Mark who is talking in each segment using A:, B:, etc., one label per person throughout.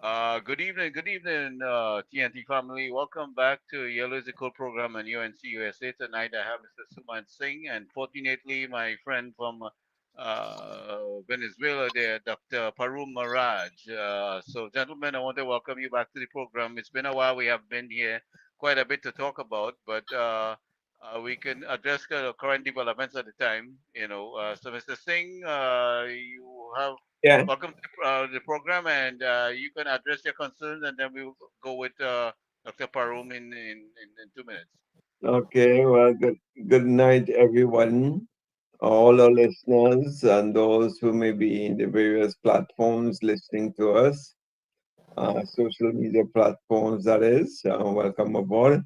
A: Good evening, TNT family. Welcome back to Yellow is the Code program on UNC USA. Tonight I have Mr. Suman Singh and fortunately my friend from Venezuela there, Dr. Parum Maraj. So, gentlemen, I want to welcome you back to the program. It's been a while. We have been here quite a bit to talk about, but we can address current developments at the time. So, Mr. Singh, you have
B: Yeah.
A: welcome to the program, and you can address your concerns, and then we will go with Dr. Parum in 2 minutes.
B: Okay. Well, good night, everyone. All our listeners and those who may be in the various platforms listening to us, social media platforms, that is. Welcome aboard.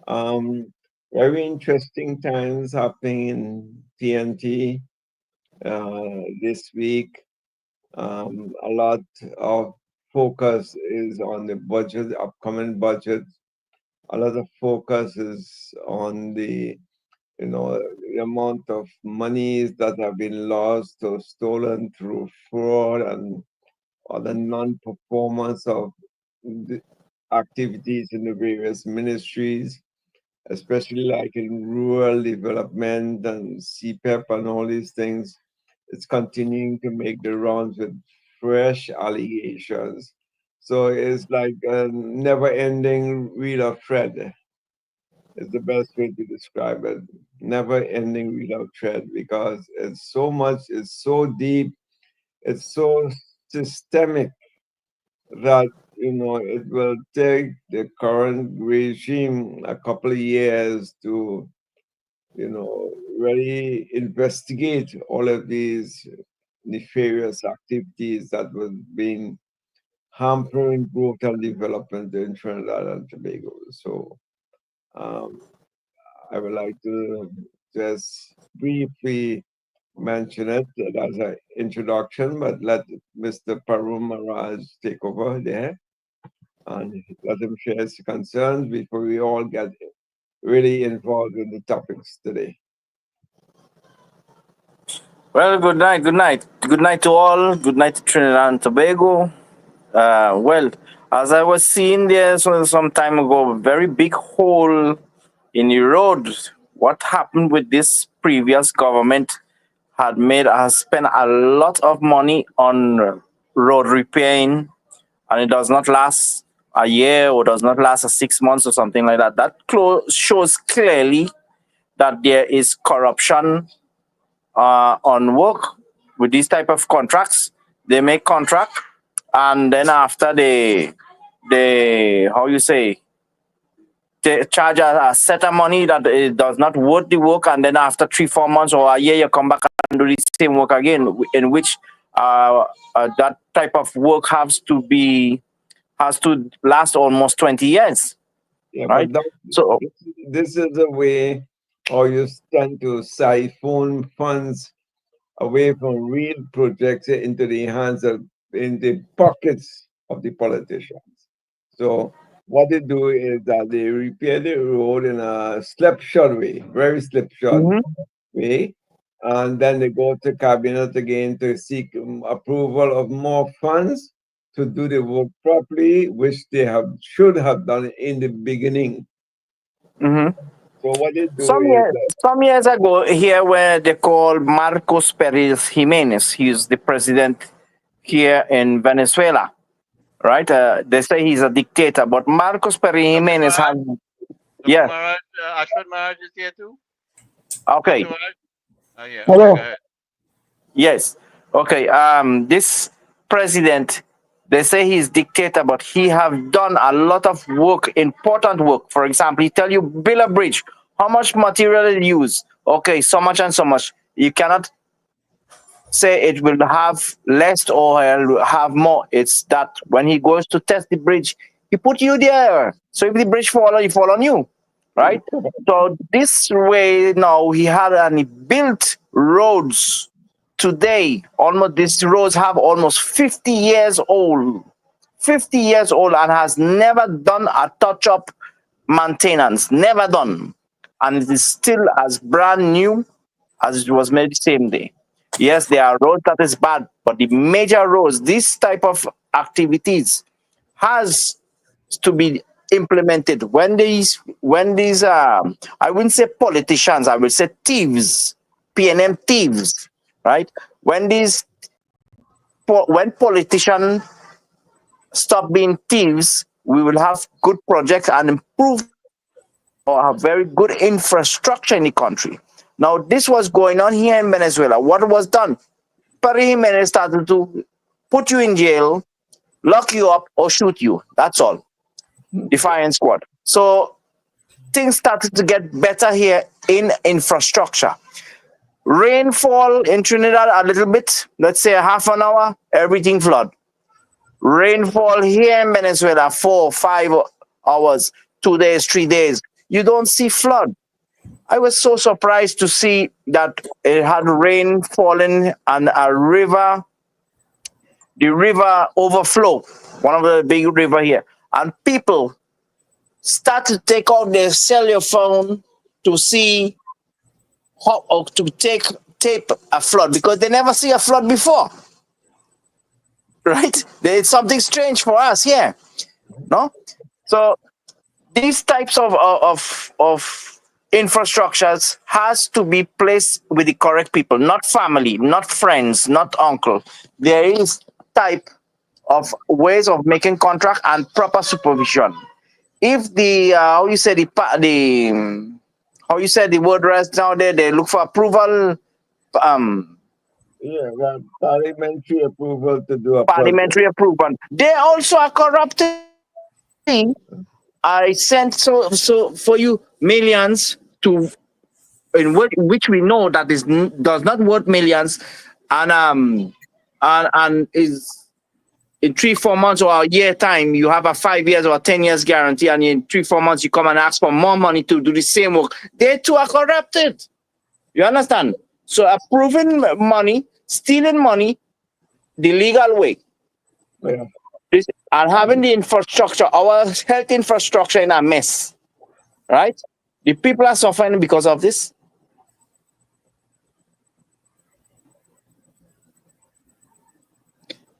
B: Um, Very interesting times happening in TNT this week. A lot of focus is on the budget, upcoming budget. A lot of focus is on the amount of monies that have been lost or stolen through fraud and other non-performance of the activities in the various ministries, especially like in rural development and CPEP and all these things. It's continuing to make the rounds with fresh allegations. So it's like a never-ending reel of thread is the best way to describe it. Never ending without thread because it's so much, it's so deep, it's so systemic that it will take the current regime a couple of years to really investigate all of these nefarious activities that was being hampering growth and development in Trinidad and Tobago. So um, I would like to just briefly mention it as an introduction, but let Mr. Parul Maharaj take over there and let him share his concerns before we all get really involved in the topics today.
C: Well, good night, good night. Good night to all. Good night to Trinidad and Tobago. Well, as I was seeing there some time ago, a very big hole in the road. What happened with this previous government has spent a lot of money on road repairing, and it does not last a year or does not last a 6 months or something like that. That shows clearly that there is corruption on work with these type of contracts. They make contract, and then after they how you say they charge a set of money that it does not worth the work, and then after 3 4 months or a year you come back and do the same work again, in which that type of work has to last almost 20 years,
B: Yeah, but
C: right? So
B: this is a way how you tend to siphon funds away from real projects into the hands of in the pockets of the politicians. So what they do is that they repair the road in a slipshod way, very slipshod
C: mhm.
B: way, and then they go to cabinet again to seek approval of more funds to do the work properly, which they should have done in the beginning.
C: Mhm.
B: So what they do
C: Some
B: is
C: years,
B: that,
C: some years ago, here where they call Marcos Perez Jimenez, he's the president here in Venezuela, right? They say he's a dictator, but Marcos Perez
A: Dr.
C: Jimenez
A: Maharaj,
C: has,
A: Dr.
C: yeah,
A: Maharaj, Ashwin Maharaj is here too. Dr.
C: okay,
A: Maharaj? Yeah, okay, go
D: Hello.
A: ahead.
C: yes, okay. This president, they say he's dictator, but he have done a lot of work, important work. For example, he tell you build a bridge, how much material it use, okay, so much and so much. You cannot say it will have less or have more. It's that when he goes to test the bridge, he put you there. So if the bridge fall, he fall on you, right? So this way now he had and he built roads today. Almost these roads have almost 50 years old. 50 years old and has never done a touch up maintenance. Never done. And it is still as brand new as it was made the same day. Yes, there are roads that is bad, but the major roads, this type of activities, has to be implemented. When these I wouldn't say politicians, I would say thieves, PNM thieves, right? When politicians stop being thieves, we will have good projects and improve or have very good infrastructure in the country. Now, this was going on here in Venezuela. What was done? Perry Jimenez started to put you in jail, lock you up, or shoot you. That's all. Defiant Squad. So things started to get better here in infrastructure. Rainfall in Trinidad a little bit, let's say a half an hour, everything flood. Rainfall here in Venezuela, 4, 5 hours, 2 days, 3 days. You don't see flood. I was so surprised to see that it had rain falling and a river, the river overflow, one of the big river here. And people start to take out their cellular phone to see how or to tape a flood because they never see a flood before. Right? It's something strange for us here. No? So these types of infrastructures has to be placed with the correct people, not family, not friends, not uncle. There is type of ways of making contract and proper supervision. If the how you say the how you said the word rest down there, they look for approval.
B: Yeah, parliamentary approval to do a
C: Parliamentary approval. They also are corrupting. I sent so for you millions to in which we know that is does not worth millions, and is in 3-4 months or a year time you have a 5 years or 10 years guarantee, and in 3-4 months you come and ask for more money to do the same work. They too are corrupted. You understand? So approving money, stealing money, the legal way.
B: Yeah.
C: And having the infrastructure, our health infrastructure in a mess, right? The people are suffering because of this.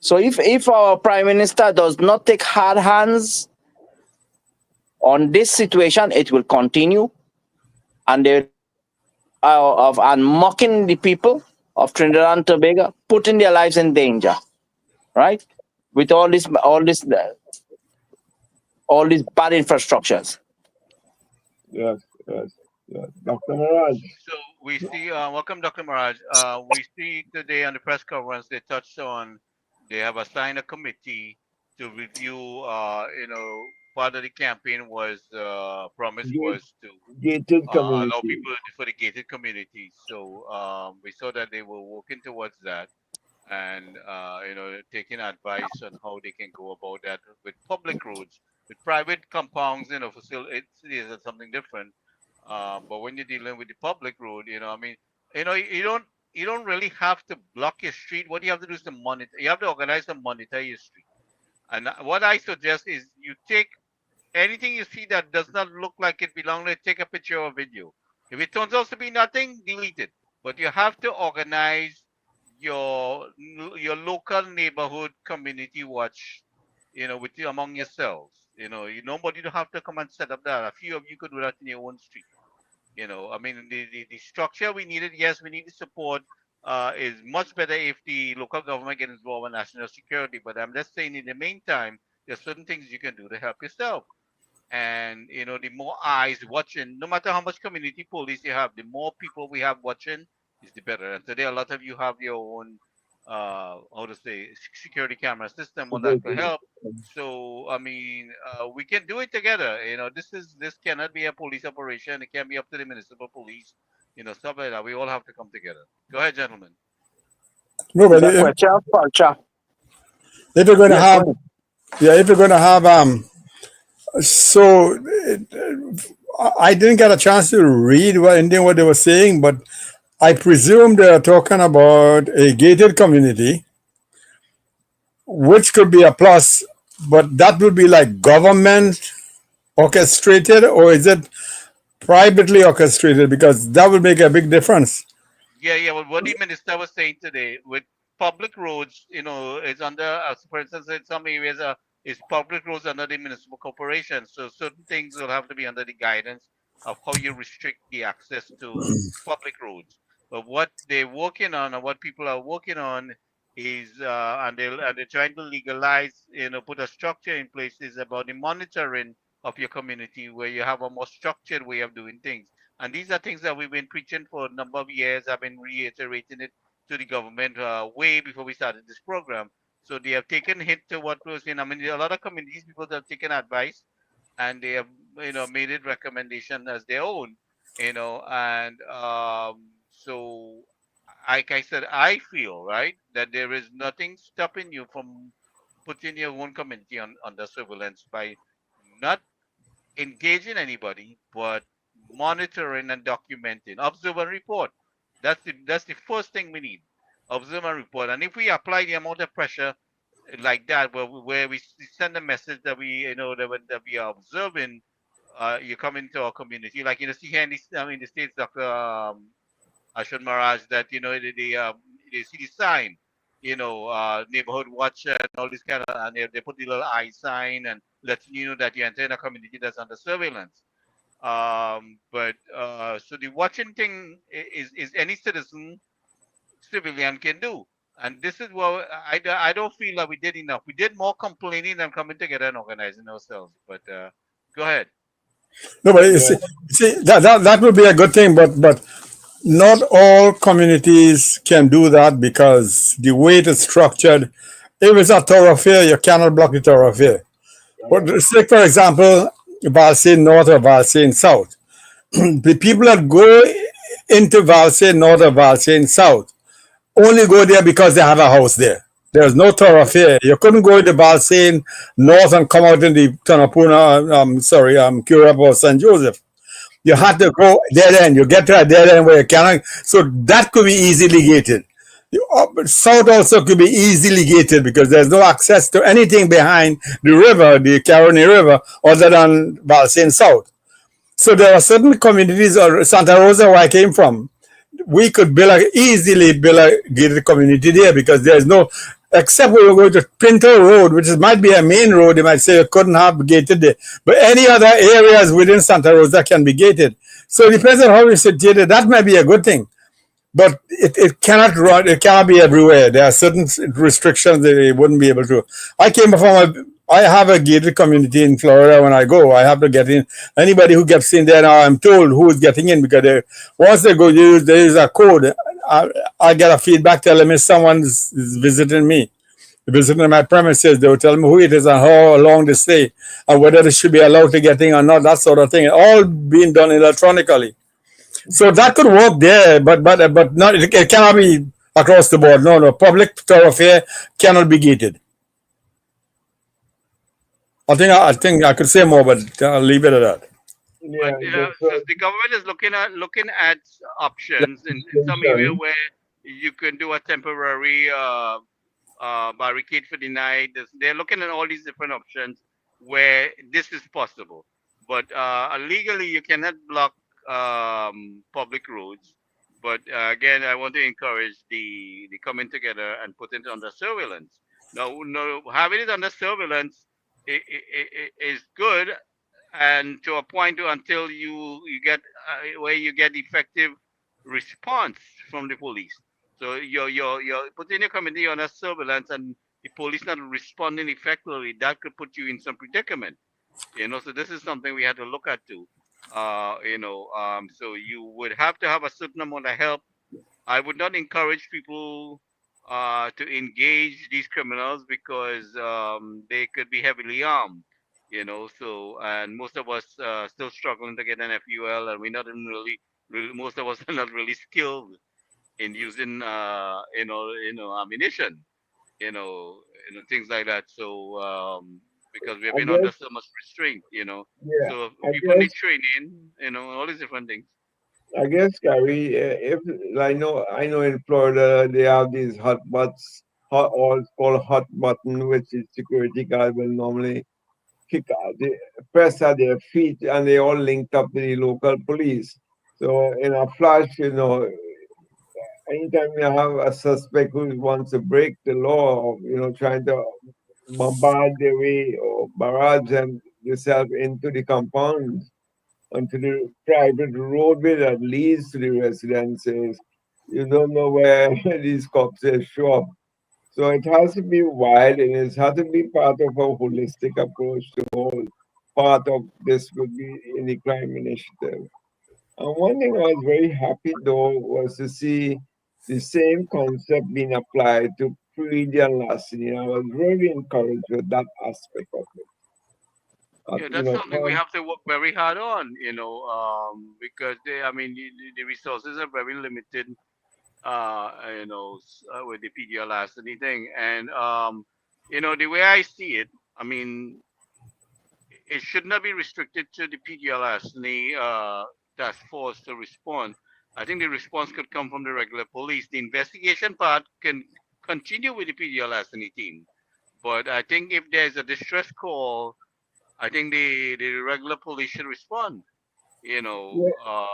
C: So if our prime minister does not take hard hands on this situation, it will continue, and they and mocking the people of Trinidad and Tobago, putting their lives in danger, right? With all these bad infrastructures.
B: Yes. Dr. Maraj.
A: So we see, welcome, Dr. Maraj. We see today on the press conference they touched on they have assigned a committee to review. Part of the campaign was promise was to
B: Gated
A: allow
B: community.
A: people for the gated communities. So we saw that they were working towards that, and taking advice on how they can go about that with public roads, with private compounds, facilities is something different. But when you're dealing with the public road, you don't really have to block your street. What you have to do is to monitor. You have to organize and monitor your street. And what I suggest is you take anything you see that does not look like it belongs there, take a picture or video. If it turns out to be nothing, delete it. But you have to organize your local neighborhood community watch, with you among yourselves. Nobody don't have to come and set up that. A few of you could do that in your own street. The structure we needed, yes, we need the support. Is much better if the local government gets involved in national security. But I'm just saying, in the meantime, there's certain things you can do to help yourself. And the more eyes watching, no matter how much community police you have, the more people we have watching is the better. And today, a lot of you have your own, how to say, security camera system, one that could help. So we can do it together. This cannot be a police operation. It can be up to the municipal police. Stuff like that. We all have to come together. Go ahead, gentlemen.
D: No, but
C: If
D: you're going to have, if you're going to have, so I didn't get a chance to read what they were saying, but I presume they are talking about a gated community, which could be a plus, but that would be like government orchestrated, or is it privately orchestrated? Because that would make a big difference.
A: Yeah. Well, what the minister was saying today with public roads, it's under, for instance, in some areas, is public roads under the municipal corporation. So certain things will have to be under the guidance of how you restrict the access to public roads. But what they're working on, and what people are working on, is and they're trying to legalize, put a structure in place, is about the monitoring of your community, where you have a more structured way of doing things. And these are things that we've been preaching for a number of years. I've been reiterating it to the government way before we started this program. So they have taken hit to what was in. I mean, a lot of communities people have taken advice, and they have made it recommendation as their own. And so like I said, I feel right that there is nothing stopping you from putting your own community on under surveillance by not engaging anybody, but monitoring and documenting. Observe and report. That's the first thing we need. Observe and report. And if we apply the amount of pressure like that, where we send a message that that we are observing, you come into our community, like see here in the states, Dr. Ashwin Maharaj, that they see the sign, neighborhood watch and all this kind of, and they put the little eye sign and letting you know that you enter in a community that's under surveillance. But so the watching thing is any civilian can do. And this is what I don't feel that we did enough. We did more complaining than coming together and organizing ourselves. But go ahead.
D: No, but you
B: Yeah.
D: see that would be a good thing, but not all communities can do that because the way it is structured, if it's a thoroughfare, you cannot block the thoroughfare. But say, for example, Valsay North or Valsay South. The people that go into Valsay North or Valsay South only go there because they have a house there. There's no thoroughfare. You couldn't go into Valsay North and come out in the Tanapuna, Curab or St. Joseph. You had to go dead end. You get to a dead end where you cannot. So that could be easily gated. South also could be easily gated because there's no access to anything behind the river, the Caroni River, other than Valsay South. So there are certain communities, or Santa Rosa, where I came from, we could easily build a gated community there because there's no, except when we go to Pinto Road, which might be a main road, they might say you couldn't have gated there. But any other areas within Santa Rosa can be gated. So it depends on how you situate it. That might be a good thing. But it cannot run, it cannot be everywhere. There are certain restrictions that they wouldn't be able to. I have a gated community in Florida. When I go, I have to get in. Anybody who gets in there now, I'm told who is getting in because once they go use, there is a code. I get a feedback telling me someone is visiting me, visiting my premises. They will tell me who it is and how long they stay and whether they should be allowed to get in or not, that sort of thing. All being done electronically. So that could work there, but not. It cannot be across the board. No, public thoroughfare cannot be gated. I think I could say more, but I'll leave it at that.
B: Yeah,
A: But so the government is looking at options in some area where you can do a temporary barricade for the night. They're looking at all these different options where this is possible. But legally, you cannot block public roads. But again, I want to encourage the coming together and put it under surveillance. Now, no, having it under surveillance is good, and to a point until you get where you get effective response from the police. So you're putting your community under surveillance and the police not responding effectively. That could put you in some predicament. So this is something we had to look at too. So you would have to have a certain amount of help. I would not encourage people to engage these criminals because they could be heavily armed. So and most of us still struggling to get an FUL, and we're not even really most of us are not really skilled in using ammunition, things like that. So because we have
B: I
A: been under
B: guess,
A: so much restraint,
B: yeah,
A: so
B: I
A: people need
B: guess,
A: training, all these different things.
B: Gary, if I know in Florida they have these all called hot button, which is security guard will normally they press at their feet, and they all linked up to the local police. So in a flash, anytime you have a suspect who wants to break the law, trying to bombard their way or barrage themselves into the compound, onto the private roadway that leads to the residences. You don't know where these cops show up. So it has to be wide and it has to be part of a holistic approach to all part of this would be in the crime initiative. And one thing I was very happy though was to see the same concept being applied to pre-deal larceny. I was really encouraged with that aspect of it.
A: Yeah,
B: You
A: that's
B: know,
A: something we have to work very hard on, because I mean, the resources are very limited, with the PDLS and anything. And, the way I see it, I mean, it should not be restricted to the PDLS and the task force to respond. I think the response could come from the regular police. The investigation part can continue with the PDLS and the team. But I think if there's a distress call, I think the regular police should respond. You know,
B: yeah,
A: uh,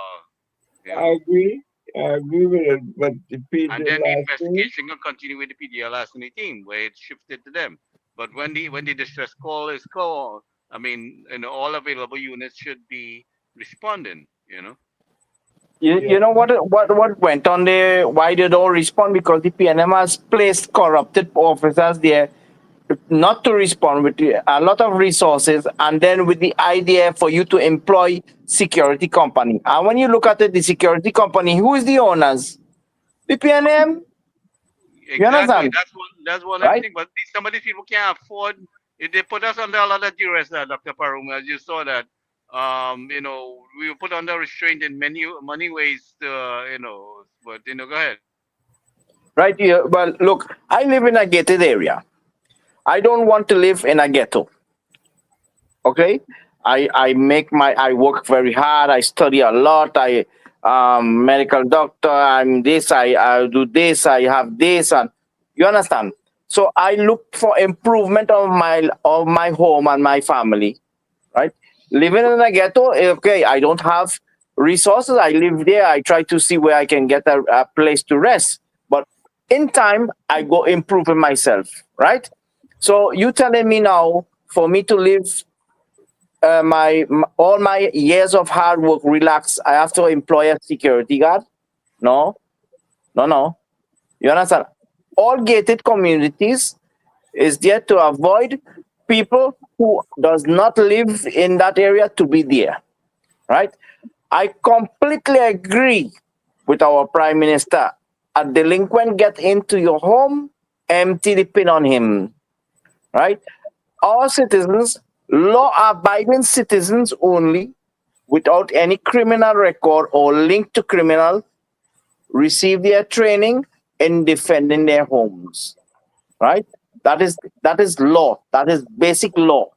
A: you
B: I
A: know,
B: agree. I agree with it, but the
A: and then the
B: pre-deal larceny,
A: investigation can continue with the PDLS and the team where it's shifted to them. But when the distress call is called, I mean, all available units should be responding.
B: yeah,
C: You know what went on there? Why they don't respond? Because the PNM has placed corrupted officers there not to respond with a lot of resources, and then with the idea for you to employ security company. And when you look at it, the security company, who is the owners? The PNM. You
A: Exactly.
C: understand,
A: That's one
C: right?
A: thing. But some of these people can't afford. If they put us under a lot of duress, Dr. Parum, as you saw that. We were put under restraint in many ways. But go ahead.
C: Right. Yeah, well, look, I live in a gated area. I don't want to live in a ghetto. Okay, I work very hard. I study a lot. I medical doctor. I'm this. I do this. I have this, and you understand. So I look for improvement of my home and my family. Right, living in a ghetto. Okay, I don't have resources. I live there. I try to see where I can get a place to rest. But in time, I go improving myself. Right. So you telling me now for me to live all my years of hard work relax, I have to employ a security guard? No, no, no. You understand? All gated communities is there to avoid people who does not live in that area to be there, right? I completely agree with our prime minister. A delinquent get into your home, empty the pin on him, right? Our citizens, law-abiding citizens only, without any criminal record or link to criminal, receive their training in defending their homes. Right? That is law. That is basic law.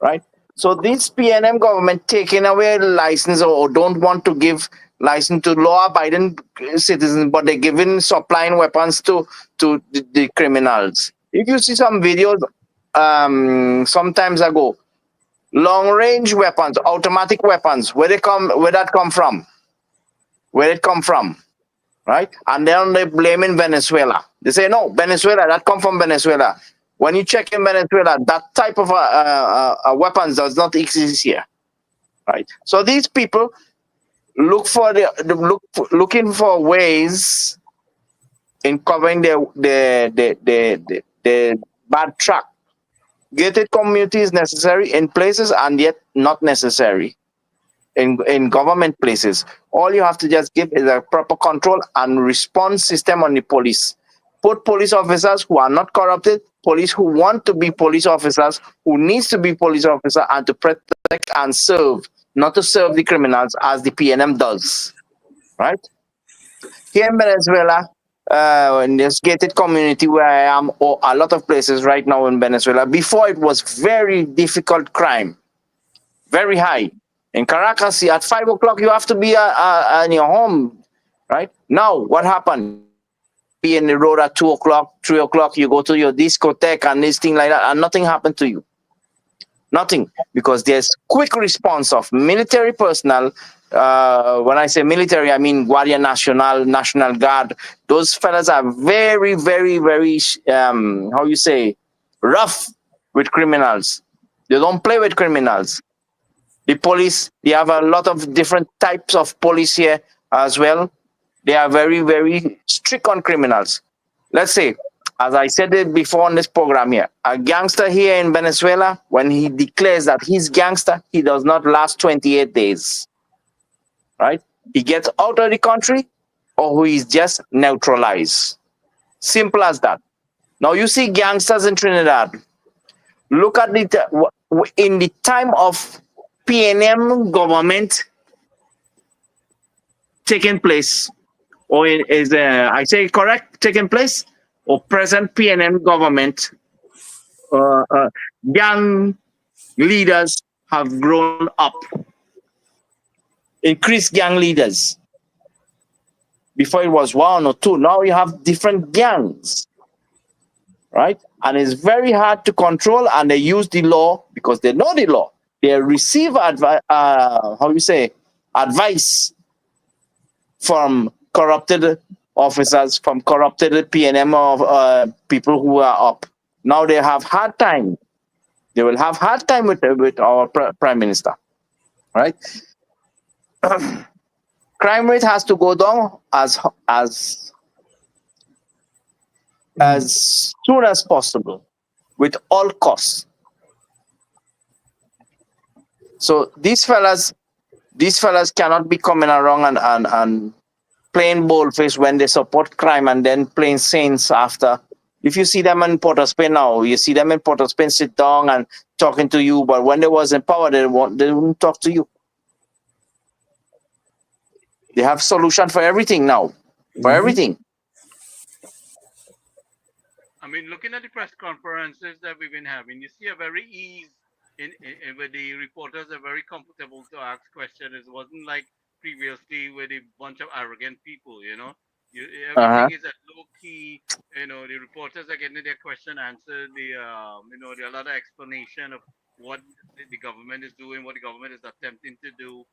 C: Right? So this PNM government taking away license or don't want to give license to law-abiding citizens, but they're giving supplying weapons to the criminals. If you see some videos sometimes ago, long range weapons, automatic weapons, where that come from? Where it come from? Right? And then they blame in Venezuela. They say no, Venezuela, that come from Venezuela. When you check in Venezuela, that type of weapons does not exist here. Right? So these people looking for ways in covering the bad track. Gated community is necessary in places and yet not necessary in government places. All you have to just give is a proper control and response system on the police. Put police officers who are not corrupted, police who want to be police officers, who needs to be police officer and to protect and serve, not to serve the criminals as the PNM does. Right? Here in Venezuela, in this gated community where I am, or a lot of places right now in Venezuela, before it was very difficult crime, very high. In Caracas, at 5 o'clock, you have to be in your home, right? Now, what happened? Be in the road at 2 o'clock, 3 o'clock, you go to your discotheque and this thing like that, and nothing happened to you. Nothing, because there's quick response of military personnel. When I say military, I mean Guardia Nacional, National Guard. Those fellas are very, very, very, rough with criminals. They don't play with criminals. The police, they have a lot of different types of police here as well. They are very, very strict on criminals. Let's say, as I said it before on this program here, a gangster here in Venezuela, when he declares that he's gangster, he does not last 28 days, right? He gets out of the country or he is just neutralized. Simple as that. Now you see gangsters in Trinidad. Look at in the time of PNM government taking place, or is I say correct, taking place, or present PNM government, gang leaders have grown up, increased gang leaders. Before it was one or two, now you have different gangs, right? And it's very hard to control, and they use the law because they know the law. They receive advice from corrupted officers, from corrupted PNM of people who are up. Now they have hard time. They will have hard time with our prime minister, right? Crime rate has to go down as soon as possible, with all costs. So these fellas cannot be coming around and playing boldface when they support crime and then playing saints after. If you see them in Port of Spain now, you see them in Port of Spain sit down and talking to you, but when they was in power, they wouldn't talk to you. They have solution for everything now, for everything.
A: I mean, looking at the press conferences that we've been having, you see a very ease where the reporters are very comfortable to ask questions. It wasn't like previously with a bunch of arrogant people, you know. Everything is at low key. You know, the reporters are getting their question answered. There's a lot of explanation of what the government is doing, what the government is attempting to do.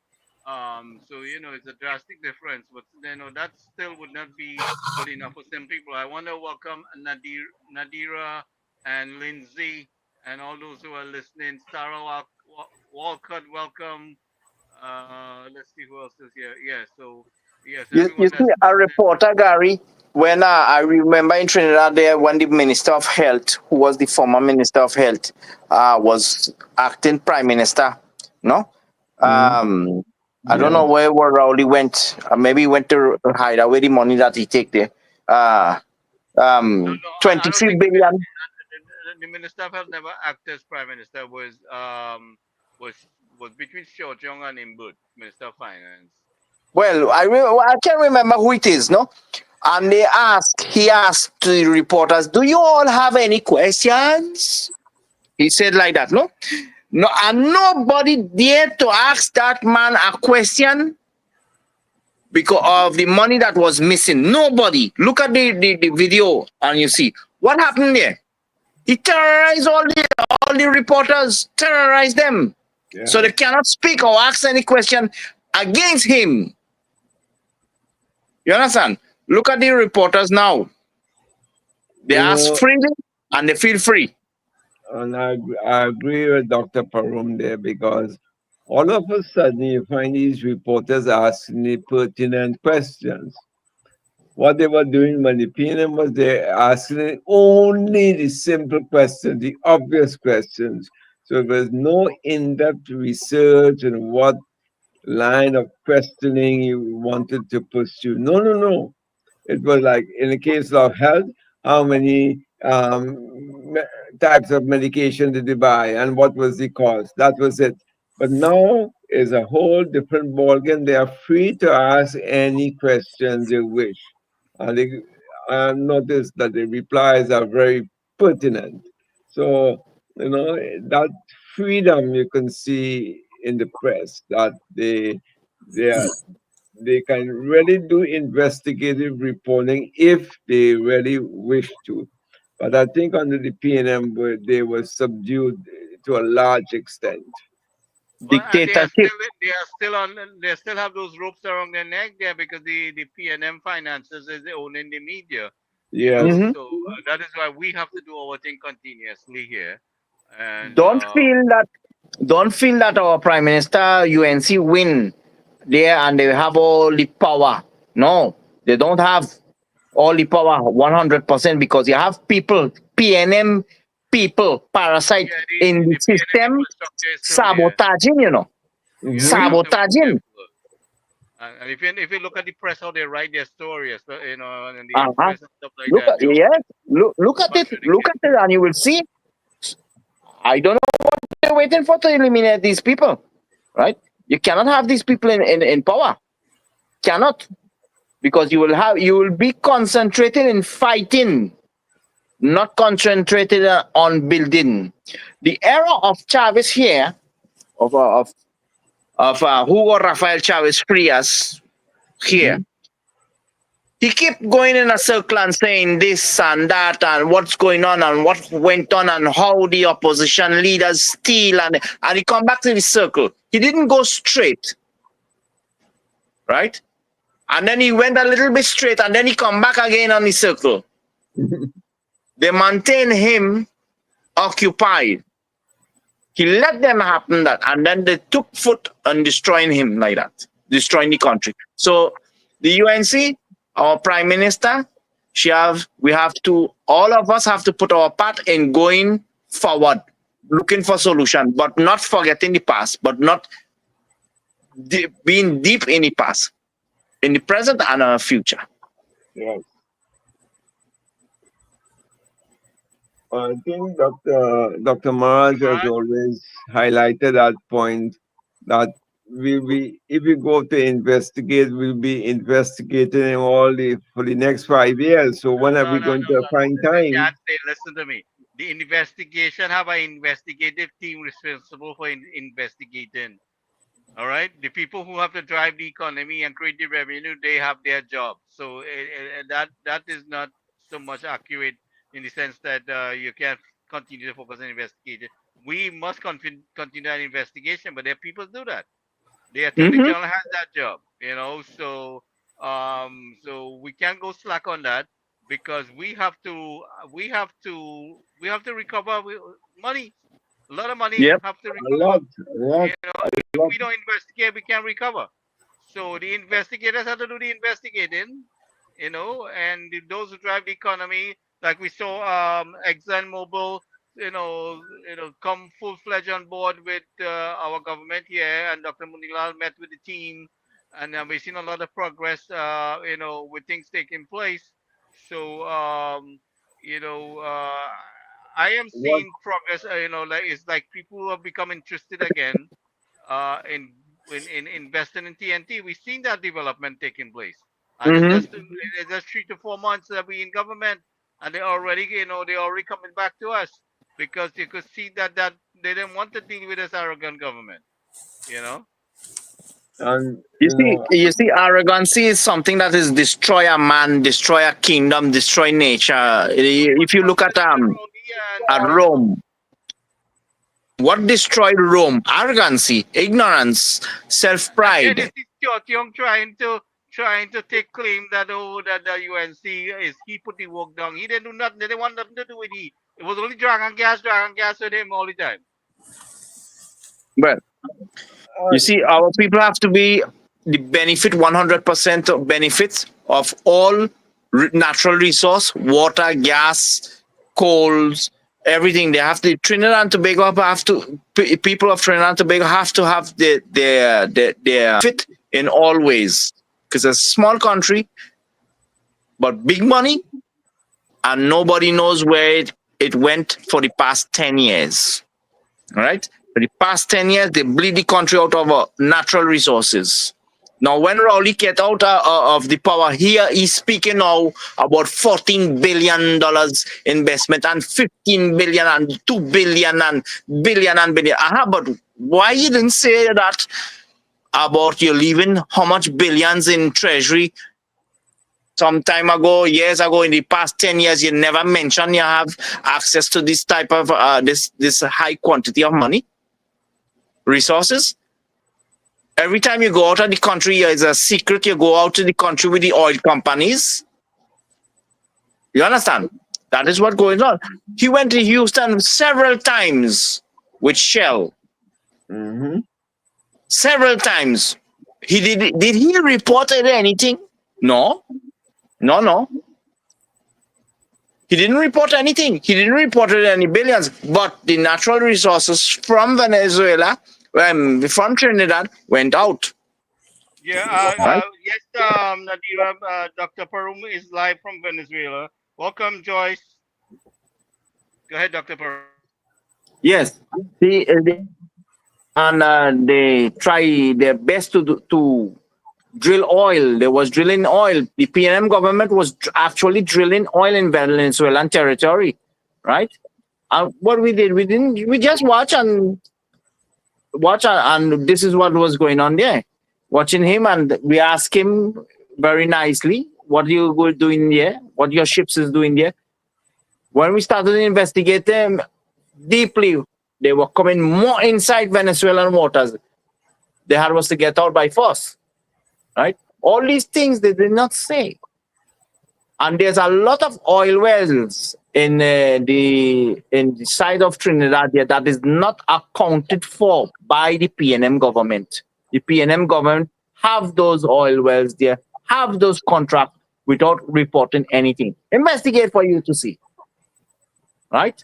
A: So it's a drastic difference, but that still would not be good enough for some people. I want to welcome Nadira and Lindsay and all those who are listening. Sarah Walcott, welcome. Let's see who else is here. Yeah, so yes,
C: You see, a reporter, Gary, when I remember in Trinidad there, when the Minister of Health, who was the former Minister of Health, was acting Prime Minister, no? I don't know where Rowley went. Maybe he went to hide away the money that he take there. 23 billion.
A: The Minister of Health never acted as Prime Minister. Was between Xiao Zhong and Imbut, Minister of Finance.
C: Well, I can't remember who it is, no? And he asked the reporters, "Do you all have any questions?" He said like that, no? No, and nobody dared to ask that man a question because of the money that was missing. Nobody. Look at the video and you see what happened there. He terrorized all the reporters, terrorized them. Yeah. So they cannot speak or ask any question against him. You understand? Look at the reporters now. They ask freely and they feel free.
B: And I agree with Dr. Parum there, because all of a sudden you find these reporters asking the pertinent questions. What they were doing when the PNM was there, asking only the simple questions, the obvious questions. So there was no in-depth research and what line of questioning you wanted to pursue. No. It was like, in the case of health, how many types of medication did they buy and what was the cost? That was it. But now is a whole different ballgame. They are free to ask any questions they wish. And I noticed that the replies are very pertinent. So, that freedom you can see in the press, that they can really do investigative reporting if they really wish to. But I think under the PNM, they were subdued to a large extent.
C: Dictatorship.
A: They still have those ropes around their neck there because the PNM finances is owning the media.
B: Yeah.
A: So that is why we have to do our thing continuously here. And
C: Don't feel that our Prime Minister UNC win there and they have all the power. No, they don't have all the power 100% because you have people, PNM people, parasite
A: yeah,
C: in the
A: the PNM
C: system
A: infrastructure is still there.
C: sabotaging, you know.
A: Yeah, we have to be
C: Sabotaging.
A: careful. And if you look at the press, how they write their stories, you know, and the
C: Uh-huh.
A: press and stuff like that, they
C: Look at it.
A: really
C: Look at it and you will see. I don't know what they're waiting for to eliminate these people, right? You cannot have these people in power. Cannot. Because you will be concentrated in fighting, not concentrated on building. The era of Chavez here, of Hugo Rafael Chavez Frias here, he kept going in a circle and saying this and that and what's going on and what went on and how the opposition leaders steal and he come back to the circle. He didn't go straight, right? And then he went a little bit straight and then he come back again on the circle. They maintain him occupied. He let them happen that, and then they took foot on destroying him like that, destroying the country. So the UNC, our Prime Minister, all of us have to put our part in going forward, looking for solution, but not forgetting the past, but not being deep in the past, in the present and our future.
B: Yes. I think Dr. Maharaj has always highlighted that point that if we go to investigate, we'll be investigating for the next 5 years. So when are we going to find time?
A: Listen to me. The investigation have an investigative team responsible for investigating. All right, the people who have to drive the economy and create the revenue, they have their job. So that is not so much accurate in the sense that you can't continue to focus on investigating. We must continue that investigation, but there are people do that. The attorney general has that job, you know. So we can't go slack on that because we have to recover money. A lot of money have to recover.
B: A lot.
A: You know, if we don't investigate, we can't recover. So the investigators have to do the investigating, you know, and those who drive the economy, like we saw ExxonMobil, you know, come full-fledged on board with our government here, and Dr. Munilal met with the team, and we've seen a lot of progress, you know, with things taking place. So, you know, I am seeing progress. You know, like it's like people have become interested again in investing in TNT. We've seen that development taking place, and it's just 3 to 4 months that we in government, and they're already coming back to us because you could see that they didn't want to deal with this arrogant government, you know.
B: And
C: you see, arrogancy is something that is destroy a man, destroy a kingdom, destroy nature. If you look at Rome, what destroyed Rome? Arrogancy, ignorance, self-pride.
A: This is Young trying to take claim that that the UNC he put the work down. He didn't do nothing. They didn't want nothing to do with it. It was only dragon gas with him all the time.
C: Well, you see, our people have to be the benefit 100% of benefits of all natural resource, water, gas, coals, everything. They have to. Trinidad and Tobago people of Trinidad and Tobago have to have their fit in all ways because it's a small country, but big money, and nobody knows where it went for the past 10 years. All right. For the past 10 years, they bleed the country out of natural resources. Now, when Rowley get out of the power here, he's speaking now about $14 billion investment and 15 billion and 2 billion and billion and billion. But why you didn't say that about you leaving how much billions in treasury some time ago, years ago, in the past 10 years? You never mentioned you have access to this type of this high quantity of money, resources. Every time you go out of the country, it's a secret. You go out to the country with the oil companies. You understand? That is what goes on. He went to Houston several times with Shell.
B: Mm-hmm.
C: Several times. Did he report anything? No. No. He didn't report anything. He didn't report any billions. But the natural resources from Venezuela, from Trinidad, went out.
A: Yeah,
C: Right?
A: yes, Nadira, Dr. Parum is live from Venezuela. Welcome, Joyce. Go ahead, Dr. Parum.
C: Yes. They try their best to drill oil. There was drilling oil. The PNM government was actually drilling oil in Venezuelan territory, right? What we did, we just watch and this is what was going on there. Watching him, and we asked him very nicely, what you doing here? What your ships is doing there? When we started to investigate them deeply, they were coming more inside Venezuelan waters. They had was to get out by force, right? All these things they did not say. And there's a lot of oil wells in the side of Trinidad here that is not accounted for by the PNM government. The PNM government have those oil wells there, have those contracts without reporting anything. Investigate for you to see, right?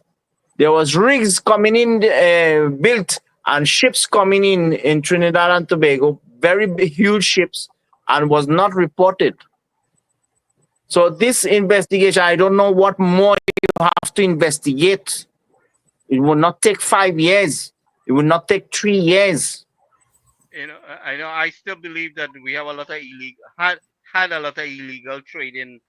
C: There was rigs coming in, built, and ships coming in Trinidad and Tobago, very huge ships, and was not reported. So this investigation, I don't know what more you have to investigate. It will not take 5 years. It will not take 3 years.
A: I still believe that we have a lot of had a lot of illegal trading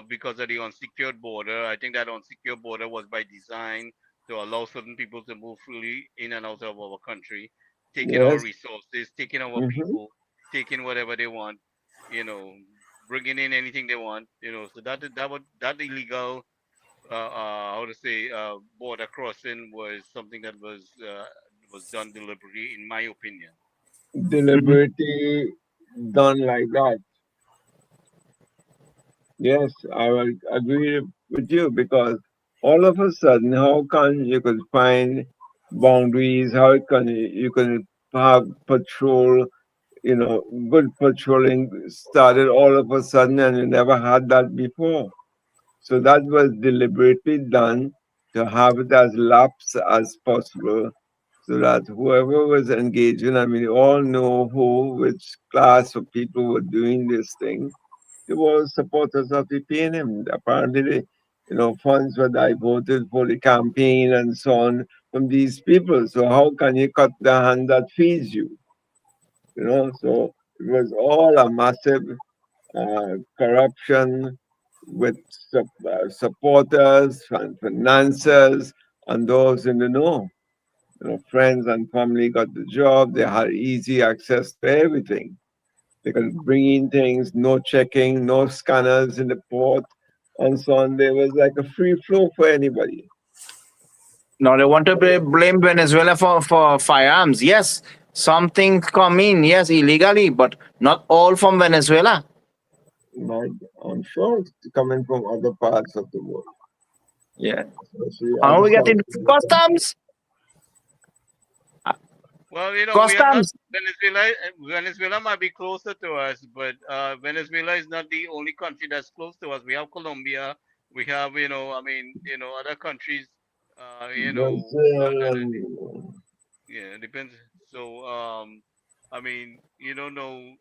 A: because of the unsecured border. I think that unsecured border was by design to allow certain people to move freely in and out of our country, taking our
B: Yes.
A: resources, taking our
B: Mm-hmm.
A: people, taking whatever they want, bringing in anything they want, so that illegal border crossing was something that was done deliberately, in my opinion.
B: Deliberately done like that. Yes, I will agree with you because all of a sudden, how can you could find boundaries? How can you can have patrol? Good patrolling started all of a sudden, and you never had that before. So that was deliberately done to have it as lapse as possible, so that whoever was engaging, I mean, you all know which class of people were doing this thing. They were supporters of the PNM. Apparently, funds were diverted for the campaign and so on from these people. So how can you cut the hand that feeds you? So it was all a massive corruption with supporters and financiers and those in the know. Friends and family got the job. They had easy access to everything. They could bring in things, no checking, no scanners in the port, and so on. There was like a free flow for anybody.
C: Now they want to blame Venezuela for firearms. Yes, some things come in, yes, illegally, but not all from Venezuela.
B: I'm sure it's coming from other parts of the world.
C: Yeah.
B: Especially
C: How
B: other
C: we get
B: parts
C: into
B: of the world.
C: customs?
A: Well, we are not
C: Customs.
A: Venezuela. Venezuela might be closer to us, but Venezuela is not the only country that's close to us. We have Colombia. We have, other countries.
B: Brazil
A: Yeah, it depends. So, you don't know.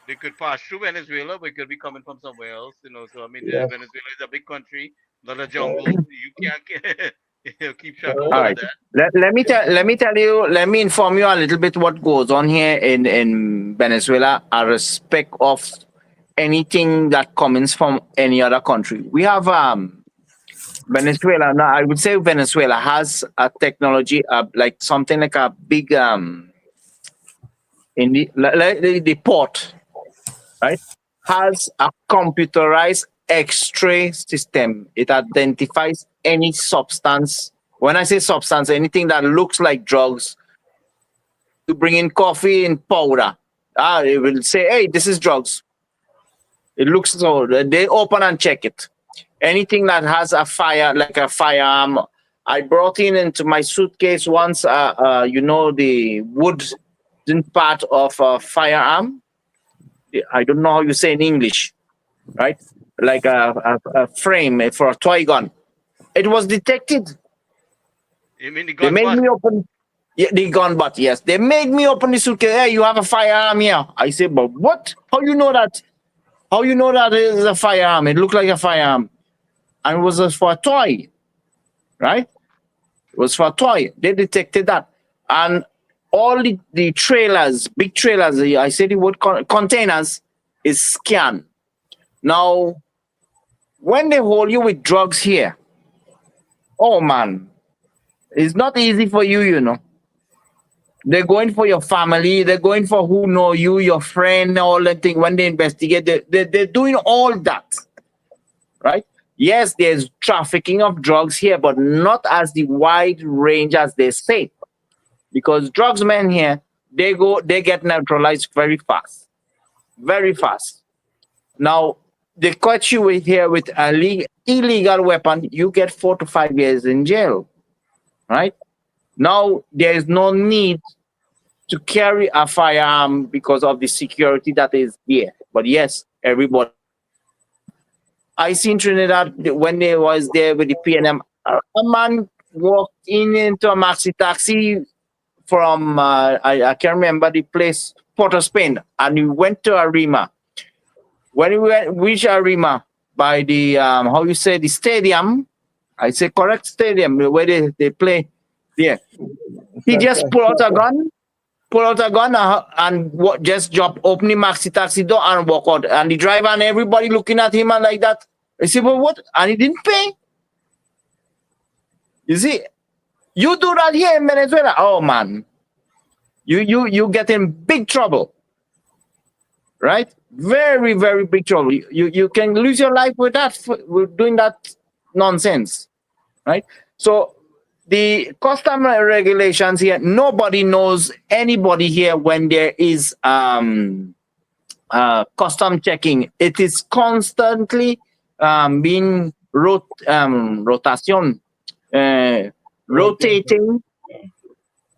A: They could pass through Venezuela, but it could be coming from somewhere else. So,
B: yes,
A: Venezuela is a big country, a lot of jungle. You can't keep track of
C: All
A: all of
C: right.
A: that.
C: Let me inform you a little bit what goes on here in Venezuela a respect of anything that comes from any other country. We have Venezuela. Now I would say Venezuela has a technology like something like a big in the port, right? Has a computerized X-ray system. It identifies any substance. When I say substance, anything that looks like drugs. To bring in coffee in powder, it will say, "Hey, this is drugs." It looks so. They open and check it. anything that has a fire, like a firearm. I brought into my suitcase once, the wooden part of a firearm. I don't know how you say in English, right? Like a frame for a toy gun. It was detected.
A: You mean the
C: They
A: gun
C: made
A: butt?
C: me open. Yeah, the gun butt, yes. They made me open the suitcase. Hey, you have a firearm here. I said, but what? How you know that? How you know that it is a firearm? It looked like a firearm. And it was just for a toy, right? It was for a toy. They detected that. And all the trailers, big trailers, I say the word containers, is scanned. Now, when they hold you with drugs here, oh man, it's not easy for you, you know. They're going for your family. They're going for who know you, your friend, all that thing. When they investigate, they're doing all that, right? Yes, there's trafficking of drugs here, but not as the wide range as they say. Because drugs men here, they get neutralized very fast. Very fast. Now, they catch you here with a illegal weapon, you get 4 to 5 years in jail, right? Now, there is no need to carry a firearm because of the security that is there. But yes, everybody. I seen Trinidad when they was there with the PNM. A man walked into a maxi taxi from, I can't remember the place, Port of Spain, and he went to Arima. When we reached Arima by the, how you say, the stadium, I say correct stadium, where they play, yeah. He just pulled out a gun and just drop, open the maxi taxi door and walk out. And the driver and everybody looking at him and like that. I said, well, what? And he didn't pay. You see, you do that here in Venezuela, oh man, you get in big trouble, right? Very, very big trouble. You can lose your life with that, with doing that nonsense, right? So the custom regulations here, nobody knows anybody here when there is custom checking. It is constantly being rotating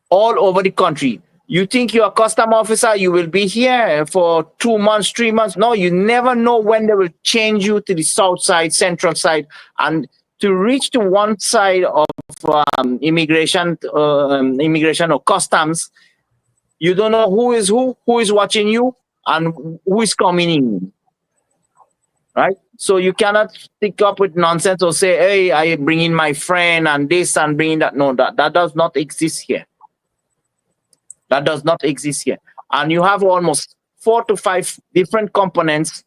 C: all over the country. You think you're a custom officer, you will be here for 2 months, 3 months. No, you never know when they will change you to the south side, central side. And to reach to one side of immigration or customs, you don't know who is watching you and who is coming in, right? So you cannot stick up with nonsense or say, hey, I bring in my friend and this and bring in that. No, that does not exist here. That does not exist here. And you have almost 4 to 5 different components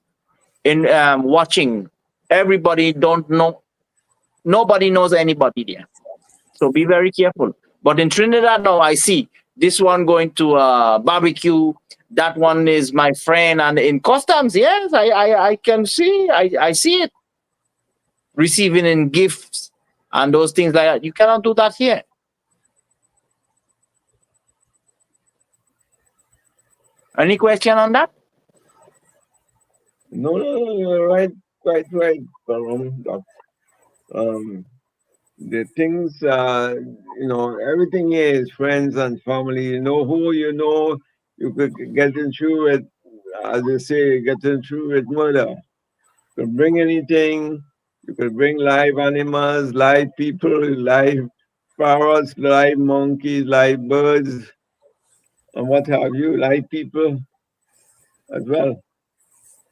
C: in watching. Everybody don't know. Nobody knows anybody there. So be very careful. But in Trinidad now, I see this one going to barbecue. That one is my friend. And in customs, yes, I can see. I see it. Receiving in gifts and those things like that. You cannot do that here. Any question on that?
B: No, you're right, quite right, the things, everything is friends and family. You know who you know. You could get through it, as they say, getting through with murder. You could bring anything. You could bring live animals, live people, live parrots, live monkeys, live birds, and what have you, live people as well.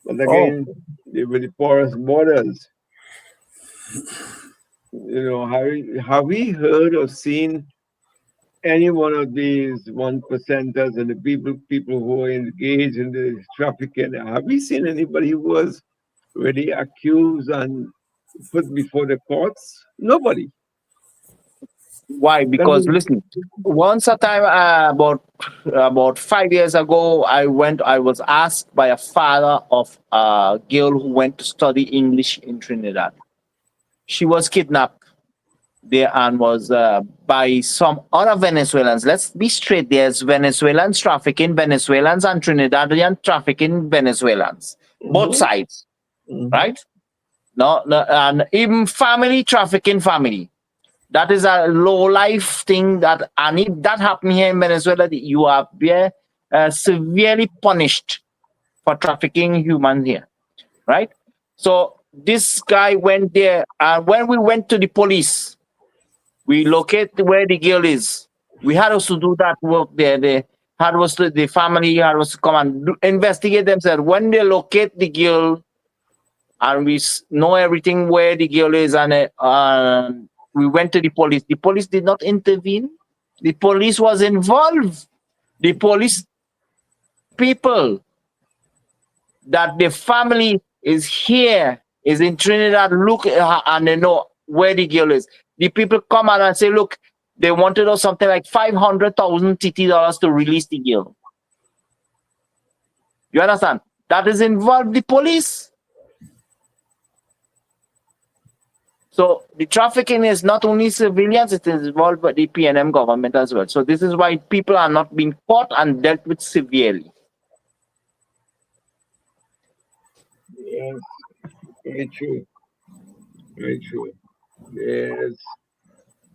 B: But again, they were the porous borders. You know, have we heard or seen any one of these 1%ers and the people who are engaged in the trafficking? Have we seen anybody who was really accused and put before the courts? Nobody.
C: Why? Because listen, once a time about 5 years ago, I was asked by a father of a girl who went to study English in Trinidad. She was kidnapped there and was by some other Venezuelans. Let's be straight. There's Venezuelans trafficking Venezuelans and Trinidadian trafficking Venezuelans. Both sides, right? No, and even family trafficking family. That is a low life thing and if that happen here in Venezuela, you are severely punished for trafficking humans here, right? So this guy went there, and when we went to the police, we locate where the girl is. We had us to do that work there. The family had us to come and investigate themselves. When they locate the girl, and we know everything where the girl is, and we went to the police. The police did not intervene. The police was involved. The police people that the family is here, is in Trinidad, look at her and they know where the girl is. The people come out and say, look, they wanted us something like 500,000 TT dollars to release the girl. You understand? That is involved the police. So the trafficking is not only civilians, it is involved with the PNM government as well. So this is why people are not being caught and dealt with severely.
B: Yes, very true. Very true.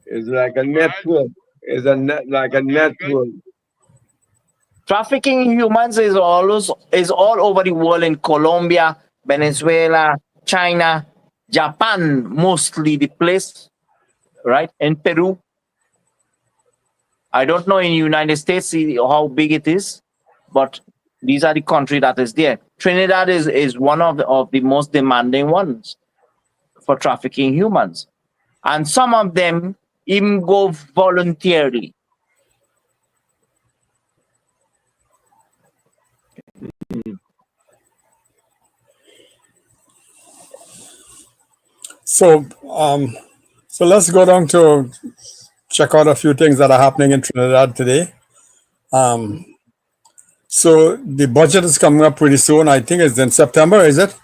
B: It's like a network. It's like a network.
C: Trafficking in humans is all over the world, in Colombia, Venezuela, China, Japan, mostly the place, right? In Peru. I don't know in the United States how big it is, but these are the country that is there. Trinidad is one of the most demanding ones for trafficking humans. And some of them even go voluntarily.
D: So, so let's go down to check out a few things that are happening in Trinidad today. So the budget is coming up pretty soon. I think it's in September, is it?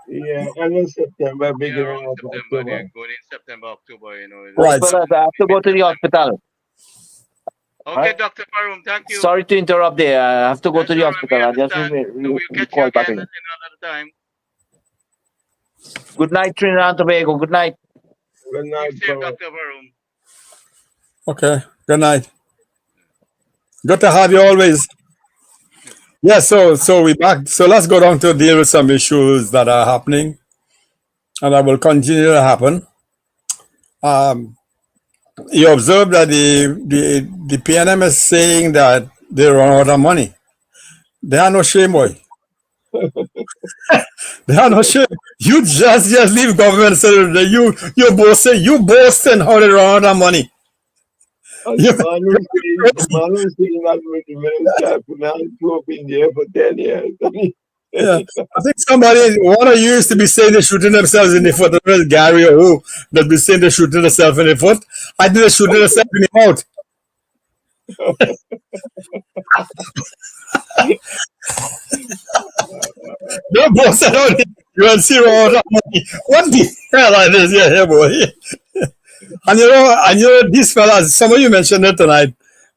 B: Yeah, end of September, beginning of
A: September,
B: October.
A: yeah, going in September, October, you know.
D: Right.
C: But I have to go to the hospital.
A: Okay,
C: Right.
A: Dr. Parum, thank you.
C: Sorry to interrupt there. I have to go
A: That's
C: to the
A: all right, we
C: hospital. I just
A: understand. So we'll catch you
C: call back
A: again
C: again.
A: another time.
C: Good night, Trinidad and Tobago. Good night.
B: Good night,
A: Keep safe,
B: Paul.
A: Dr. Parum.
D: Okay. Good night. Good to have you always. Yeah, so we back. So let's go down to deal with some issues that are happening and that will continue to happen. You observe that the PNM is saying that they run out of money. They have no shame, boy. They have no shame. You just leave government and say that you boasting how they run out of money. You-
B: Manu saying that with the Minister of Finance who have been there for 10 years.
D: Yeah. I think one of you used to be saying they're shooting themselves in the foot. I don't know, it's Gary or who that be saying they're shooting themselves in the foot. I think they're shooting themselves in the mouth. Don't boast about it. You will see all that money. What the hell are this here, boy? And you know, these fellas, some of you mentioned it tonight,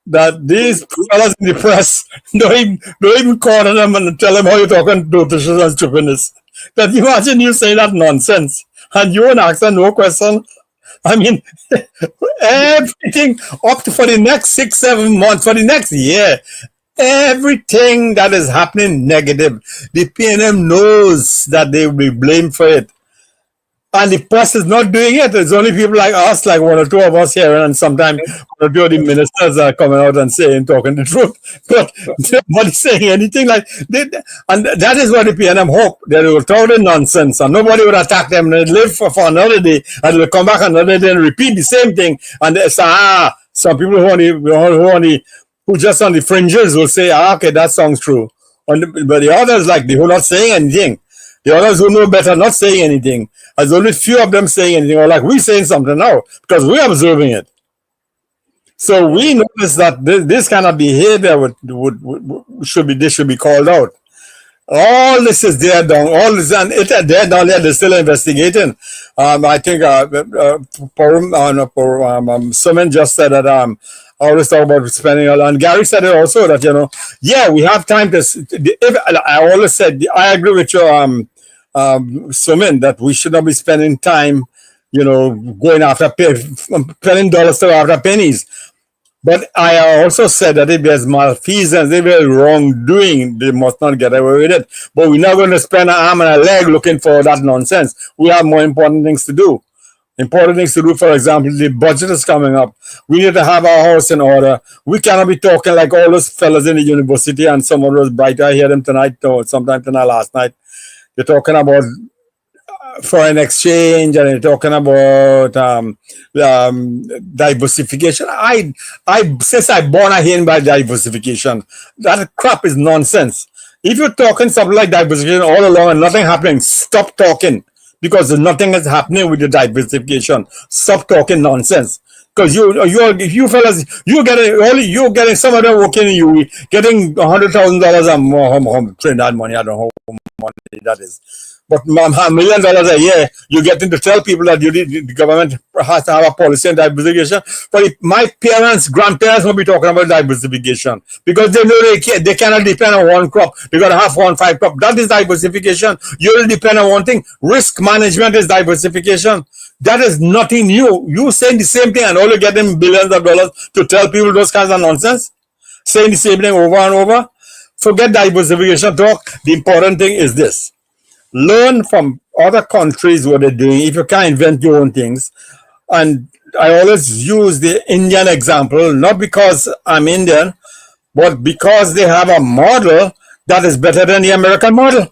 D: that these fellas in the press don't even call them and tell them how you're talking dotations and stupidness. But imagine you saying that nonsense and you won't ask them no question. I mean, everything up to for the next 6-7 months, for the next year, everything that is happening negative, the PNM knows that they will be blamed for it. And the press is not doing it. It's only people like us, like one or two of us here, and sometimes one or two of the ministers are coming out and talking the truth. But nobody's saying anything like that. And that is what the PNM hope. They will throw the nonsense and nobody will attack them. They live for another day and they'll come back another day and repeat the same thing. And they say, some people who just on the fringes will say, okay, that sounds true. But the others, like, they were not saying anything. The others who know better not saying anything. There's only few of them saying anything, or like we're saying something now because we're observing it. So we notice that this kind of behavior should be called out. All this is there down. All this and they're down there. They're still investigating. I think someone just said that I always talk about spending a lot. And Gary said it also that we have time to. I always said I agree with you. Sumin, that we should not be spending time, going after spending dollars to after pennies. But I also said that if there's malfeasance, if there's wrongdoing, they must not get away with it. But we're not going to spend an arm and a leg looking for that nonsense. We have more important things to do. Important things to do, for example, the budget is coming up. We need to have our house in order. We cannot be talking like all those fellas in the university and some of those bright. I hear them tonight or sometime tonight, last night. They're talking about foreign exchange and they're talking about diversification. I since I born I hear about diversification. That crap is nonsense. If you're talking something like diversification all along and nothing happening, stop talking, because nothing is happening with the diversification. Stop talking nonsense. Because you fellas, you're getting some of them working in you getting $100,000 and more Trinidad money. I don't know how money that is. But $1 million a year, you're getting to tell people that the government has to have a policy on diversification. But my parents, grandparents will be talking about diversification because they know they cannot depend on one crop. They got to have 1-5 crop. That is diversification. You only depend on one thing. Risk management is diversification. That is nothing new. You saying the same thing and only getting billions of dollars to tell people those kinds of nonsense? Saying the same thing over and over? Forget diversification talk. The important thing is this. Learn from other countries what they're doing if you can't invent your own things. And I always use the Indian example, not because I'm Indian, but because they have a model that is better than the American model.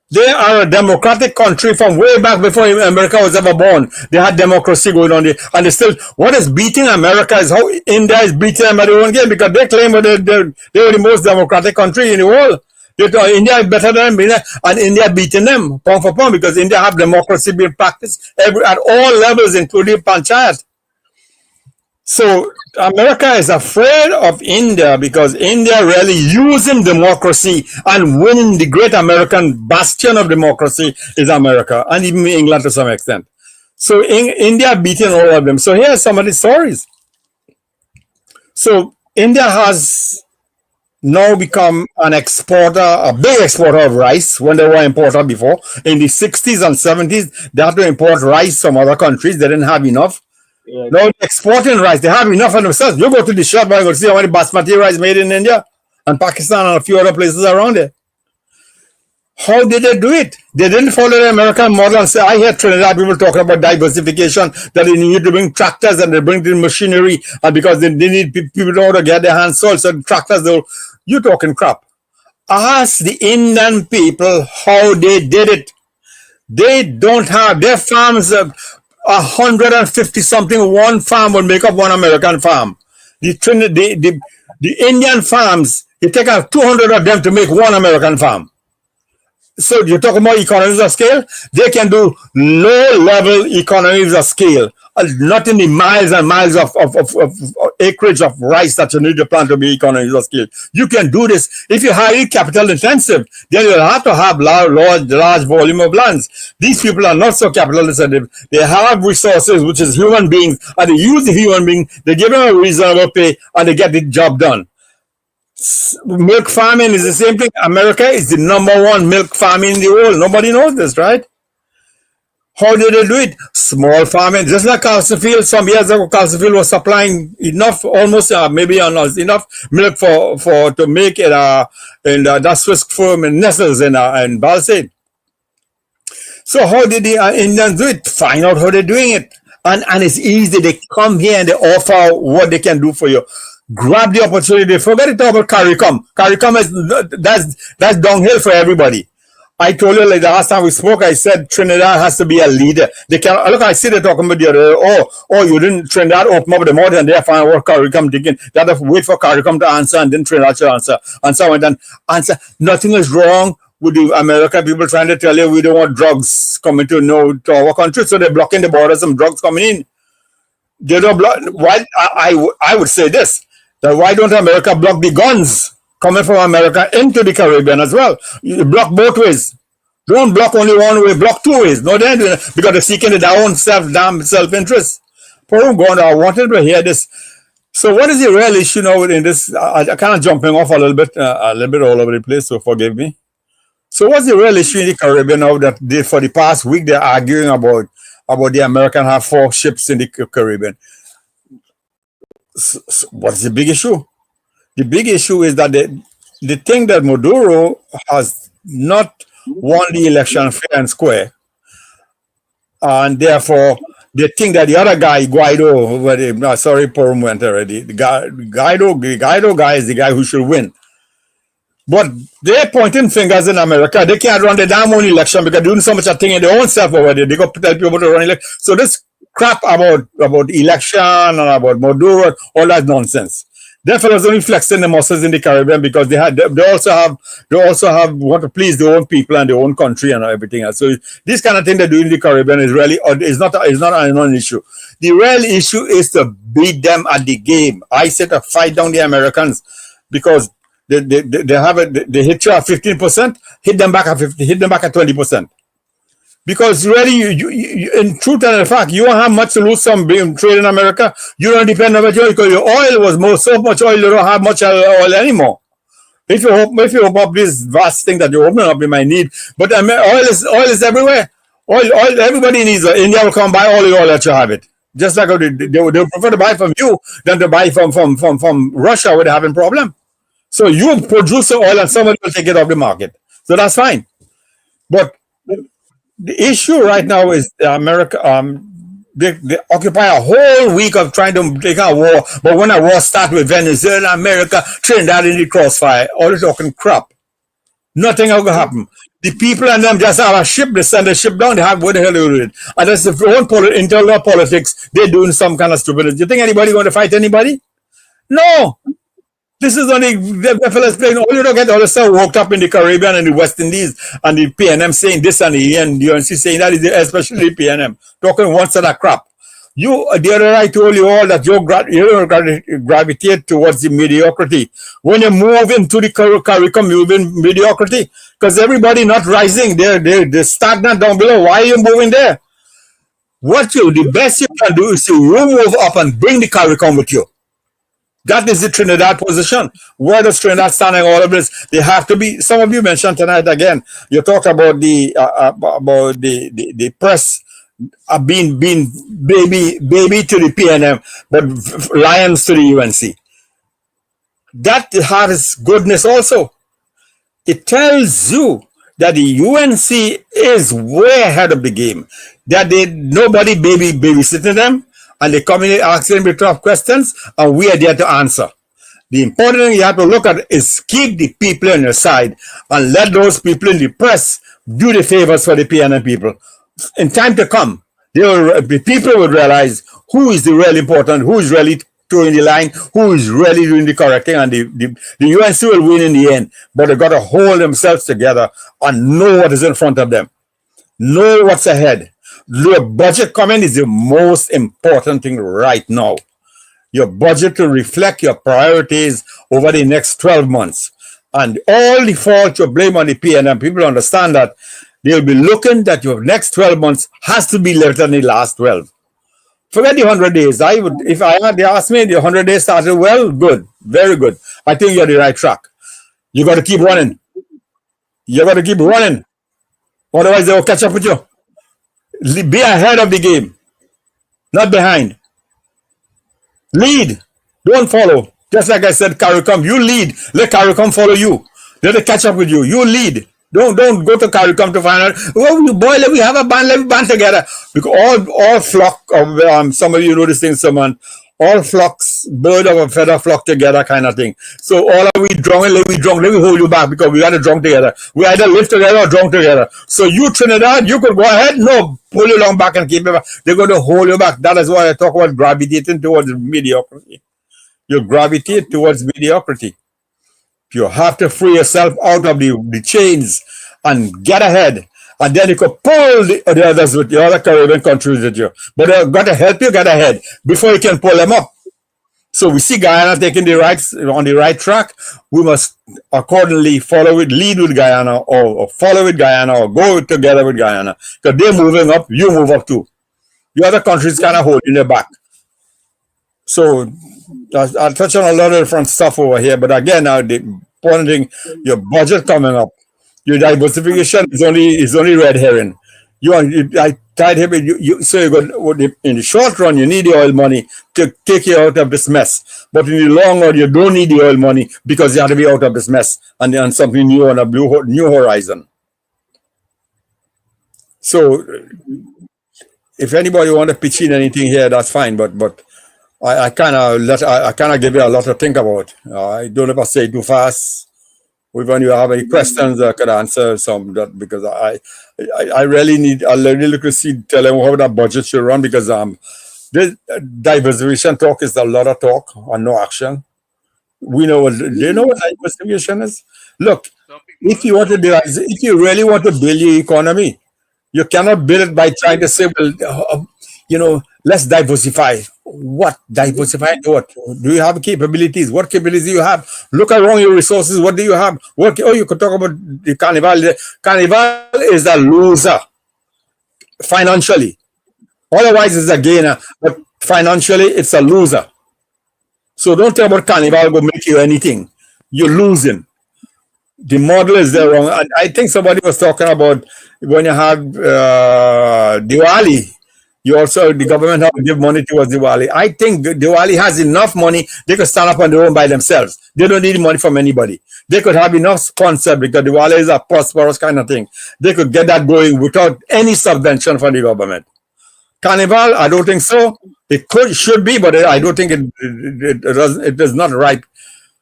D: They are a democratic country from way back before America was ever born. They had democracy going on there. And they still, what is beating America is how India is beating them at their own game, because they claim that they were the most democratic country in the world. India is better than them, and India beating them pound for pound, because India have democracy being practiced at all levels, including panchayat. So America is afraid of India because India really using democracy and winning. The great American bastion of democracy is America, and even England to some extent. So India beating all of them. So here are some of the stories. So India has now become an exporter, a big exporter of rice when they were importer before. In the 60s and 70s, they had to import rice from other countries. They didn't have enough. Yeah. Now they're exporting rice. They have enough for themselves. You go to the shop and go see how many basmati rice made in India and Pakistan and a few other places around there. How did they do it? They didn't follow the American model and say, I hear Trinidad people talking about diversification, that they need to bring tractors and they bring the machinery, and because they need people to get their hands sold, so the tractors, you're talking crap. Ask the Indian people how they did it. They don't have, their farms, 150 something, one farm would make up one American farm. The Indian farms, you take out 200 of them to make one American farm. So you're talking about economies of scale? They can do low-level economies of scale, not in the miles and miles of acreage of rice that you need to plant to be economies of scale. You can do this. If you're highly capital intensive, then you'll have to have large volume of lands. These people are not so capital intensive. They have resources, which is human beings, and they use the human being, they give them a reasonable pay, and they get the job done. Milk farming is the same thing. America is the #1 milk farming in the world. Nobody knows this, right? How did they do it? Small farming, just like Castleford. Some years ago, Castleford was supplying enough, almost maybe not enough milk for to make it in that Swiss firm in Nestles in Balsade. So how did the Indians do it? Find out how they're doing it, and it's easy. They come here and they offer what they can do for you. Grab the opportunity. Forget it about CARICOM. CARICOM is that's downhill for everybody. I told you like the last time we spoke, I said Trinidad has to be a leader. They can look. I see they talking about the other. You didn't Trinidad open up the mouth and they find what CARICOM thinking. They have to wait for CARICOM to answer and then Trinidad should answer. And so on and answer. Nothing is wrong with the American people trying to tell you we don't want drugs coming to our country, so they're blocking the borders and drugs coming in. They don't block. Why? I would say this. That why don't America block the guns coming from America into the Caribbean as well? You block both ways. Don't block only one way, block two ways. No, they're doing it because they're seeking their own self-interest. I wanted to hear this. So what is the real issue now in this? I kind of jumping off a little bit all over the place, so forgive me. So what's the real issue in the Caribbean now that for the past week they're arguing about the American have 4 ships in the Caribbean? What's the big issue? The big issue is that the thing that Maduro has not won the election fair and square, and therefore they think that the other guy, Guaido, sorry, Porum went already. The Guaido guy is the guy who should win. But they're pointing fingers in America. They can't run the damn own election because they're doing so much a thing in their own self over there. They go tell people to run election. So this crap about election and about Maduro, all that nonsense. Therefore, there's only flexing the muscles in the Caribbean because they also have want to please their own people and their own country and everything else. So this kind of thing they do in the Caribbean is really is not a non-issue. The real issue is to beat them at the game. I said to fight down the Americans because they hit you at 15%, hit them back at 50, hit them back at 20%. Because really, you in truth and in fact, you don't have much to lose some being trade in America. You don't depend on it because your oil was so much oil, you don't have much oil anymore. If you open up this vast thing that you open up, you might need. But oil is everywhere. Oil, everybody needs it. India will come buy all the oil that you have it. Just like they prefer to buy from you than to buy from Russia where they're having problem. So you produce the oil and somebody will take it off the market. So that's fine. But the issue right now is America. They occupy a whole week of trying to take a war. But when a war starts with Venezuela, America, Trinidad in the crossfire, all this talking crap. Nothing will happen. The people and them just have a ship. They send a ship down. They have what the hell they do it. And that's the own internal politics. They're doing some kind of stupidity. You think anybody going to fight anybody? No. This is only the fellas playing. All you don't get all the stuff worked up in the Caribbean and the West Indies and the PNM saying this and the UNC saying that, especially the PNM talking one set of crap. The other day I told you all that you gravitate towards the mediocrity. When you move into the CARICOM, you move in mediocrity because everybody not rising. They're stagnant down below. Why are you moving there? The best you can do is to move up and bring the CARICOM with you. That is the Trinidad position. Where does Trinidad stand in all of this? They have to be. Some of you mentioned tonight again. You talk about the press being baby to the PNM, but lions to the UNC. That has goodness also. It tells you that the UNC is way ahead of the game. That nobody babysitting them. And they come in asking me tough questions, and we are there to answer. The important thing you have to look at is keep the people on your side and let those people in the press do the favors for the PNM people. In time to come, the people will realize who is the real important, who is really towing the line, who is really doing the correct thing, and the UNC will win in the end. But they've got to hold themselves together and know what is in front of them, know what's ahead. Your budget coming is the most important thing right now. Your budget to reflect your priorities over the next 12 months. And all the fault you blame on the PNM, people understand that they'll be looking that your next 12 months has to be less than the last 12. Forget the 100 days. If they asked me, the 100 days started well, good, very good. I think you're on the right track. You got to keep running. You got to keep running. Otherwise, they will catch up with you. Be ahead of the game, not behind. Lead, don't follow. Just like I said, CARICOM, you lead. Let CARICOM follow you. Let it catch up with you. You lead. Don't go to CARICOM to find out. Oh, boy, let me have a band. Let me band together. Because all flock of some of you know this thing, someone. All flocks, bird of a feather flock together kind of thing. So all of we drunk, let me hold you back because we got to drunk together. We either live together or drunk together. So you, Trinidad, you could go ahead. No, pull you along back and keep it back. They're going to hold you back. That is why I talk about gravitating towards mediocrity. You gravitate towards mediocrity. You have to free yourself out of the chains and get ahead. And then you could pull the others with the other Caribbean countries with you. But they've got to help you get ahead before you can pull them up. So we see Guyana taking on the right track. We must accordingly lead with Guyana or follow with Guyana or go together with Guyana. Because they're moving up, you move up too. The other countries kind of holding their back. So I'll touch on a lot of different stuff over here. But again, now the important thing, your budget coming up. Your diversification is only red herring. I tied him. So you got in the short run, you need the oil money to take you out of this mess. But in the long run, you don't need the oil money because you have to be out of this mess and something new on a new horizon. So, if anybody want to pitch in anything here, that's fine. But I kind of give you a lot to think about. I don't ever say too fast. When you have any questions, I could answer some that because I really need look to see tell them how that budget should run because this diversification talk is a lot of talk and no action. Do you know what diversification is? Look, if you really want to build your economy, you cannot build it by trying to say, well, let's diversify. What? Diversify to what? Do you have capabilities? What capabilities do you have? Look around your resources. What do you have? You could talk about the Carnival. The Carnival is a loser financially. Otherwise, it's a gainer. But financially, it's a loser. So don't tell about Carnival will make you anything. You're losing. The model is there wrong. I think somebody was talking about when you have Diwali, the government have to give money towards Diwali. I think Diwali has enough money, they could stand up on their own by themselves. They don't need money from anybody. They could have enough sponsor because Diwali is a prosperous kind of thing. They could get that going without any subvention from the government. Carnival, I don't think so. It should be, but I don't think it is not right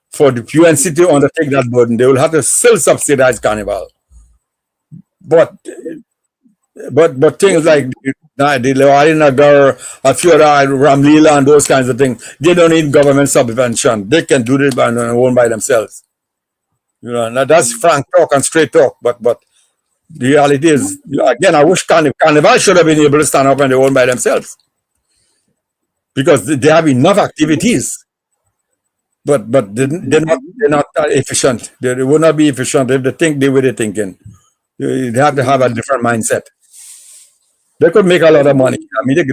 D: for the UNC to undertake that burden. They will have to still subsidize Carnival. But things like the Lewari Nagar, a few other Ramlila and those kinds of things, they don't need government subvention. They can do it on their own by themselves. Now that's frank talk and straight talk. But the reality is, again, I wish Carnival should have been able to stand up on their own by themselves because they have enough activities. But they're not efficient. They will not be efficient if they think the way they're thinking. They have to have a different mindset. They could make a lot of money. I mean, they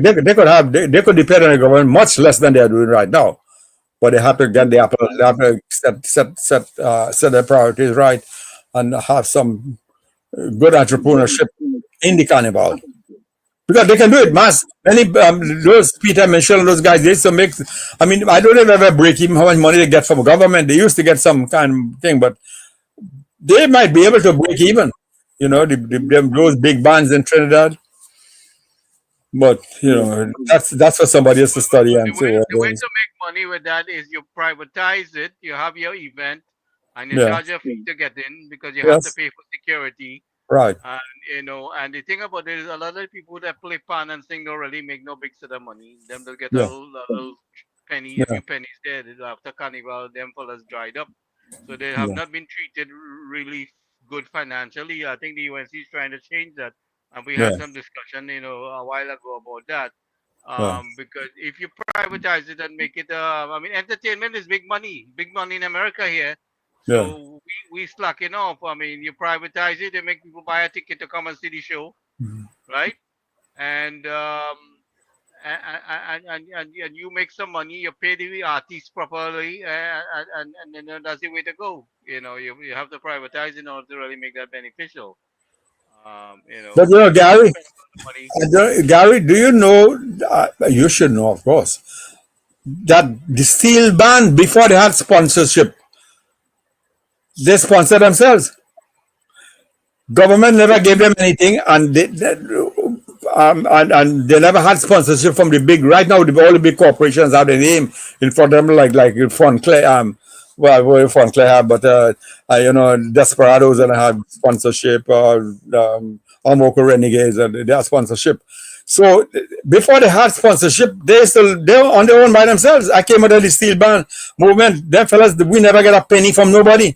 D: could depend on the government much less than they are doing right now. But they have to get they have to set their priorities right and have some good entrepreneurship in the Carnival. Because they can do it, mass. Many those Peter Mitchell, those guys, they used to make. I mean, I don't ever break even how much money they get from government. They used to get some kind of thing, but they might be able to break even. Those big bands in Trinidad. But that's for somebody else to study and see.
A: The way to make money with that is you privatize it. You have your event, and you charge a fee to get in because you have to pay for security.
D: Right.
A: And and the thing about it is a lot of people that play pan and sing don't really make no big set of money. Them they'll get a little penny, a few pennies there. After Carnival, them fellas dried up. So they have not been treated really good financially. I think the UNC is trying to change that. And we had some discussion, a while ago about that. Because if you privatize it and make it, entertainment is big money in America here. So we slacking off. I mean, you privatize it, they make people buy a ticket to come and see the show, right? And you make some money, you pay the artists properly, and then that's the way to go. You have to privatize in order to really make that beneficial.
D: But Gary, do you know? You should know, of course, that the steel band before they had sponsorship, they sponsor themselves. Government never gave them anything, and they never had sponsorship from the big. Right now, all the big corporations have the name in front of them, like Fonclair. Fonclair have, but Desperados and have sponsorship. Amoco Renegades and they have sponsorship. So before they had sponsorship, they were on their own by themselves. I came out of the steel band movement. Them fellas, we never get a penny from nobody.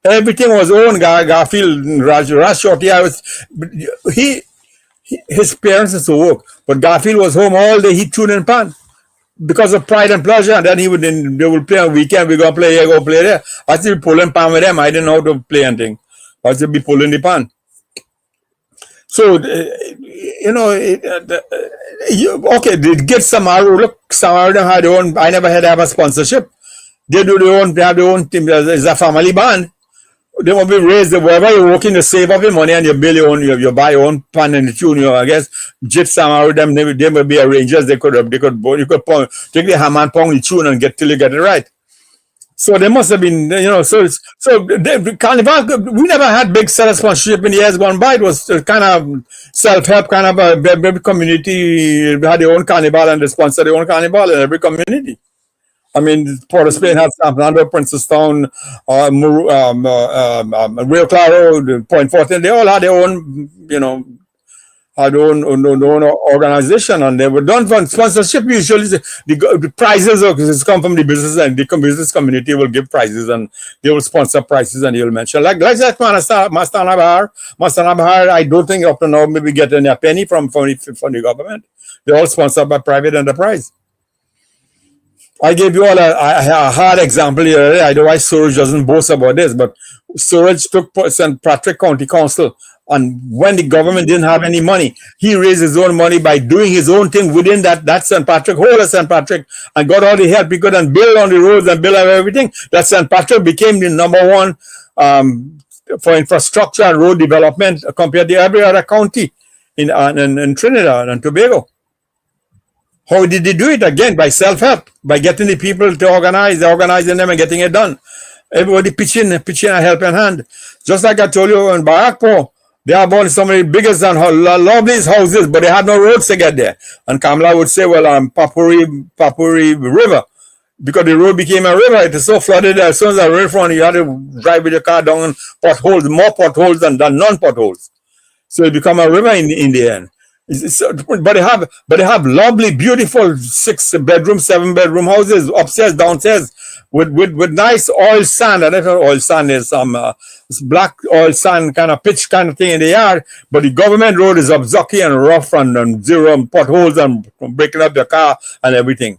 D: Everything was own. Garfield, Raj Shorty, his parents used to work, but Garfield was home all day. He tuned in pan because of pride and pleasure. And then they would play on weekend. We go play here, go play there. I used to be pulling pan with them. I didn't know how to play anything. I used to be pulling the pan. So they get Samaru. Look, Samaru had their own. I never had to have a sponsorship. They have their own team. It's a family band. They will be raised wherever you're working to save up your money and you build your own, you buy your own pan and tune. I guess gypsum or them, they may be arrangers. You could take the hammer and pound the tune and get till you get it right. So they must have been, the Carnival, we never had big sales sponsorship in the years gone by. It was kind of self-help, kind of every community had their own Carnival and they sponsored their own Carnival in every community. I mean, Port of Spain had San Fernando, Princestown, Rio Claro, Point Fortin. They all had their own, had their own organization, and they were done for sponsorship. Usually, the prizes come from the business, and the business community will give prizes, and they will sponsor prizes, and they will mention like that Mastana Bahar. I don't think up to now maybe getting a penny from the government. They're all sponsored by private enterprise. I gave you all a hard example here. I know why Surridge doesn't boast about this, but Surridge took St. Patrick County Council, and when the government didn't have any money, he raised his own money by doing his own thing within that St. Patrick, whole of St. Patrick, and got all the help he could and build on the roads and build on everything. That St. Patrick became the number one for infrastructure and road development compared to every other county in Trinidad and Tobago. How did they do it? Again, by self-help, by getting the people to organizing them and getting it done. Everybody pitching a helping hand. Just like I told you in Barakpo, they are born some of the biggest and loveliest houses, but they had no roads to get there. And Kamala would say, well, Papuri River, because the road became a river, it is so flooded that as soon as I ran from you had to drive with your car down potholes, more potholes than non-potholes. So it became a river in the end. But they have lovely, beautiful 6-bedroom, 7-bedroom houses upstairs, downstairs, with nice oil sand. I don't know oil sand is some black oil sand kind of pitch kind of thing in the yard. But the government road is upzucky and rough and zero and potholes and breaking up the car and everything.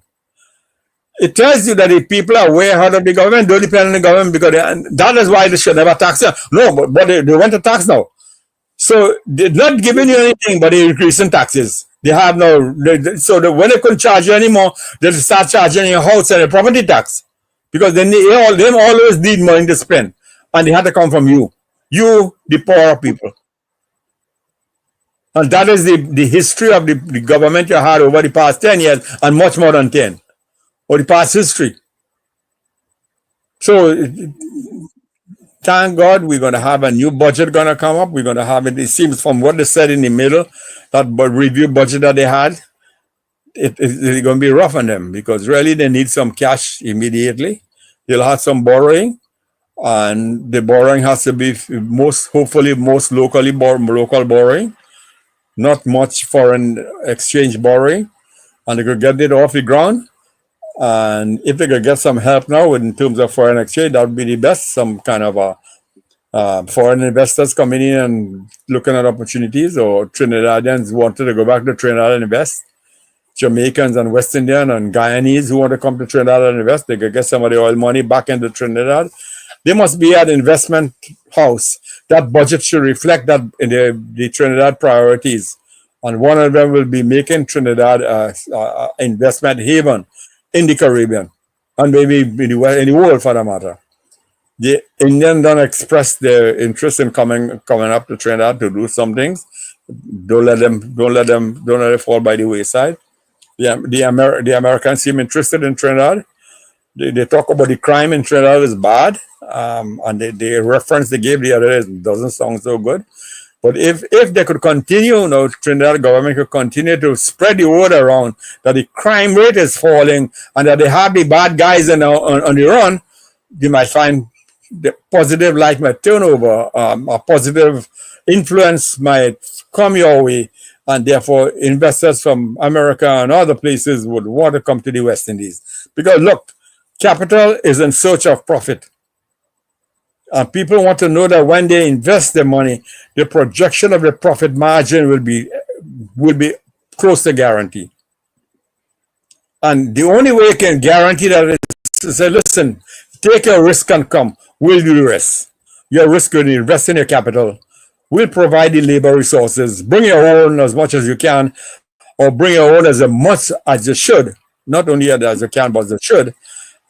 D: It tells you that if people are way ahead of the government, don't depend on the government because that is why they should never tax them. No, but they went to tax now. So they're not giving you anything, but they're increasing taxes. They have no, when they couldn't charge you anymore, they start charging your house and the property tax because they always need money to spend, and they had to come from you, the poorer people. And that is the history of the government you had over the past 10 years, and much more than 10, or the past history. So. Thank God we're going to have a new budget going to come up. We're going to have it seems from what they said in the middle, that review budget that they had, it's going to be rough on them because really they need some cash immediately. They'll have some borrowing, and the borrowing has to be hopefully most local borrowing, not much foreign exchange borrowing, and they could get it off the ground. And if they could get some help now in terms of foreign exchange, that would be the best. Some kind of foreign investors coming in and looking at opportunities, or Trinidadians wanted to go back to Trinidad and invest. Jamaicans and West Indian and Guyanese who want to come to Trinidad and invest, they could get some of the oil money back into Trinidad. They must be at investment house. That budget should reflect that in the Trinidad priorities. And one of them will be making Trinidad investment haven in the Caribbean, and maybe in the world for that matter. The Indians don't express their interest in coming up to Trinidad to do some things. Don't let it fall by the wayside. The Americans seem interested in Trinidad. They talk about the crime in Trinidad is bad, and the reference they gave the other day doesn't sound so good. But if they could continue, Trinidad government could continue to spread the word around that the crime rate is falling and that they have the bad guys on the run, you might find the positive light might turn over, a positive influence might come your way, and therefore investors from America and other places would want to come to the West Indies. Because look, capital is in search of profit. And people want to know that when they invest their money, the projection of the profit margin will be close to guarantee. And the only way you can guarantee that is to say, listen, take your risk and come. We'll do the rest. Your risk will invest in your capital. We'll provide the labor resources. Bring your own as much as you can, or bring your own as much as you should. Not only as you can, but as you should.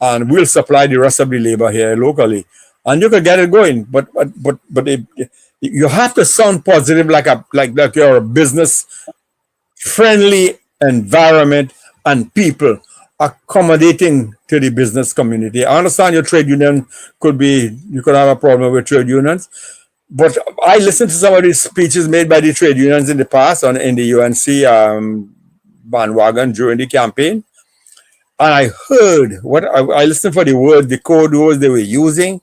D: And we'll supply the rest of the labor here locally. and you can get it going. But you have to sound positive, like you're a business friendly environment and people accommodating to the business community. I understand your trade union you could have a problem with trade unions, but I listened to some of these speeches made by the trade unions in the past in the UNC bandwagon during the campaign, and I heard I listened for the code words they were using.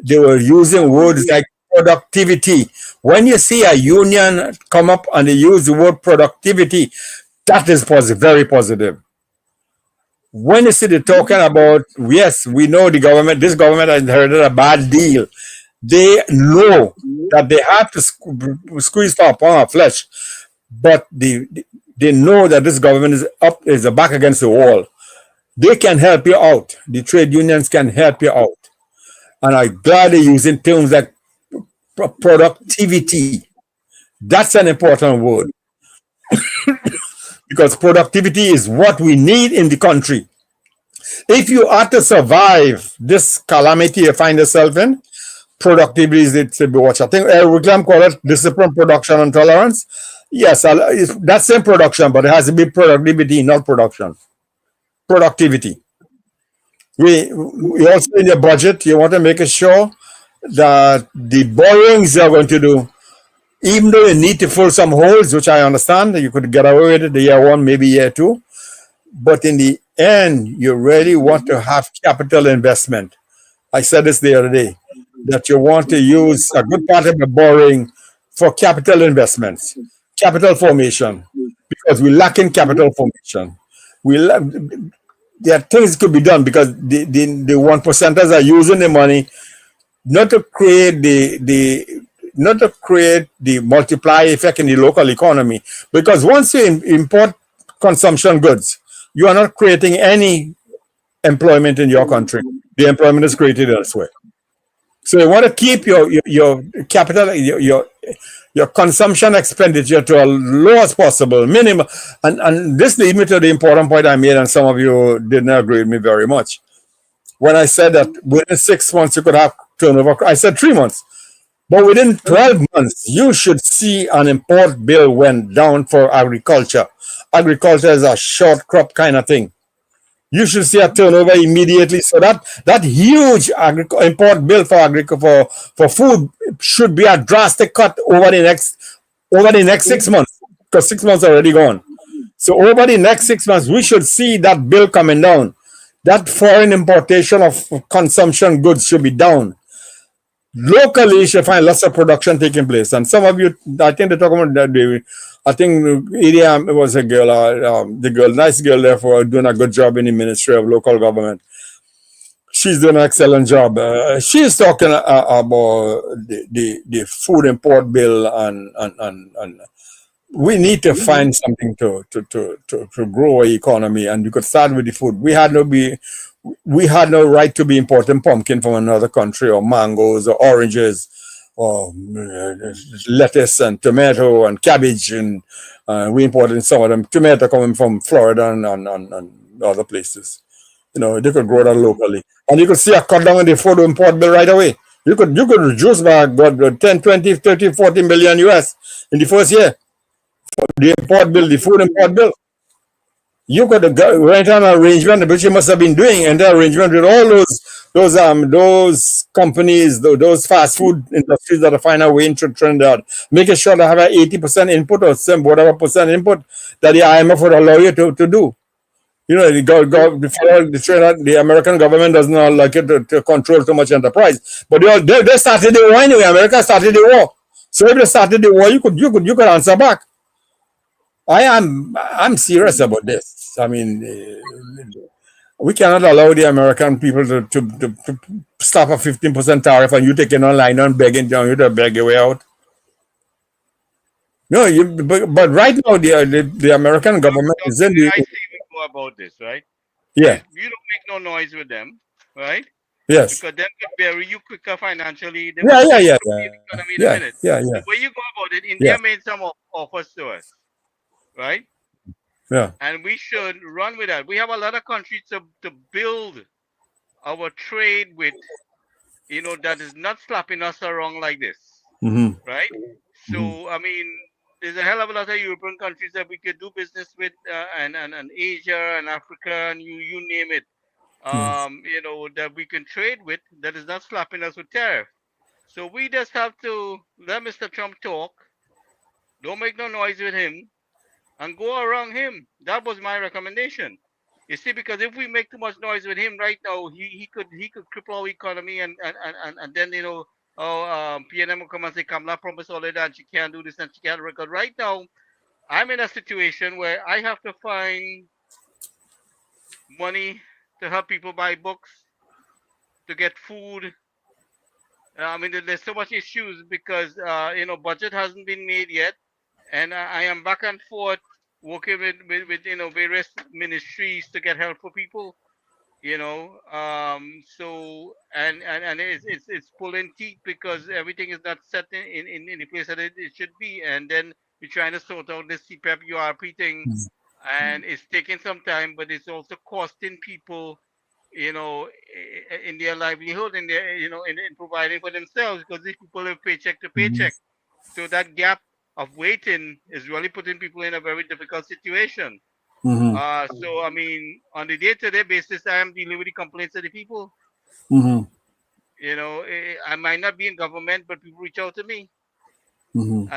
D: They were using words like productivity. When you see a union come up and they use the word productivity, that is very positive. When you see the talking about, yes, we know this government has inherited a bad deal. They know that they have to squeeze for a pound of flesh, but they know that this government is back against the wall. They can help you out. The trade unions can help you out. And I'm glad they're using terms like productivity. That's an important word. Because productivity is what we need in the country. If you are to survive this calamity you find yourself in, productivity is it to be watched. I think Eric Lam call it discipline, production, and tolerance. Yes, that's same production, but it has to be productivity, not production. Productivity. We also in your budget, you want to make sure that the borrowings you're going to do, even though you need to fill some holes, which I understand that you could get away with it the year one, maybe year two, but in the end, you really want to have capital investment. I said this the other day, that you want to use a good part of the borrowing for capital investments, capital formation, because we lack in capital formation. There are things could be done because the 1%ers are using the money not to create the multiply effect in the local economy. Because once you import consumption goods, you are not creating any employment in your country. The employment is created elsewhere. So you want to keep your capital, your consumption expenditure to as low as possible, minimum. And this leads me to the important point I made, and some of you didn't agree with me very much. When I said that within 6 months you could have turnover, I said 3 months. But within 12 months, you should see an import bill went down for agriculture. Agriculture is a short crop kind of thing. You should see a turnover immediately. So that huge import bill for food should be a drastic cut over the next 6 months, because 6 months are already gone. So over the next 6 months, we should see that bill coming down. That foreign importation of consumption goods should be down. Locally, you should find lots of production taking place. And some of you, I think they're talking about that. I think Idiam was a girl, nice girl, therefore doing a good job in the Ministry of Local Government. She's doing an excellent job. She's talking about the food import bill, and we need to find something to grow our economy. And you could start with the food. We had no right to be importing pumpkin from another country, or mangoes, or oranges, or lettuce and tomato and cabbage, and we imported some of them. Tomato coming from Florida and other places. They could grow that locally, and you could see a cut down in the food import bill right away. You could reduce by 10, 20, 30, 40 million US in the first year. The import bill, the food import bill. You could write an arrangement, which you must have been doing, and the arrangement with all those companies, those fast food industries that are finding a way into Trinidad, making sure they have an 80% input or some whatever percent input that the IMF would allow you to do. The American government does not like it to control too much enterprise, but they started the war anyway. America started the war, so if they started the war, you could answer back. I'm serious about this. I mean, we cannot allow the American people to stop a 15% tariff and you taking online and begging down you to beg your way out. No, but right now the American government is in the.
A: I see we go about this, right?
D: Yeah.
A: You don't make no noise with them, right?
D: Yes.
A: Because them could bury you quicker financially.
D: Yeah.
A: The economy in a
D: Yeah.
A: minute.
D: Yeah.
A: The way you go about it, India made some offers to us, right?
D: Yeah.
A: And we should run with that. We have a lot of countries to build our trade with that is not slapping us around like this,
D: Mm-hmm.
A: right? So, I mean, there's a hell of a lot of European countries that we could do business with, and Asia and Africa, and you name it,
D: Yes.
A: that we can trade with that is not slapping us with tariff. So we just have to let Mr. Trump talk, don't make no noise with him, and go around him. That was my recommendation. You see, because if we make too much noise with him right now, he could cripple our economy, and then PNM will come and say Kamala promised all of that, she can't do this and she can't record. Right now, I'm in a situation where I have to find money to help people buy books, to get food. I mean, there's so much issues because budget hasn't been made yet, and I am back and forth working with various ministries to get help for people. So and it's pulling teeth because everything is not set in the place that it should be, and then we're trying to sort out this CPAP URP thing, and it's taking some time, but it's also costing people, in their livelihood, in their, in providing for themselves, because these people live paycheck to paycheck. So that gap of waiting is really putting people in a very difficult situation.
D: Mm-hmm.
A: So I mean, on the day-to-day basis, I am dealing with the complaints of the people.
D: Mm-hmm.
A: I might not be in government, but people reach out to me,
D: Mm-hmm.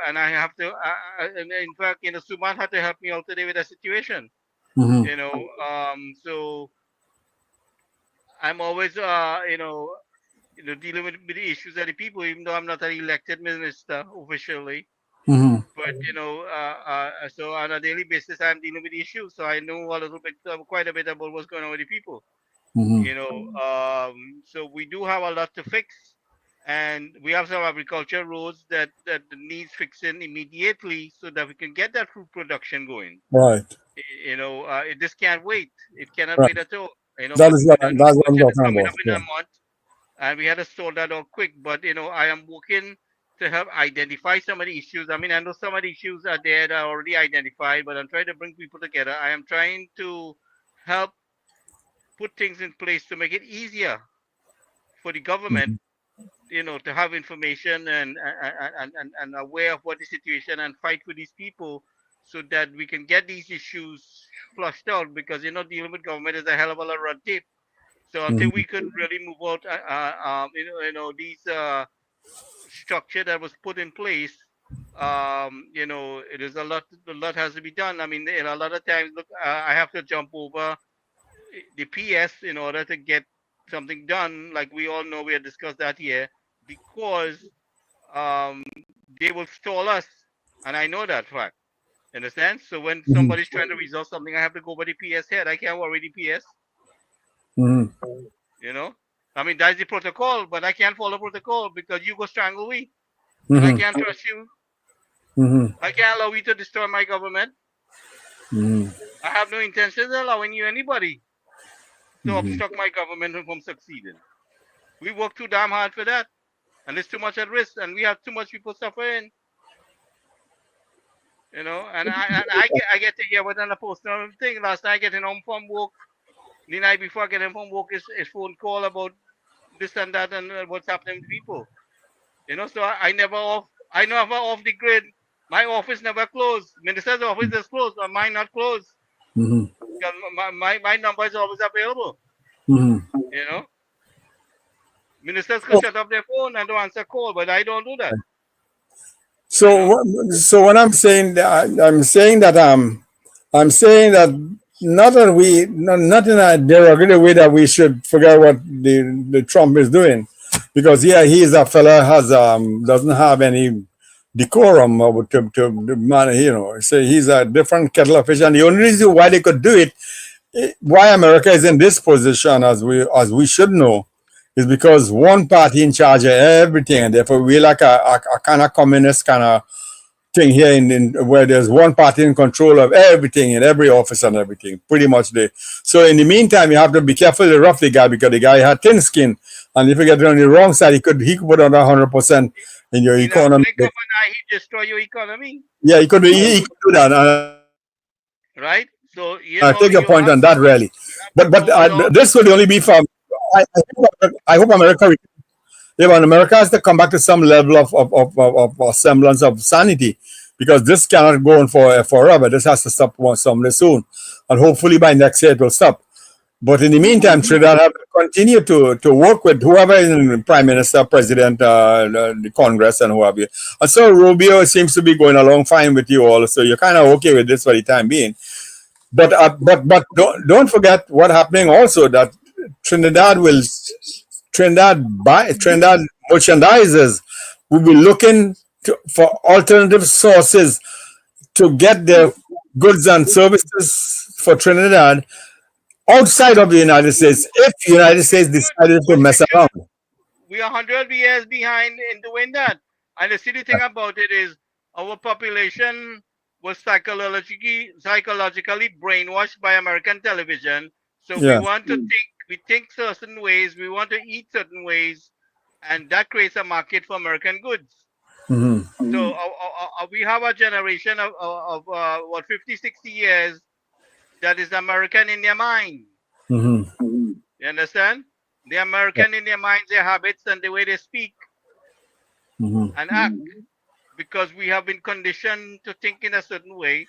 A: and I have to. And in fact, Suman had to help me out today with that situation.
D: Mm-hmm.
A: So I'm always, dealing with the issues of the people, even though I'm not an elected minister officially.
D: Mm-hmm.
A: But so on a daily basis, I'm dealing with issues, so I know a little bit, quite a bit about what's going on with the people.
D: Mm-hmm.
A: So we do have a lot to fix, and we have some agriculture roads that needs fixing immediately, so that we can get that food production going.
D: Right.
A: This can't wait. It cannot
D: Right.
A: wait at all.
D: That is what
A: The
D: that's what I'm
A: budget is
D: talking
A: coming
D: about.
A: up in
D: Yeah.
A: a month, and we had to sort that out quick. But I am working to help identify some of the issues. I mean, I know some of the issues are there that are already identified, but I'm trying to bring people together. I am trying to help put things in place to make it easier for the government, to have information and aware of what the situation, and fight for these people, so that we can get these issues flushed out. Because dealing with government is a hell of a lot of red tape. So until we could really move out, these structure that was put in place, it is a lot has to be done. I mean, a lot of times, look, I have to jump over the PS in order to get something done. Like we all know, we have discussed that here, because they will stall us, and I know that fact. Understand? So when somebody's trying to resolve something, I have to go by the PS head. I can't worry the PS.
D: Mm-hmm.
A: I mean, that's the protocol, but I can't follow protocol because you go strangle me, and I can't trust you.
D: Mm-hmm.
A: I can't allow you to destroy my government.
D: Mm-hmm.
A: I have no intention of allowing you anybody to obstruct my government from succeeding. We work too damn hard for that, and it's too much at risk, and we have too much people suffering. And I get to hear what on a personal thing. Last night, getting home from work, the night before getting home from work, is phone call about this and that and what's happening to people. So I never off the grid. My office never closed. Minister's office is closed, but mine not closed.
D: Mm-hmm.
A: Because my number is always available.
D: Mm-hmm.
A: Ministers can shut off their phone and don't answer call, but I don't do that.
D: So when I'm saying that, I'm saying that not in a derogatory way that we should forget what the Trump is doing, because he's a fella has doesn't have any decorum to man, so he's a different kettle of fish, and the only reason why they could do it, why America is in this position, as we should know, is because one party in charge of everything, and therefore we're like a kind of communist kind of thing here in where there's one party in control of everything in every office and everything, pretty much there. So in the meantime, you have to be careful to rough the guy, because the guy had thin skin, and if you get it on the wrong side, he could put on 100% in your economy.
A: He destroy your economy.
D: Yeah, he could do that.
A: Right. So
D: I take your point on that, really. But this will only be from. I hope America Yeah, but America has to come back to some level of semblance of sanity, because this cannot go on for forever. This has to stop someday soon, and hopefully by next year it will stop. But in the meantime, Trinidad have to continue to work with whoever is in Prime Minister, President, the Congress, and whoever. And so Rubio seems to be going along fine with you all. So you're kind of okay with this for the time being. But don't forget what happening also, that Trinidad will Trinidad merchandisers will be looking for alternative sources to get their goods and services for Trinidad outside of the United States, if the United States decided to mess around.
A: We are 100 years behind in doing that. And the silly thing about it is our population was psychologically brainwashed by American television. So
D: Yeah.
A: we want to think certain ways, we want to eat certain ways, and that creates a market for American goods.
D: Mhm.
A: So we have a generation of what, 50, 60 years that is American in their mind.
D: Mhm.
A: You understand? They're American in their minds, their habits, and the way they speak
D: Mhm.
A: and act, because we have been conditioned to think in a certain way.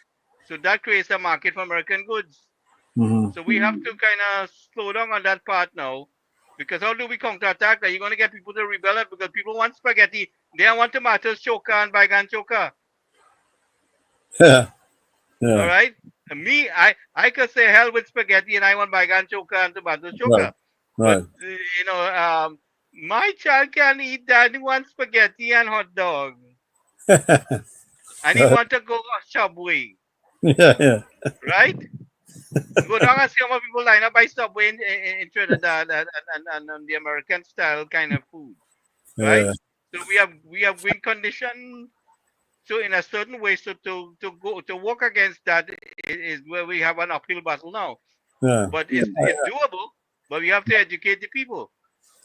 A: So that creates a market for American goods.
D: Mhm.
A: So we have to kind of slow down on that part now, because how do we counterattack that? You're going to get people to rebel it because people want spaghetti. They don't want tomatoes choker and baigan choker.
D: Yeah.
A: All
D: Yeah.
A: right? And me, I could say hell with spaghetti and I want baigan choker and tomato choker.
D: Right.
A: But, you know, my child can eat that. He wants spaghetti and hot dog. And he want to go Subway.
D: Yeah. Yeah.
A: Right? Go down and see how many people line up by Subway in Trinidad and the American style kind of food. Right?
D: Yeah.
A: So we have been conditioned so in a certain way, so to work against that is where we have an uphill battle now.
D: Yeah.
A: But it's doable, but we have to educate the people.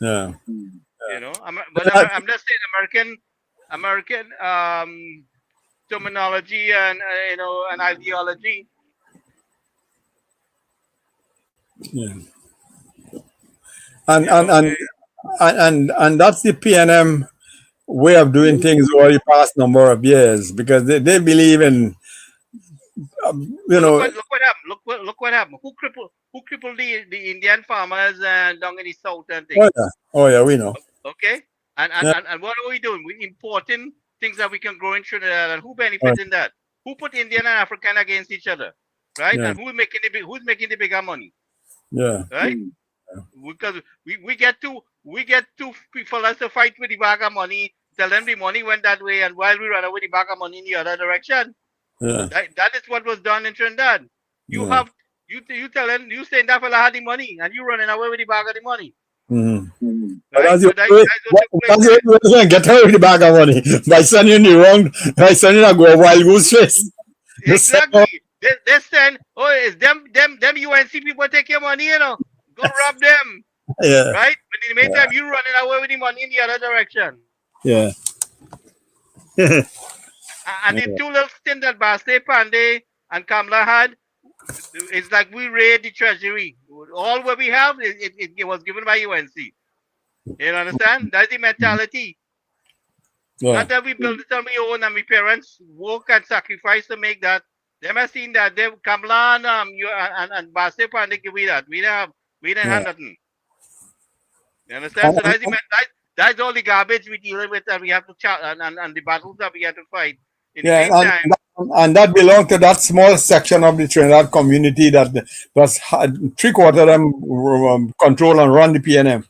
D: Yeah.
A: You know, but I'm just saying American terminology and you know, an ideology.
D: Yeah. And that's the PNM way of doing things over the past number of years, because they believe in you know.
A: Look what happened. Look what happened. Who crippled the Indian farmers down in the south and things?
D: Oh yeah, we know.
A: Okay, and what are we doing? We're importing things that we can grow in Trinidad, and who benefits in that? Who put Indian and African against each other, right?
D: Yeah.
A: And who's making the bigger money,
D: Yeah.
A: right? Because we get two fellas to fight with the bag of money, tell them the money went that way, and while we run away with the bag of money in the other direction.
D: Yeah.
A: That is what was done in Trinidad. You
D: Yeah.
A: have you tell them, you saying that fella had the money and you running away with the bag of the money.
D: Mm-hmm.
A: Right?
D: That's
A: So
D: the
A: that's
D: way
A: what took place.
D: you get out of the bag of money by sending a go wild goose chase.
A: Exactly. They send, oh, it's them UNC people take your money, you know. Go rob them.
D: Yeah.
A: Right? But in the meantime, you running away with the money in the other direction.
D: Yeah.
A: And the two little stint that Basle Pandey and Kamla had, it's like we raid the treasury. All what we have, it was given by UNC. You understand? That's the mentality.
D: Yeah.
A: Not that we built it on our own and my parents work and sacrifice to make that. Them have seen that. They Kamla and Basle Pandey give we that. We didn't have nothing. You understand? So that's all the garbage we dealing with that we have to chat and the battles that we have to fight. In the meantime,
D: and that belonged to that small section of the Trinidad community that was 3/4 of them control and run the PNM.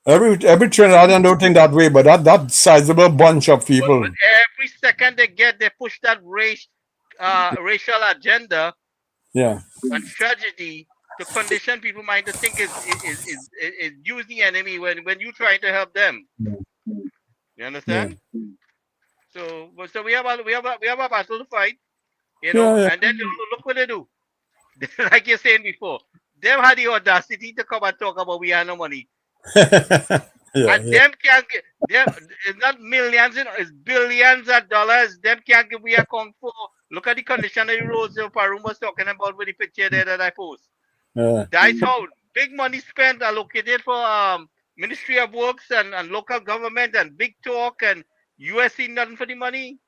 D: Every Trinidadian don't think that way, but that sizable bunch of people.
A: but every second they push that racial agenda
D: Yeah.
A: and tragedy to condition people's mind to think is use the enemy when you're trying to help them. You understand? So we have a battle to fight, you know,
D: Yeah.
A: and then look what they do. Like you're saying before, them had the audacity to come and talk about we have no money. And them can't get them. It's not millions, you know, it's billions of dollars. Them can't give we a kung fu. Look at the condition of the roads Parun was talking about with the picture there that I post.
D: Yeah.
A: That's how big money spent allocated for Ministry of Works and local government and big talk and USC nothing for the money.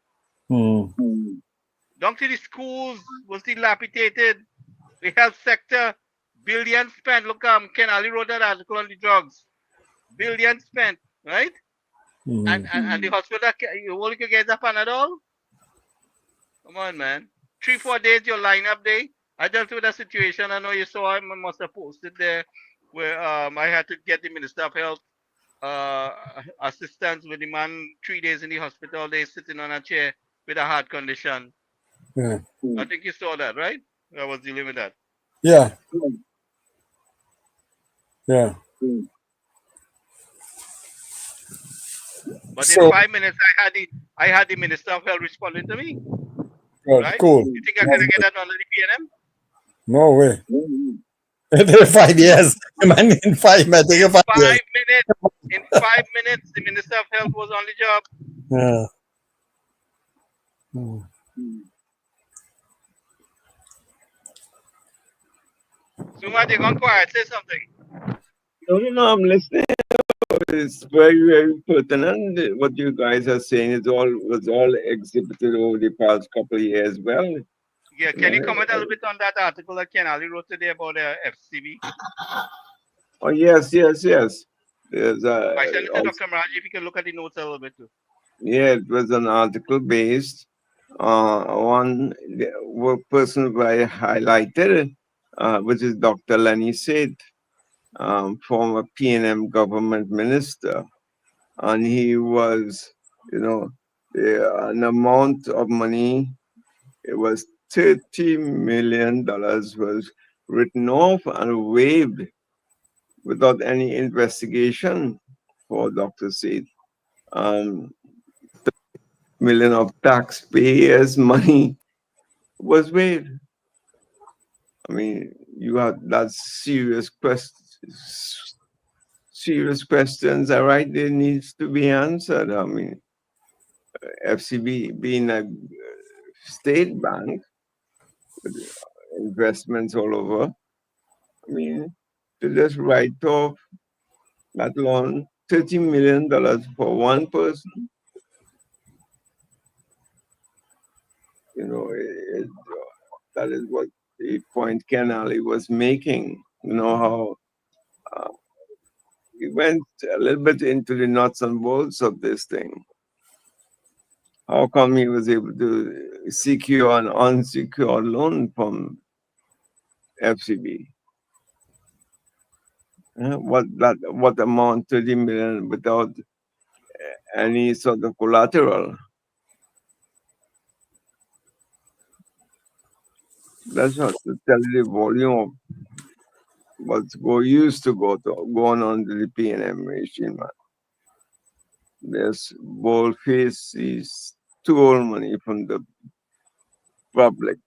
A: Down to the schools was dilapidated. The health sector, billions spent. Look, Ken Ali wrote that article on the drugs. Billions spent, right? And the hospital, you only could get a Panadol? Come on, man. 3-4 days your lineup day. I dealt with a situation. I know you saw. I must have posted there where I had to get the Minister of Health assistance with the man 3 days in the hospital. They sitting on a chair with a heart condition.
D: Yeah.
A: I think you saw that, right? I was dealing with that.
D: Yeah. Yeah.
A: But
D: So-
A: in 5 minutes, I had the Minister of Health responding to me.
D: Good,
A: Right?
D: cool.
A: You think I can get that under the PNM?
D: No way. 5 years. Man, in 5 minutes. Take a 5 years.
A: 5 minutes. In 5 minutes, the Minister of Health was on the job.
D: Yeah.
A: Suma, they gone quiet. Say something.
B: No, I'm listening. It's very, very pertinent. What you guys are saying was all exhibited over the past couple of years. Well,
A: Yeah, can you comment a little bit on that article that Ken Ali wrote today about FCB?
B: oh yes. There's
A: I sent it to
B: also-
A: Dr. Maraji. If you can look at the notes a little bit too.
B: yeah, it was an article based on the person who I highlighted, which is Dr. Lenny Seth, former PNM government minister, and he was, an amount of money. It was $30 million was written off and waived without any investigation for Dr. Seth. Million of taxpayers' money was waived. I mean, you have that serious questions are right there needs to be answered. I mean, FCB being a state bank with investments all over, I mean, to just write off that loan, $30 million for one person, that is what the point Ken Ali was making. You know how he went a little bit into the nuts and bolts of this thing. How come he was able to secure an unsecured loan from FCB? What amount, 30 million without any sort of collateral? That's not to tell you the volume of what's used to go on under the PNM regime. There's boldface is stole money from the public.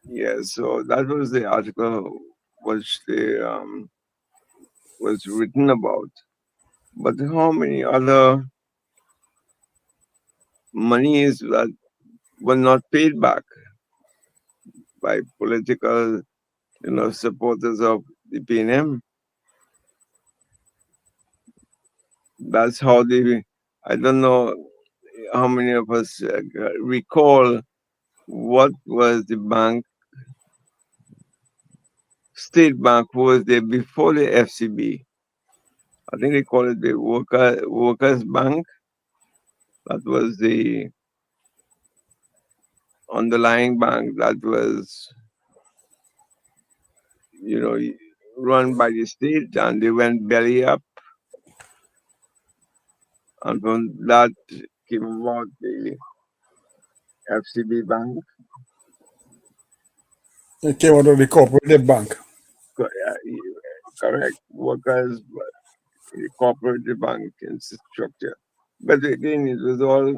B: Yeah, so that was the article which they was written about. But how many other monies that were not paid back by political, supporters of the PNM? That's how I don't know how many of us recall what was the bank, state bank, who was there before the FCB. I think they call it the Workers Bank. That was the underlying bank that was, run by the state, and they went belly up. And from that came about the FCB Bank.
D: It came out of the cooperative bank.
B: Correct. Workers, the cooperative bank structure. But again, it was all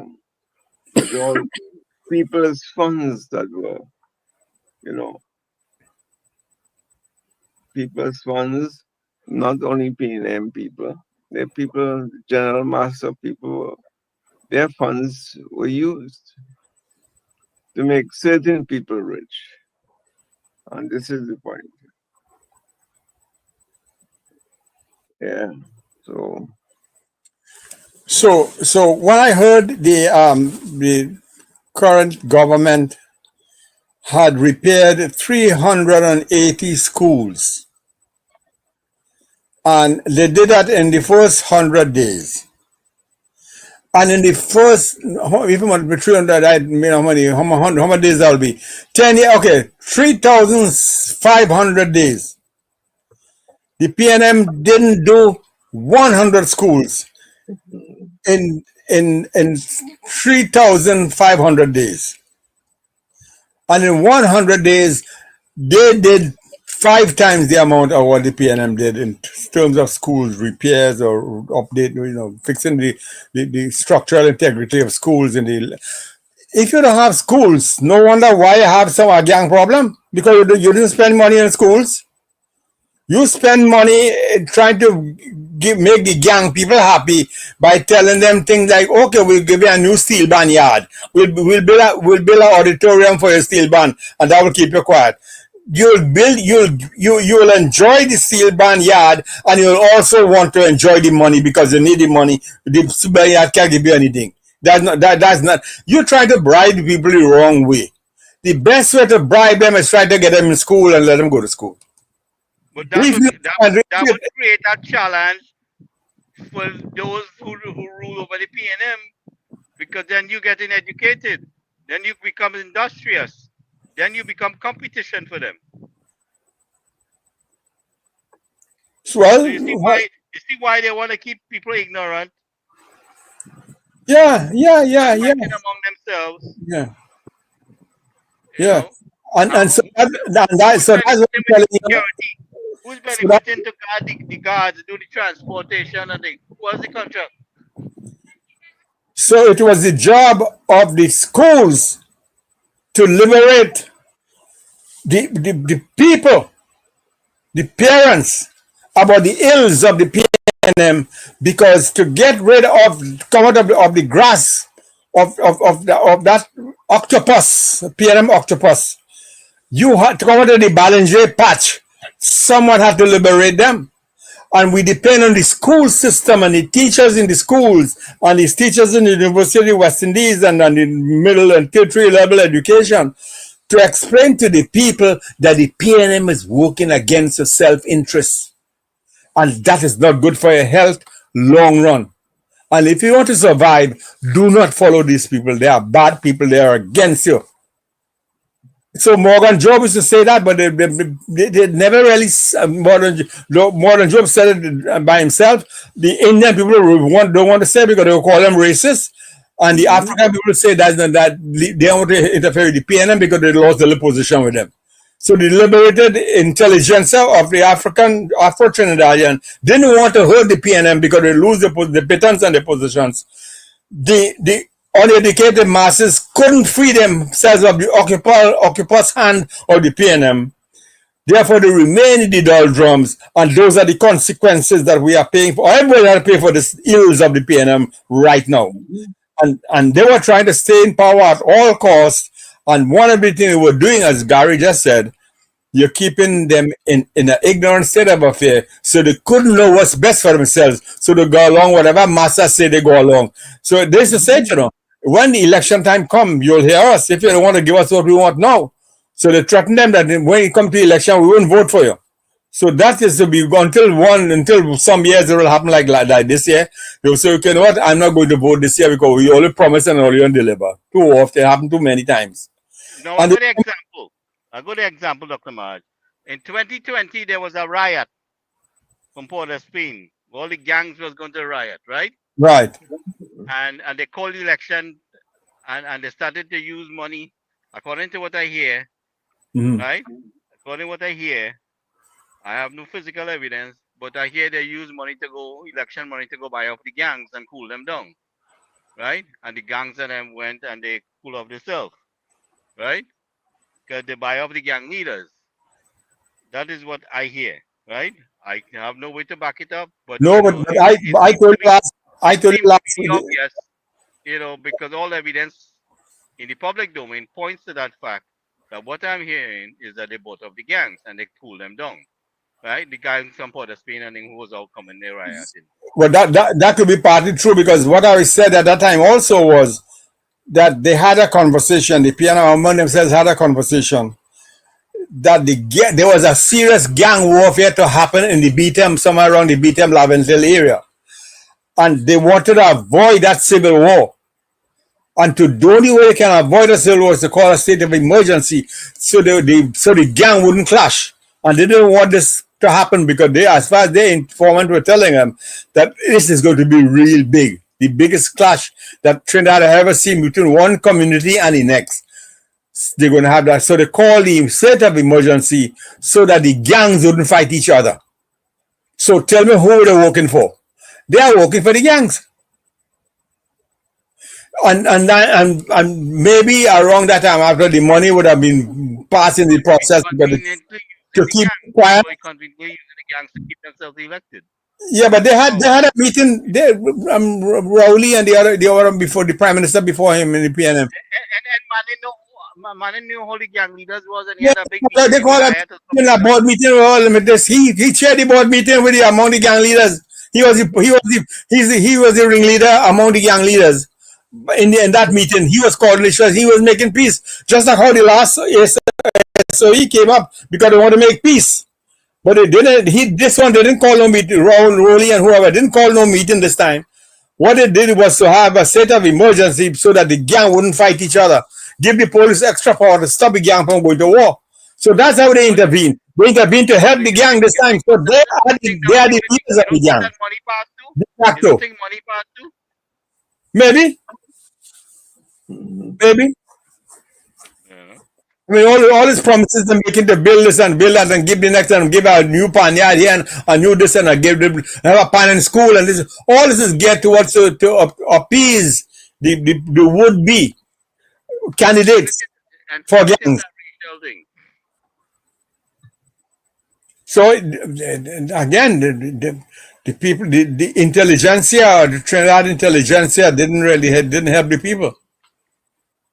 B: people's funds that were, people's funds, not only PNM people, the people, general mass of people, their funds were used to make certain people rich. And this is the point. Yeah.
D: So when I heard the current government had repaired 380 schools, and they did that in the first 100 days. And in the first, even with 300, I mean, how many days that'll be? 10 years, okay, 3,500 days. The PNM didn't do 100 schools in 3,500 days. And in 100 days, they did 5 times the amount of what the PNM did in terms of schools repairs or update, fixing the structural integrity of schools. If you don't have schools, no wonder why you have a gang problem, because you didn't spend money on schools. You spend money trying to make the gang people happy by telling them things like, okay, we'll give you a new steel band yard. We'll build an auditorium for your steel band, and that will keep you quiet. You'll enjoy the steel band yard, and you'll also want to enjoy the money because you need the money. The steel band yard can't give you anything. That's not. You try to bribe people the wrong way. The best way to bribe them is try to get them in school and let them go to school.
A: But that would create a challenge for those who rule over the PNM, because then you get educated, then you become industrious, then you become competition for them.
D: Well,
A: so you see why they want to keep people ignorant?
D: Yeah.
A: Among themselves.
D: Yeah. And so that's what I'm telling you.
A: Who's benefiting to guard the guards, do the transportation, and what's the contract?
D: So it was the job of the schools to liberate the people, the parents, about the ills of the PNM, because to get rid of, come out of the grass of that octopus, PNM octopus, you had to come out of the Ballinger patch. Someone had to liberate them. And we depend on the school system and the teachers in the schools and the teachers in the University of West Indies and the middle and tertiary level education to explain to the people that the PNM is working against your self-interest. And that is not good for your health long run. And if you want to survive, do not follow these people. They are bad people. They are against you. So Morgan Job used to say that, but they never really. Morgan Job said it by himself. The Indian people don't want to say it because they will call them racist, and the African people say that they don't want to interfere with the PNM because they lost the position with them. So the liberated intelligentsia of the Afro-Trinidadian didn't want to hurt the PNM because they lose the pittance and the positions. The uneducated masses couldn't free themselves of the occupier's hand or the PNM. Therefore, they remain in the doldrums, and those are the consequences that we are paying for. Everybody has to pay for the ills of the PNM right now. And they were trying to stay in power at all costs. And one of the things they were doing, as Gary just said, you're keeping them in an ignorant state of affair, so they couldn't know what's best for themselves. So they go along, whatever master say, they go along. So this is it, when the election time comes, you'll hear us if you don't want to give us what we want now. So they threaten them that when it comes to election, we won't vote for you. So that is to be until some years it will happen like this year. They will say, okay, you know what, I'm not going to vote this year because we only promise and only deliver. Too often, it happened too many times.
A: Now, a good example, Dr. Marge. In 2020, there was a riot from Port-au-Prince. All the gangs was going to riot, right?
D: Right.
A: And they called the election, and they started to use money, according to what I hear, right? According to what I hear, I have no physical evidence, but I hear they use election money to go buy off the gangs and cool them down, right? And the gangs and them went and they cool off themselves, right? Because they buy off the gang leaders. That is what I hear, right? I have no way to back it up, but
D: no, but I told you last week,
A: obvious, because all evidence in the public domain points to that fact But what I'm hearing is that they bought up the gangs and they cool them down. Right? The guy from Port of Spain and who was out coming there rioting.
D: Well, that could be partly true, because what I said at that time also was that they had a conversation. The piano among themselves had a conversation that there was a serious gang warfare to happen in the BTM, somewhere around the BTM Laventille area, and they wanted to avoid that civil war. And the only way they can avoid a civil war is to call a state of emergency, so the gang wouldn't clash. And they didn't want this to happen, because as far as their informant were telling them, that this is going to be real big, the biggest clash that Trinidad had ever seen between one community and the next. They're going to have that. So they called the state of emergency so that the gangs wouldn't fight each other. So tell me, who they're working for? They are working for the gangs. And maybe around that time, after the money would have been passed in the process, to keep quiet.
A: Conveniently using the gangs to keep themselves elected.
D: Yeah, but they had a meeting. Rowley and the other before the prime minister before him in the PNM.
A: And man knew who the gang leaders was, and he
D: Yeah,
A: had a big
D: they call it a board meeting. He chaired the board meeting with among the gang leaders. He was the ringleader among the gang leaders. In that meeting, he was coordination. He was making peace, just like how the last SOE came up, because they want to make peace. But they didn't. This one didn't call no meeting. Rowley and whoever didn't call no meeting this time. What they did was to have a state of emergency so that the gang wouldn't fight each other. Give the police extra power to stop the gang from going to war. So that's how they intervened. They intervened to help the gang this time. So they are the leaders of the gang. De facto.
A: You think money passed too?
D: Maybe.
A: Yeah.
D: I mean, all his promises to making to build this and build that and give the next and give a new pan yard here and a new this and have a pan in school and this. All this is geared towards to appease the would-be candidates for gangs. So again, the people, the intelligentsia, or the Trinidad intelligentsia didn't help the people.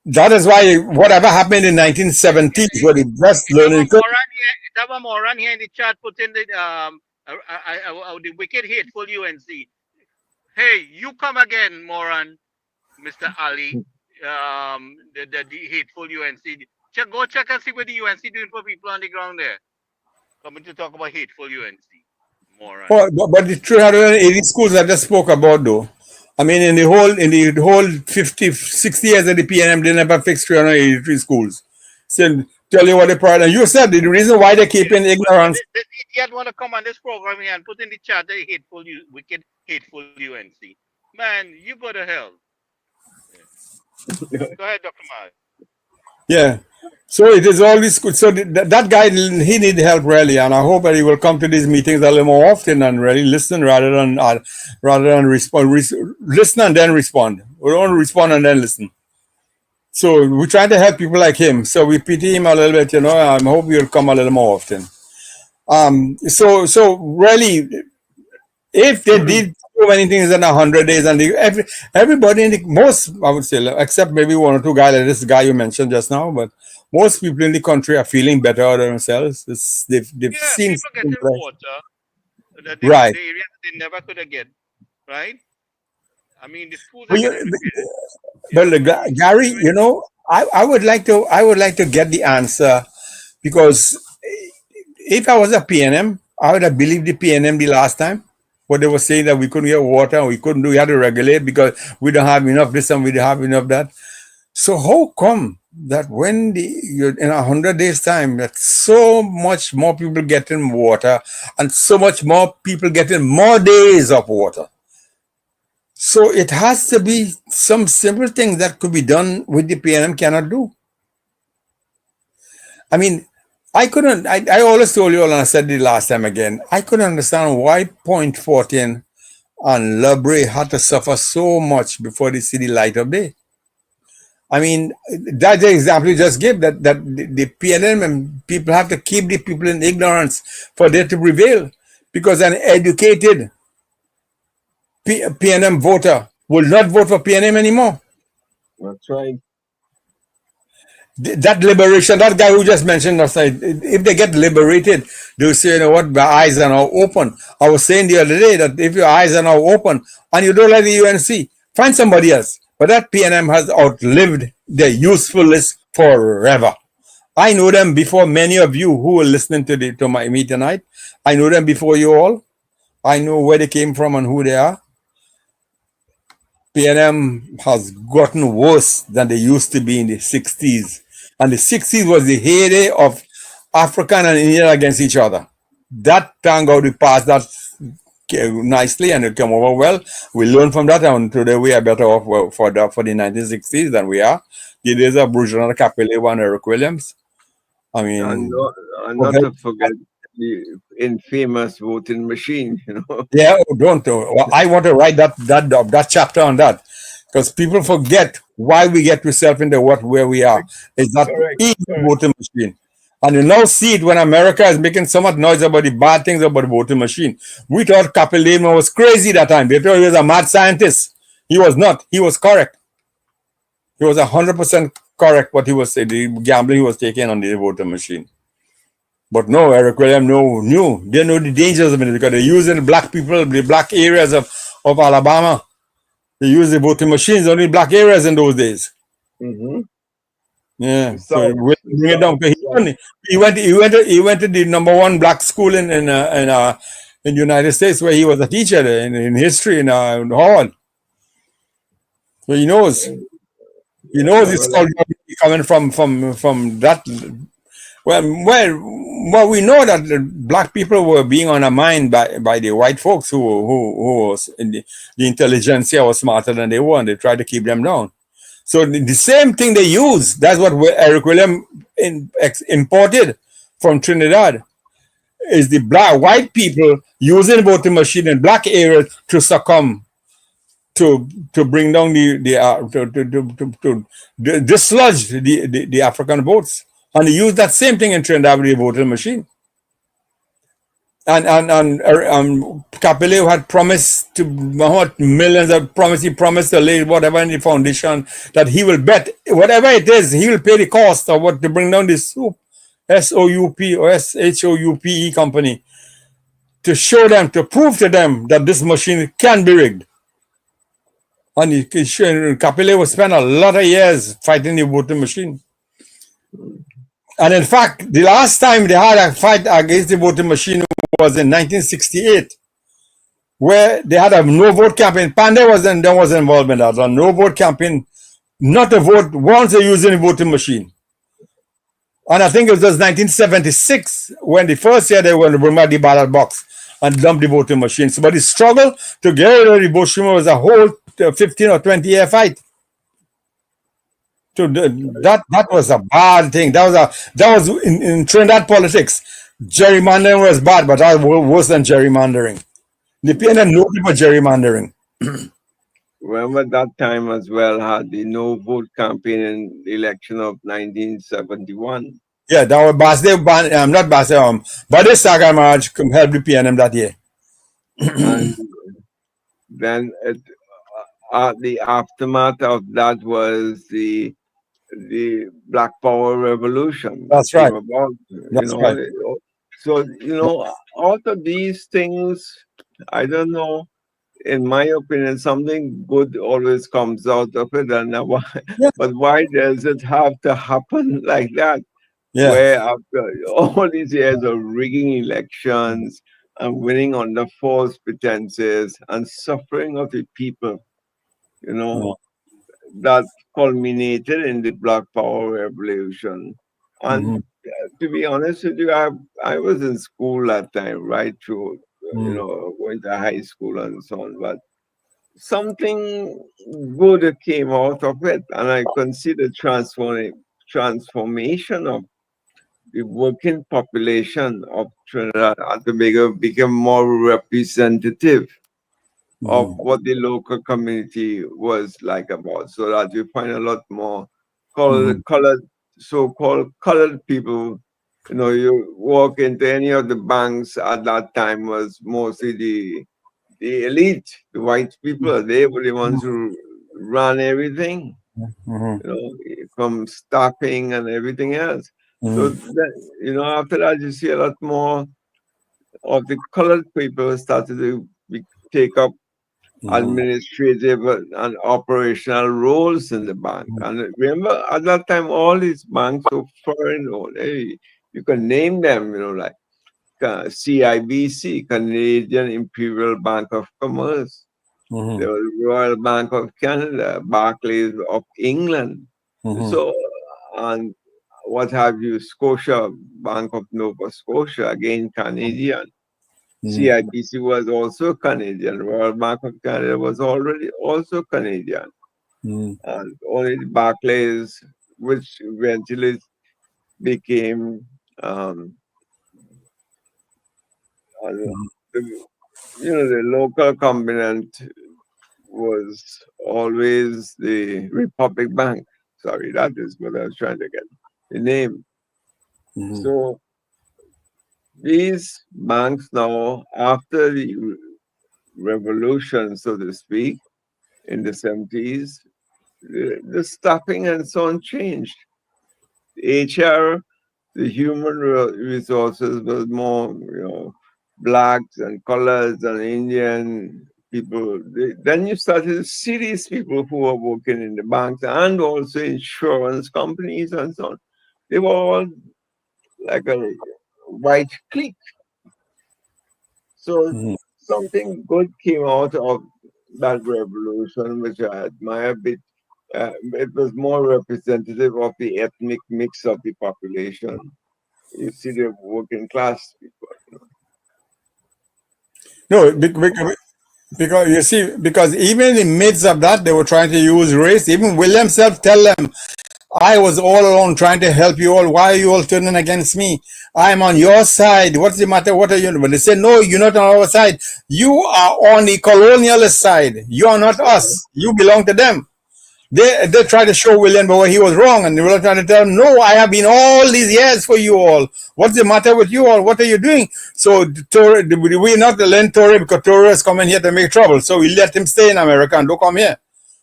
D: That is why whatever happened in 1970s, where the best learning.
A: Moran here in the chat put in the wicked hateful UNC. Hey, you come again, Moran, Mr. Ali. The hateful UNC. Go check and see what the UNC doing for people on the ground there. Coming to talk about hateful UNC. Moran.
D: But the 380 schools I just spoke about, though. I mean, in the whole 50, 60 years of the PNM, they never fixed 383 schools. So tell you what the problem. And you said the reason why they keep in ignorance.
A: The idiot want to come on this program here and put in the chat the hateful, wicked, hateful UNC. Man, you go to hell. Yeah. Go ahead, Dr. Mars.
D: Yeah. So it is all this good. So that guy, he need help really, and I hope that he will come to these meetings a little more often and really listen rather than respond. Listen and then respond. We don't respond and then listen. So we try to help people like him. So we pity him a little bit, you know. I hope he'll come a little more often. So really, if they did so many things in 100 days, and everybody in most, I would say, except maybe one or two guys like this guy you mentioned just now, but most people in the country are feeling better about themselves. They've seen
A: people getting water that
D: right.
A: The areas they never could have get, right? I mean, the schools.
D: But Gary, you know, I would like to get the answer, because if I was a PNM, I would have believed the PNM the last time. What they were saying that we couldn't get water and we had to regulate because we don't have enough this and we don't have enough that. So how come that when in 100 days time that so much more people getting water and so much more people getting more days of water? So it has to be some simple things that could be done with the PNM cannot do. I mean, I always told you all, and I said it last time again, I couldn't understand why Point 14 and Lubre had to suffer so much before they see the light of day. I mean, that's the example you just gave, that the PNM and people have to keep the people in ignorance for them to prevail, because an educated PNM voter will not vote for PNM anymore.
B: That's right.
D: that liberation, that guy who just mentioned last night, if they get liberated, they'll say, you know what, my eyes are now open. I was saying the other day that if your eyes are now open and you don't like the UNC, find somebody else. But that PNM has outlived their usefulness forever. I know them before many of you who were listening to me tonight. I know them before you all. I know where they came from and who they are. PNM has gotten worse than they used to be in the 60s. And the 60s was the heyday of African and Indian against each other. That thank God we passed that nicely and it came over well. We learned from that, and today we are better off for the 1960s than we are. The days of Bruce Jonathan Capello and Eric Williams. I mean,
B: and not to forget the infamous voting machine, you know.
D: Yeah, don't. I want to write that chapter on that, because people forget why we get ourselves into where we are. Is that evil voting machine? And you now see it when America is making so much noise about the bad things about the voting machine. We thought Capello was crazy that time. They thought he was a mad scientist. He was not. He was correct. He was 100% correct what he was saying, the gambling he was taking on the voting machine. But no, Eric Williams knew. They know the dangers of it because they're using black people, the black areas of Alabama. They use the voting machines only in black areas in those days.
B: Mm-hmm.
D: Yeah, so bring it down. He went to the #1 black school in the United States where he was a teacher in history in Howard. So he knows. He knows it's all coming from that. Well, we know that the black people were being undermined by the white folks who was in the intelligentsia was smarter than they were, and they tried to keep them down. So the same thing they use, that's what Eric Williams imported from Trinidad, is the white people using voting machine in black areas to succumb, to bring down to dislodge the African votes. And they use that same thing in Trinidad with the voting machine. And Capello had promised to millions of he promised to lay whatever in the foundation that he will bet whatever it is, he will pay the cost of what to bring down this SOUP, SOUP or SHOUPE company, to show them, to prove to them that this machine can be rigged. And Capello will spend a lot of years fighting the voting machine. And in fact, the last time they had a fight against the voting machine was in 1968, where they had a no-vote campaign. Pandey was involved in that, a no-vote campaign, not to vote once they're using the voting machine. And I think it was 1976 when the first year they were going to bring back the ballot box and dump the voting machines. But the struggle to get rid of the voting machine was a whole 15 or 20-year fight. So that was a bad thing. That was in Trinidad politics. Gerrymandering was bad, but that was worse than gerrymandering. The PNM knew about gerrymandering.
B: Remember that time as well had the no vote campaign in the election of 1971.
D: Yeah, that was Bade Saga March helped the PNM that year.
B: And then the aftermath of that was the Black Power Revolution.
D: That's right.
B: That's right. So, out of these things, I don't know, in my opinion, something good always comes out of it. But why does it have to happen like that?
D: Yeah.
B: Where after all these years of rigging elections and winning under false pretenses and suffering of the people, that culminated in the Black Power Revolution. And to be honest with you, I was in school that time, right through, going to high school and so on. But something good came out of it, and I consider transformation of the working population of Trinidad and Tobago became more representative of what the local community was like about, so that you find a lot more so-called colored people. You walk into any of the banks at that time was mostly the elite, the white people. They were the ones who ran everything.
D: Mhm.
B: from staffing and everything else. So after that, you see a lot more of the colored people started to take up administrative and operational roles in the bank. And remember, at that time, all these banks were foreign owned. Hey, you can name them, like CIBC, Canadian Imperial Bank of Commerce. There was Royal Bank of Canada, Barclays of England. So, and what have you, Scotia Bank of Nova Scotia, again Canadian. CIBC was also Canadian. Royal Bank of Canada was already also Canadian. And only Barclays, which eventually became the local component was always the Republic Bank. Sorry, that is what I was trying to get the name. So these banks now, after the revolution, so to speak, in the 70s, the staffing and so on changed. HR, the human resources was more, blacks and colors and Indian people. Then you started to see these people who were working in the banks and also insurance companies and so on. They were all like a white clique. So something good came out of that revolution, which I admire a bit. It was more representative of the ethnic mix of the population. You see the working class people.
D: No, because you see, because even in the midst of that, they were trying to use race. Even William himself tell them, I was all alone trying to help you all. Why are you all turning against me? I'm on your side. What's the matter? What are you doing? But they said, no, you're not on our side. You are on the colonialist side. You are not us. You belong to them. They tried to show William where he was wrong, and they were trying to tell him, no, I have been all these years for you all. What's the matter with you all? What are you doing? So we not lend Torre because Torre is coming here to make trouble. So we let him stay in America and don't come here.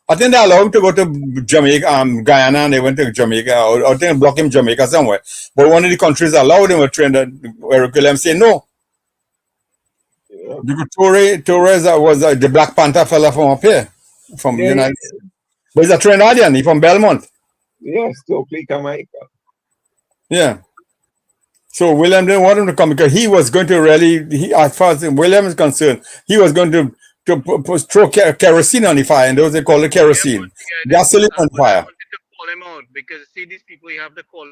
D: I think they allowed him to go to Jamaica, Guyana, and they went to Jamaica, or I think block him Jamaica somewhere. But one of the countries allowed him to train Eric Williams say no. Because Torres was the Black Panther fella from up here, from the United States. But he's a Trinidadian, he's from Belmont.
B: Yes, Stokely, Jamaica.
D: Yeah. So William didn't want him to come because he was going to really, as far as William is concerned, he was going to throw kerosene on the fire, and those they call it kerosene. Gasoline on fire.
A: I wanted to call him out because see these people, you have to call.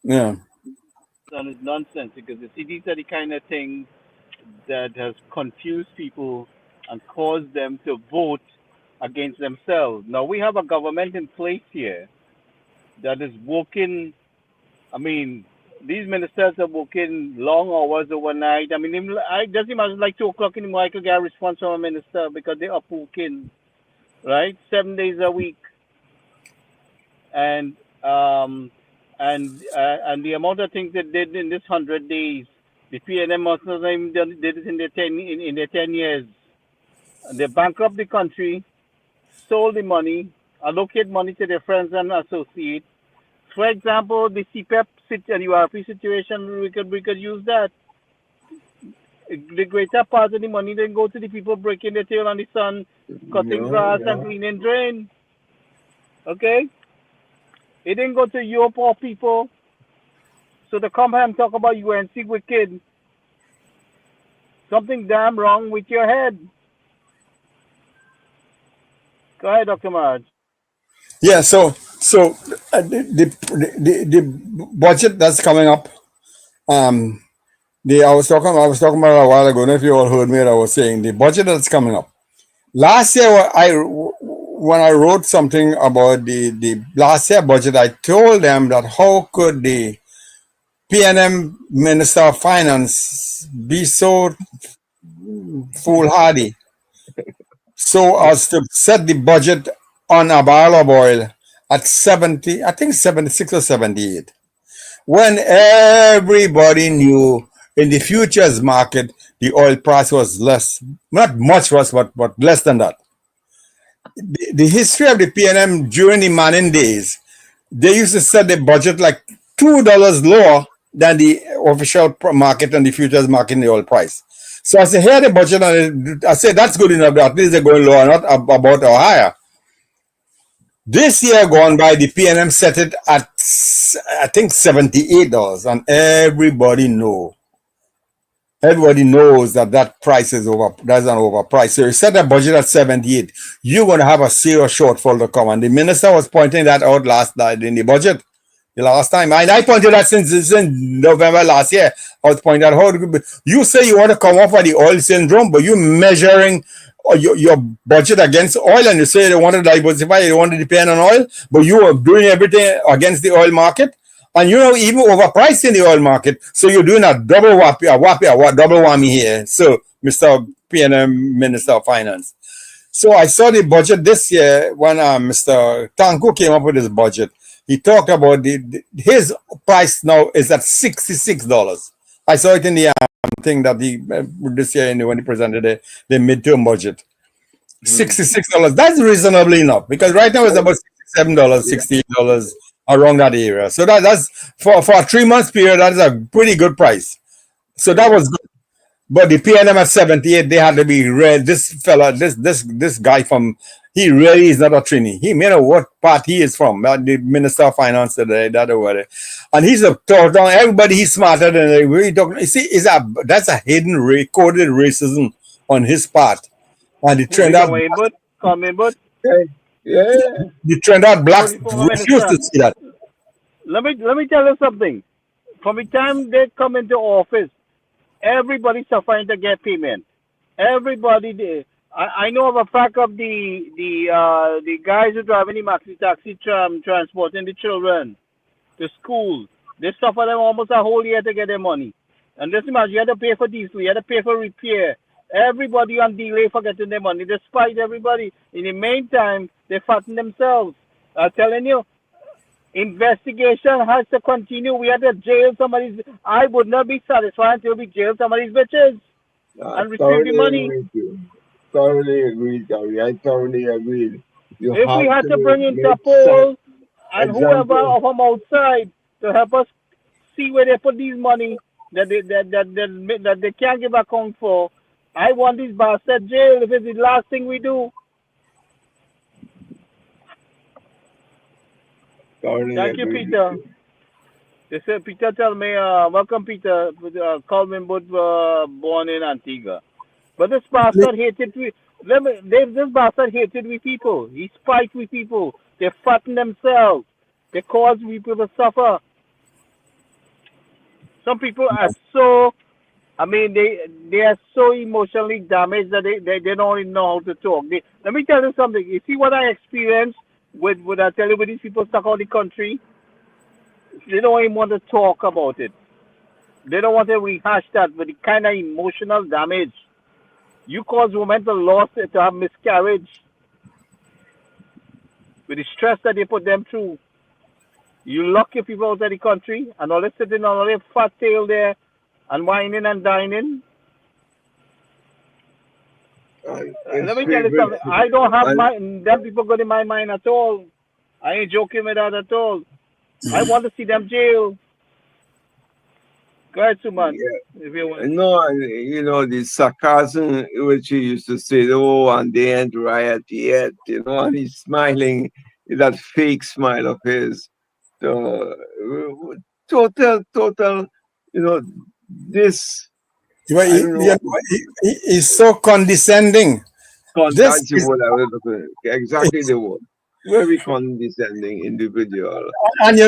D: Yeah.
E: And it's nonsense because you see these are the kind of things that has confused people and caused them to vote against themselves. Now we have a government in place here that is working. I mean, these ministers are working long hours overnight. I mean, I just imagine like 2 o'clock in the morning I could get a response from a minister because they are working, right, 7 days a week, and the amount of things they did in this 100 days, the PNM must not even did it in their 10 years. And they bankrupt the country, stole the money, allocate money to their friends and associates. For example, the CPEP and URP situation, we could use that. The greater part of the money then go to the people breaking their tail on the sun, cutting grass and cleaning drain. Okay? It didn't go to your poor people. So to come here and talk about UNC wicked, something damn wrong with your head. Go ahead, Dr. Marge.
D: Yeah, so the budget that's coming up, I was talking about a while ago. I don't know if you all heard me. I was saying the budget that's coming up. Last year, when I wrote something about the last year budget, I told them that how could the PNM Minister of Finance be so foolhardy so as to set the budget on a barrel of oil at 70, I think 76 or 78, when everybody knew in the futures market the oil price was less, not much less, but less than that. the history of the PNM during the Manning days, they used to set the budget like $2 lower than the official market and the futures market in the oil price. So I said, here the budget, and I said that's good enough. At least they're going lower, not about or higher. This year gone by, the PNM set it at I think $78, and everybody knows that price is that's an overprice. So you set a budget at 78, you're going to have a serious shortfall to come. And the minister was pointing that out last night in the budget. The last time, I pointed that since November last year. I was pointing out how you say you want to come off of the oil syndrome, but you're measuring your budget against oil, and you say you want to diversify, you want to depend on oil, but you are doing everything against the oil market. And even overpriced in the oil market. So you're doing a double whammy here. So, Mr. PNM Minister of Finance. So I saw the budget this year when Mr. Tanko came up with his budget. He talked about his price now is at $66. I saw it in the thing that he this year when he presented the midterm budget. $66. That's reasonably enough because right now it's about $67, $68. Around that area. So that's for a 3 month period, that is a pretty good price. So that was good. But the PNM at 78, they had to be real. This fella, this guy he really is not a Trini. He may know what part he is from. The Minister of Finance today, that over there. And he's a talk down. Everybody he's smarter than they really talk. You see, that's a hidden coded racism on his part. And the trend out.
B: Yeah.
D: The trend out blacks refuse to see that.
E: Let me tell you something. From the time they come into office, everybody's suffering to get payment. Everybody. I know of a fact of the guys who drive any maxi taxi transporting the children to school. They suffer them almost a whole year to get their money. And just imagine, you had to pay for diesel, you had to pay for repair. Everybody on delay for getting their money, despite everybody. In the meantime, they fatten themselves. I'm telling you, investigation has to continue. We have to jail somebody's. I would not be satisfied until we jail somebody's bitches and receive the money.
B: Thoroughly agree, Gary. I thoroughly agree.
E: If we had to bring in Interpol and whoever from outside to help us see where they put these money that they can't give account for, I want this bastard jail if it's the last thing we do. Thank you, Peter. They said, Peter, tell me, welcome, Peter. Colvin Wood, born in Antigua. But this bastard hated this bastard hated with people. He spite with people. They fatten themselves. They cause people to suffer. Some people are so, they are so emotionally damaged that they don't even know how to talk. Let me tell you something. You see what I experienced with I tell you with these people stuck out the country? They don't even want to talk about it. They don't want to rehash that with the kind of emotional damage. You cause women to loss to have miscarriage with the stress that they put them through. You lock your people out of the country and all they sitting on all their fat tail there and whining and dining. Let me tell you something. I don't have them people got in my mind at all. I ain't joking with that at all. I want to see them jail. Go ahead, Suman.
B: Yeah. If you want. No, the sarcasm which he used to say, oh, and they ain't riot yet, and he's smiling, that fake smile of his. So, total, this.
D: He's so condescending.
B: That's the word I was looking at. Exactly the word. Very condescending individual.
D: And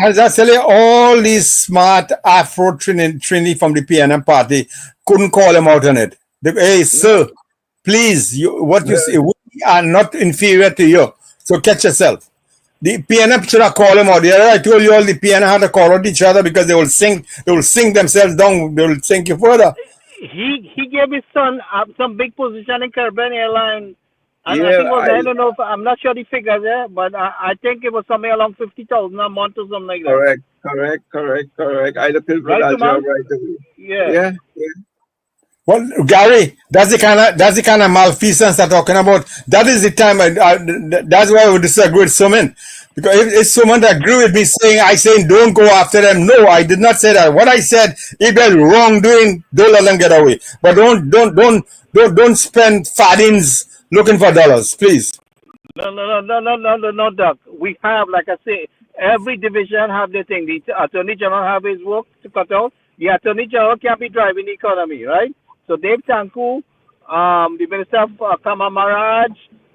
D: as I tell you, all these smart Afro Trini from the PNM party couldn't call him out on it. Hey, sir, please, you say, we are not inferior to you. So catch yourself. The PNM should have called him out. I told you all the PNM had to call out each other because they will sink themselves down, they will sink you further.
E: He gave his son some big position in Caribbean Airlines. And I don't know I'm not sure the figure there, but I think it was somewhere along 50,000 a month or something like that.
B: Correct. I looked at that job right away.
E: Yeah.
D: Well, Gary, that's the kind of malfeasance I'm talking about. That is the time. That's why I would disagree with someone, because if someone agree with me saying don't go after them, no, I did not say that. What I said, if they're wrongdoing, don't let them get away. But don't spend fardings looking for dollars, please.
E: No, Doc. We have, like I say, every division have their thing. The Attorney General have his work to cut out. The Attorney General can't be driving the economy, right? So Dave Tanku, the Minister of Kama Maraj,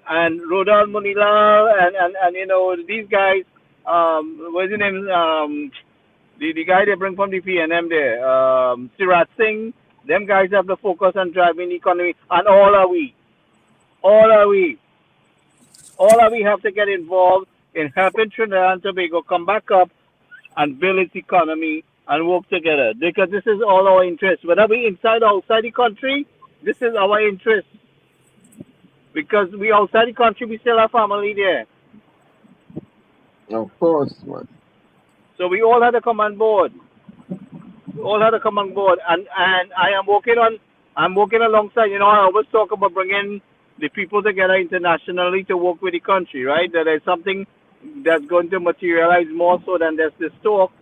E: and Rodal Munila, and you know, these guys, what's his name? The guy they bring from the PNM there, Sirat Singh, them guys have the focus on driving the economy, and all are we. All are we. All of we have to get involved in helping Trinidad and Tobago come back up and build its economy and work together, because this is all our interest. Whether we inside or outside the country, this is our interest. Because we outside the country, we still have family there.
B: Of course, man.
E: So we all had to come on board. We all had to come on board. And I'm working alongside, you know, I always talk about bringing the people together internationally to work with the country, right? That there's something that's going to materialize more so than just this talk.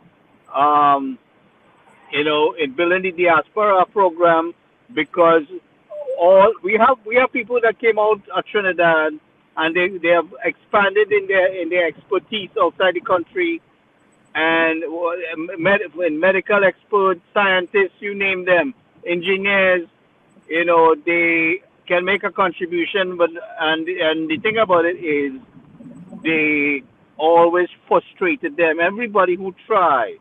E: You know, in building the diaspora program, because we have people that came out of Trinidad and they have expanded in their expertise outside the country, and medical experts, scientists, you name them, engineers, you know, they can make a contribution, but and the thing about it is they always frustrated them. Everybody who tried,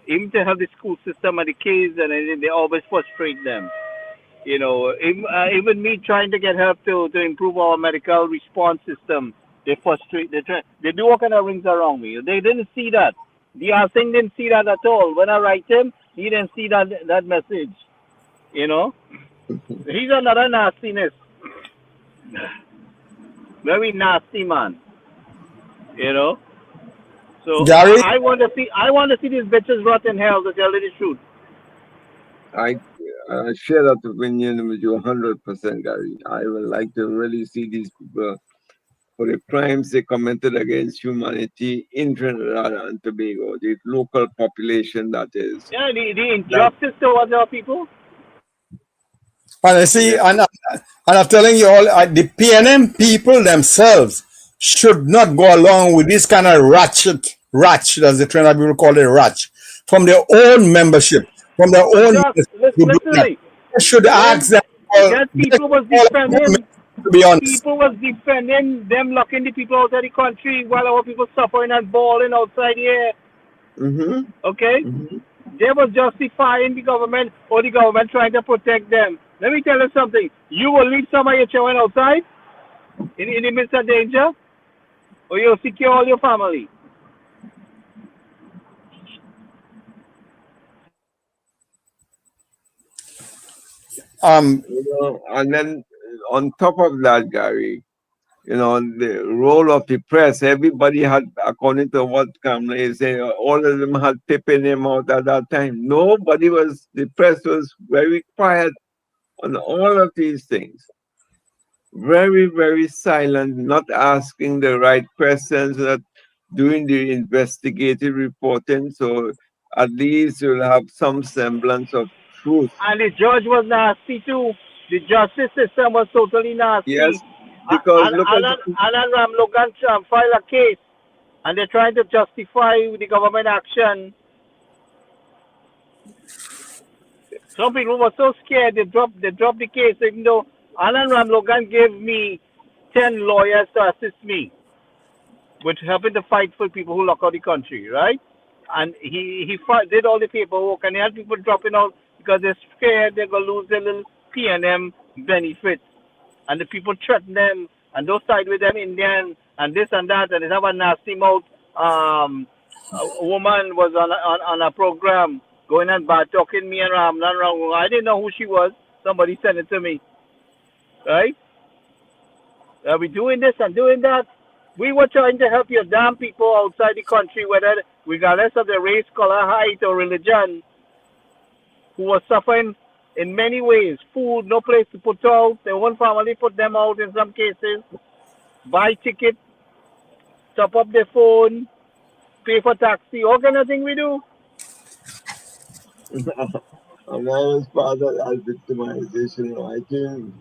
E: even to help the school system and the kids, and they always frustrate them. You know, even me trying to get help to improve our medical response system, they frustrate. They do all kind of rings around me. They didn't see that. D.R. Singh didn't see that at all. When I write him, he didn't see that message. You know. He's another nastiness. Very nasty man. You know? So
D: Gary?
E: I want to see these bitches rot in hell, to tell you the truth.
B: I share that opinion with you 100%, Gary. I would like to really see these people for the crimes they committed against humanity in Trinidad and Tobago, the local population that is.
E: Yeah, the injustice towards our people.
D: And I see, and I'm telling you all, the PNM people themselves should not go along with this kind of ratchet, as the Trinidad people call it, ratchet, from their own membership, from their own.
E: Listen,
D: should ask them.
E: That people was defending.
D: To be honest,
E: people was defending them, locking the people out of the country while our people suffering and balling outside here. Okay. They was justifying the government, or the government trying to protect them. Let me tell you something. You will leave some of your children outside in the midst of danger, or you'll secure all your family.
B: You know, and then on top of that, Gary, you know, the role of the press, everybody had, according to what Kamla is saying, all of them had pipping him out at that time. The press was very quiet on all of these things. Very, very silent, not asking the right questions, not doing the investigative reporting. So at least you'll have some semblance of truth.
E: And the judge was nasty too. The justice system was totally nasty.
B: Yes, because
E: Alan Ramlogan filed a case, and they're trying to justify the government action. Some people were so scared they dropped the case, even though Alan Ramlogan gave me 10 lawyers to assist me with helping to fight for people who lock out the country, right? And he did all the paperwork, and he had people dropping out because they're scared they're going to lose their little PNM benefits. And the people threaten them, and those side with them Indian, and this and that, and they have a nasty mouth. A woman was on a program going and bad talking me and Ramlan. I didn't know who she was. Somebody sent it to me. Right? Are we doing this and doing that? We were trying to help your damn people outside the country, whether regardless of their race, color, height, or religion, who were suffering in many ways. Food, no place to put out. Their own family put them out in some cases. Buy ticket, top up their phone, pay for taxi, all kind of thing we do.
B: And I was part of that victimization. I came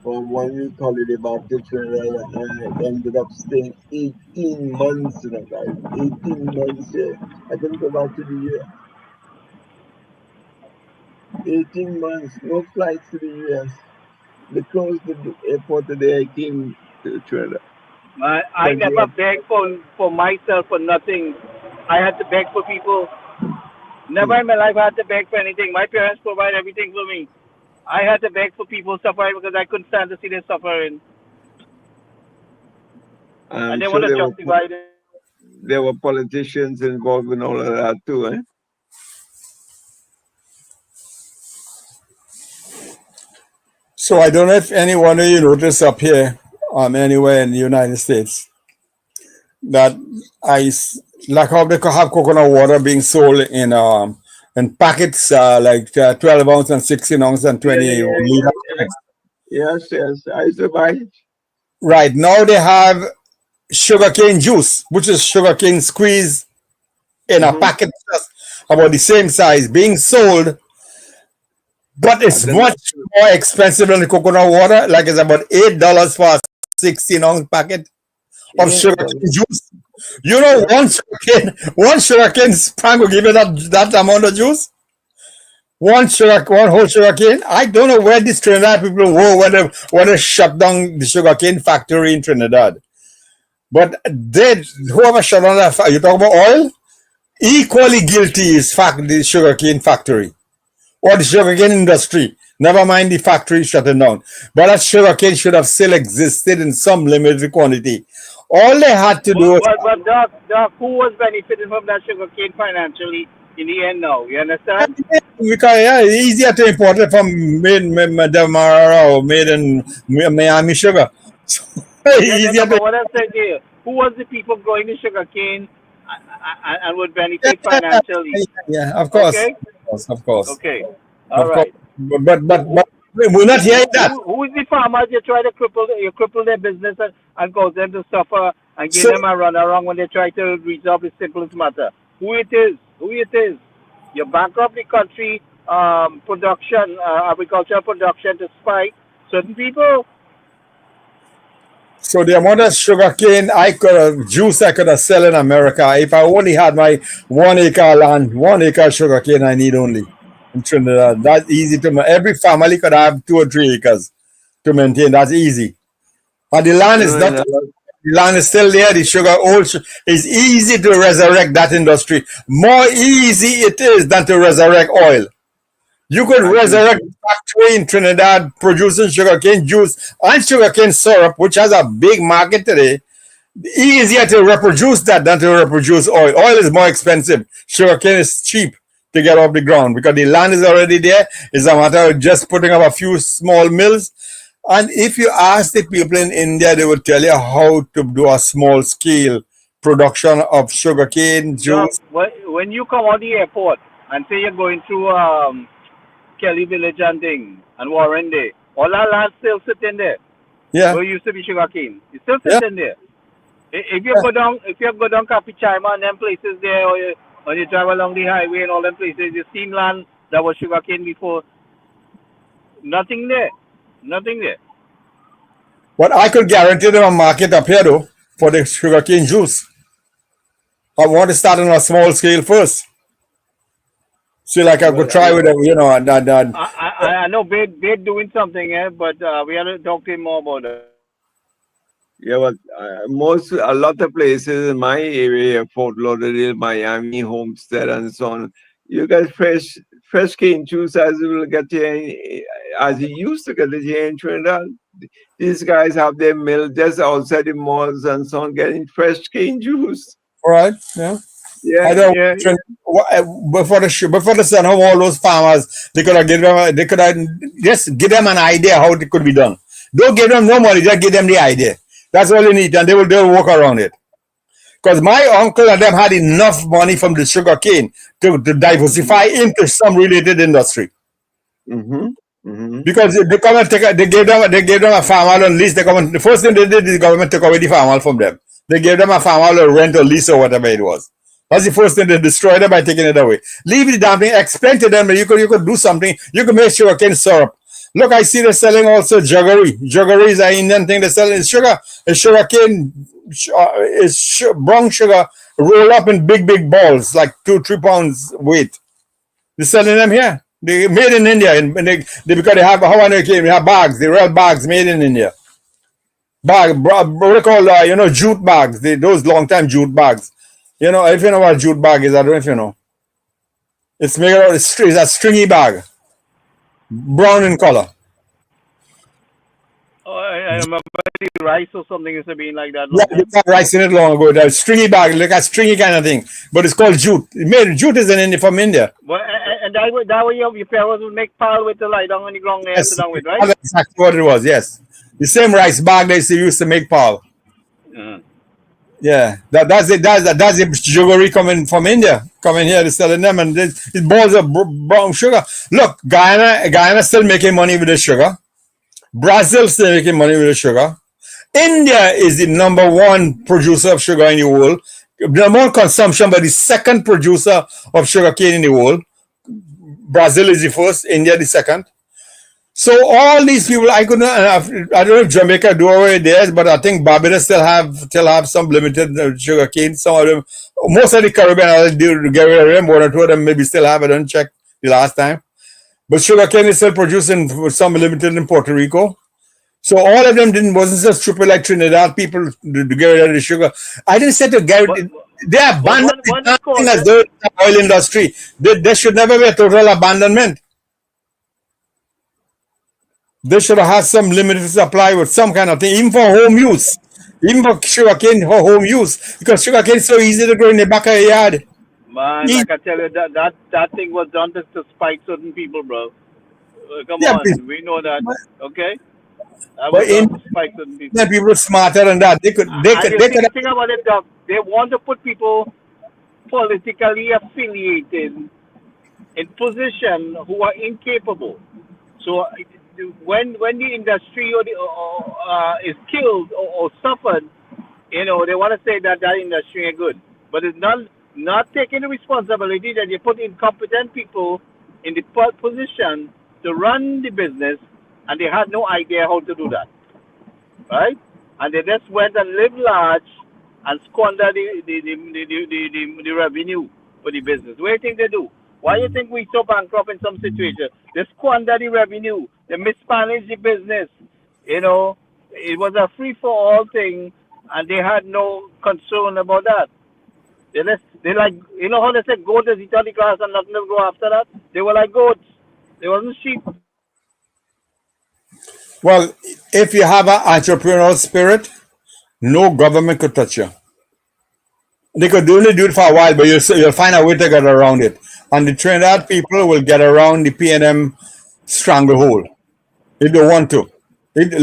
B: from 1 week holiday back to Trinidad. I ended up staying 18 months in a guy. 18 months here. I didn't go back to the US. 18 months, no flights to the US. They closed the airport the day I came to Trinidad.
E: I never begged for myself for nothing. I had to beg for people. Never in my life I had to beg for anything. My parents provide everything for me. I had to beg for people suffering because I couldn't stand to see them suffering.
B: I'm
E: And they
B: sure
E: want to justify it.
B: there were politicians involved in all of that too, eh?
D: So I don't know if anyone of you noticed up here, anywhere in the United States, that like how they could have coconut water being sold in packets, like 12 ounce and 16 ounce and 20 liter.
B: Yes, I used to buy it.
D: Right now they have sugarcane juice, which is sugarcane squeeze in a packet just about the same size being sold, but it's much more expensive than the coconut water. Like it's about $8 for a 16 ounce packet of sugarcane juice. You know, one sugarcane span will give you that amount of juice. One whole sugarcane. I don't know where these Trinidad people were when they shut down the sugarcane factory in Trinidad. But whoever shut down that factory, you talk about oil? Equally guilty is the sugarcane factory or the sugarcane industry. Never mind the factory shutting down. But that sugarcane should have still existed in some limited quantity. All they had to do was...
E: But Doc, who was benefiting from that sugarcane financially in the end now? You understand?
D: Because it's easier to import it from Demerara or made in Miami sugar.
E: Easier to... What I'm saying here, who was the people growing the sugarcane and would benefit financially?
D: Yeah, of course.
E: Okay?
D: Of course.
E: Okay. All right.
D: But we're not hearing that.
E: Who is the farmers you try to cripple their business and cause them to suffer and give them a run around when they try to resolve the simplest matter? Who it is? You bankrupt the country production, agricultural production to spite certain people.
D: So the amount of sugarcane juice I could have sell in America, if I only had my 1 acre land, 1 acre sugarcane I need only in Trinidad. That's easy to every family could have 2 or 3 acres to maintain. That's easy. But the land is not. The land is still there. The sugar is easy to resurrect that industry. More easy it is than to resurrect oil. You could resurrect a factory in Trinidad producing sugarcane juice and sugarcane syrup, which has a big market today. Easier to reproduce that than to reproduce oil. Oil is more expensive. Sugarcane is cheap to get off the ground because the land is already there. It's a matter of just putting up a few small mills. And if you ask the people in India, they will tell you how to do a small scale production of sugarcane juice.
E: When you come out the airport and say you're going through Kelly Village and thing and Warren Day, all that land still sitting there.
D: Yeah.
E: Where used to be sugarcane. It's still sitting there. If you go down Capichima and them places there, or you drive along the highway and all them places, you see land that was sugarcane before. Nothing there.
D: But I could guarantee them a market up here though for the sugarcane juice. I want to start on a small scale first. So like I could try with them, you know.
E: I know they're doing something, but we have to talk to him more about it.
B: Yeah, but a lot of places in my area, Fort Lauderdale, Miami, Homestead, and so on, you get fresh cane juice as you will get here, as you used to get it here in Trinidad. These guys have their mill just outside the malls and so on, getting fresh cane juice.
D: All right, yeah.
B: Yeah,
D: Before the send home all those farmers, they could have just give them an idea how it could be done. Don't give them no money, just give them the idea. That's all you need, and they'll work around it. Because my uncle and them had enough money from the sugar cane to diversify into some related industry.
B: Mm-hmm. Mm-hmm.
D: Because they come and they gave them a farm out on lease. They come and, the first thing they did, the government took away the farm out from them. They gave them a farm out or rent or lease or whatever it was. That's the first thing. They destroyed it by taking it away. Leave the damn thing. Explain to them that you could do something. You could make sugarcane syrup. Look, I see they're selling also jaggery. Jaggery is an Indian thing. They're selling sugar. It's sugarcane. Brown sugar rolled up in big balls, like 2-3 pounds weight. They're selling them here. They made in India, and they because they have how I know they have bags. They real bags made in India. What they call jute bags. Those long time jute bags. If you know what jute bag is, I don't know if you know. It's made out. It's a stringy bag, brown in color.
E: Oh, I remember the rice or something used to be like that.
D: Yeah, you got rice in it long ago. That stringy bag, like a stringy kind of thing, but it's called jute. Jute is in India from India.
E: But and that way your parents would make pile with the lie down on the ground there,
D: Yes,
E: sit down with, right?
D: that's exactly what it was. Yes, the same rice bag they used to make pal.
E: Mhm.
D: Yeah, that's it. That's the jaggery coming from India, coming here to selling them, and it balls of brown sugar. Look, Guyana still making money with the sugar. Brazil still making money with the sugar. India is the #1 producer of sugar in the world. The #1 consumption, but the second producer of sugar cane in the world. Brazil is the first, India the second. So all these people, I don't know if Jamaica do away with theirs, but I think Barbados still have some limited sugar cane. Some of them, most of the Caribbean islands do get rid of them. 1 or 2 of them maybe still have. I don't check the last time. But sugar cane is still producing some limited in Puerto Rico. So all of them wasn't just triple like Trinidad people to get rid of the sugar. I didn't say to get rid. They abandoned the as the oil industry. There should never be a total abandonment. They should have had some limited supply with some kind of thing, even for home use, even for sugarcane for home use, because sugarcane is so easy to grow in the back of your yard.
E: Man,
D: Yeah.
E: like I tell you, that thing was done to spite certain people, bro. Come
D: Yeah,
E: on, we know that, okay? That
D: but
E: was
D: in
E: done to spite certain people.
D: the people smarter than that. They could.
E: And you
D: They
E: think about it, Doc, they want to put people politically affiliated in position who are incapable. So when the industry is killed or suffered, they want to say that industry ain't good, but it's not taking the responsibility that you put incompetent people in the position to run the business, and they had no idea how to do that, right? And they just went and lived large and squandered the revenue for the business. What do you think they do? Why do you think we so bankrupt in some situations? They squander the revenue. They mismanage the business. It was a free-for-all thing, and they had no concern about that. They like, how they say goat is eat all the grass and nothing will grow after that? They were like goats. They wasn't sheep.
D: Well, if you have an entrepreneurial spirit, no government could touch you. They could only do it for a while, but you'll find a way to get around it. And the Trinidad people will get around the PNM stranglehold if they want to.
E: We need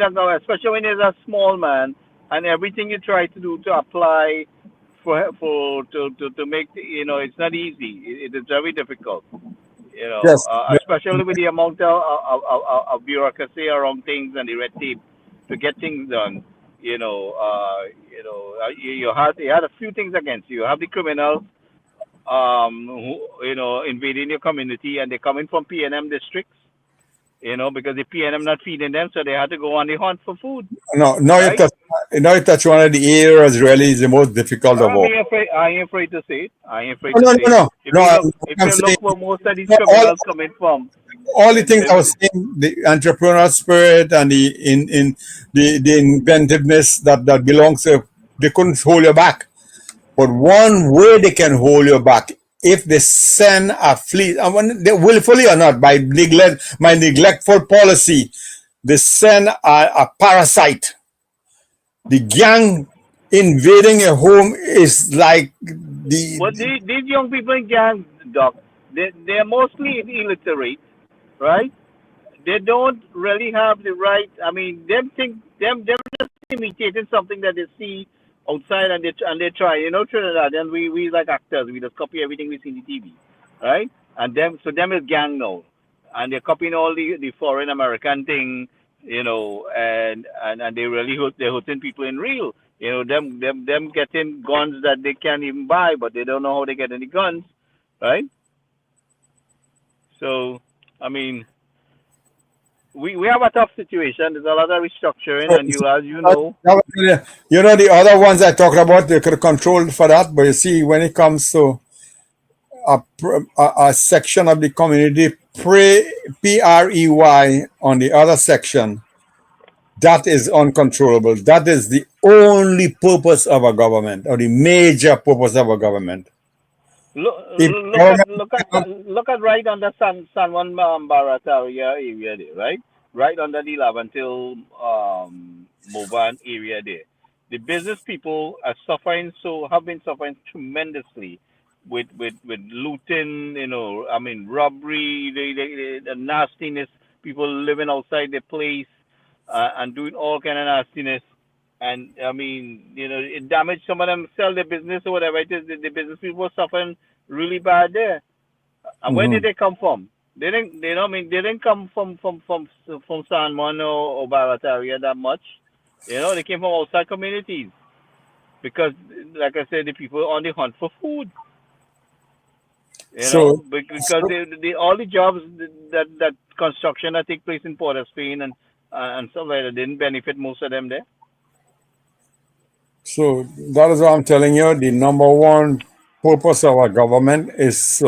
E: a government, especially when there's a small man, and everything you try to do to apply to make it's not easy. It is very difficult.
D: Yes.
E: Especially with the amount of bureaucracy around things and the red tape to get things done. You had a few things against you. You have the criminal, who invading your community, and they come in from PNM districts. Because the PNM not feeding them, so they had to go on the hunt for food.
D: No,
E: Right?
D: you touch one of the areas really is the most difficult of all.
E: I ain't afraid to say it. I ain't afraid
D: No,
E: to say it.
D: no.
E: If
D: No,
E: you
D: I'm
E: look
D: saying
E: where most of these
D: no,
E: criminals coming from,
D: all the things I was saying, the entrepreneurial spirit and the inventiveness that belongs to, they couldn't hold you back. But one way they can hold you back, if they send a fleet, and when they willfully or not, by neglectful policy, they send a parasite. The gang invading a home is like
E: but these young people in gangs, Doc, they're mostly illiterate, right? They don't really have the right. I mean, them just imitating something that they see outside, and they try. Trinidad, and we like actors. We just copy everything we see in the TV, right? and them is gang now, and they're copying all the foreign American thing, and they really they're hurting people in real. Them getting guns that they can't even buy, but they don't know how they get any guns, right? So, I mean, we have a tough situation. There's a lot of restructuring,
D: So,
E: and
D: so
E: as you know,
D: the other ones I talked about, they could have controlled for that. But you see, when it comes to a section of the community, PREY on the other section, that is uncontrollable. That is the only purpose of a government, or the major purpose of a government.
E: look
D: If
E: look at
D: government
E: look at look at right under San Juan Barataria area there, right? Right under the Lavantil Moban area there. The business people are suffering have been suffering tremendously with looting, I mean robbery, the nastiness, people living outside the place and doing all kind of nastiness. And I mean, it damaged some of them sell their business or whatever it is. The business people were suffering really bad there. And where did
D: Mhm.
E: they come from? They didn't, I mean, they didn't come from San Juan or Barataria that much. They came from outside communities because, like I said, the people are on the hunt for food.
D: So,
E: Because all the jobs that construction that take place in Port of Spain and stuff like that didn't benefit most of them there.
D: so that is what I'm telling you. The number one purpose of our government is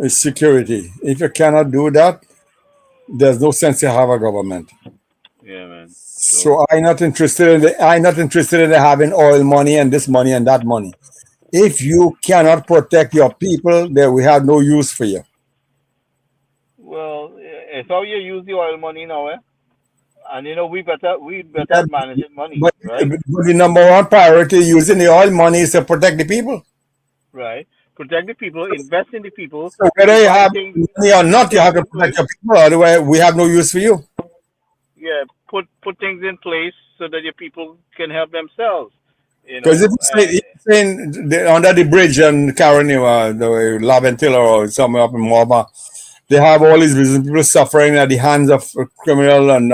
D: security. If you cannot do that, there's no sense to have a government.
E: Yeah, man. So.
D: So I'm not interested in having oil money and this money and that money. If you cannot protect your people, then we have no use for you.
E: Well, it's how you use the oil money now, eh? And we better
D: But,
E: manage it money,
D: but
E: right?
D: the number one priority using the oil money is to protect the people.
E: Right. Protect the people, invest in the people,
D: So whether you
E: provide
D: have
E: things,
D: money or
E: put
D: not, you
E: things
D: have to
E: in
D: protect
E: place.
D: your people. Otherwise, we have no use for you.
E: Yeah, put things in place so that your people can help themselves.
D: Because if
E: And
D: you say under the bridge in Caroni, the Laventilla or somewhere up in Moba, they have all these business people suffering at the hands of criminal and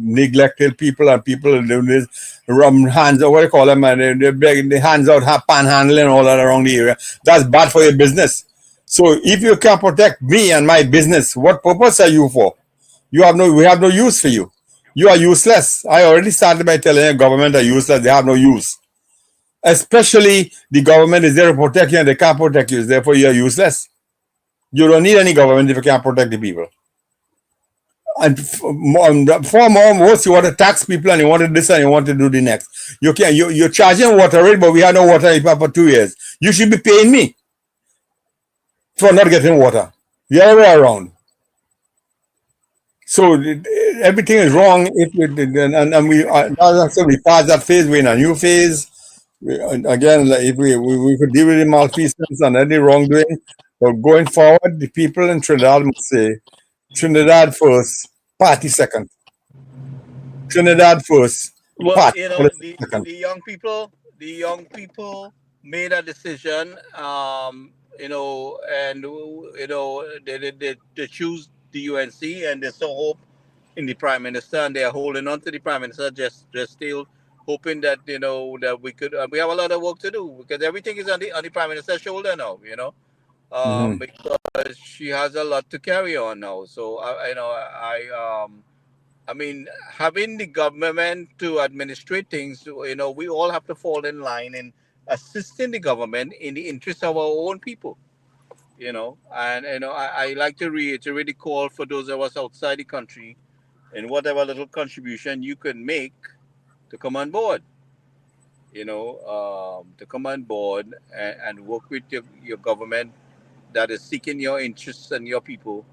D: neglected people and people doing this hands, what do you call them, and they're begging the hands out, panhandling all that around the area. That's bad for your business. So if you can protect me and my business, what purpose are you for? We have no use for you. You are useless. I already started by telling the government are useless. They have no use. Especially the government is there to protect you and they can't protect you. Therefore, you are useless. You don't need any government if you can't protect the people. And for more, most you want to tax people and you want to this and you want to do the next. You're charging water rate, but we have no water for 2 years. You should be paying me for not getting water. The other way around. So everything is wrong. And we we pass that phase. We're in a new phase. Again, like if we could deal with the malfeasance and any wrongdoing, but going forward, the people in Trinidad must say Trinidad first, party second. Trinidad first,
A: Well,
D: party second.
A: the young people made a decision, and they choose the UNC, and they so hope in the prime minister, and they are holding on to the prime minister, just still hoping that that we have a lot of work to do because everything is on the prime minister's shoulder now,
D: Mhm.
A: because she has a lot to carry on now. So I mean, having the government to administrate things, we all have to fall in line in assisting the government in the interest of our own people. And I like to reiterate the call for those of us outside the country, and whatever little contribution you can make to come on board. To come on board and work with your government that is seeking your interests and your people,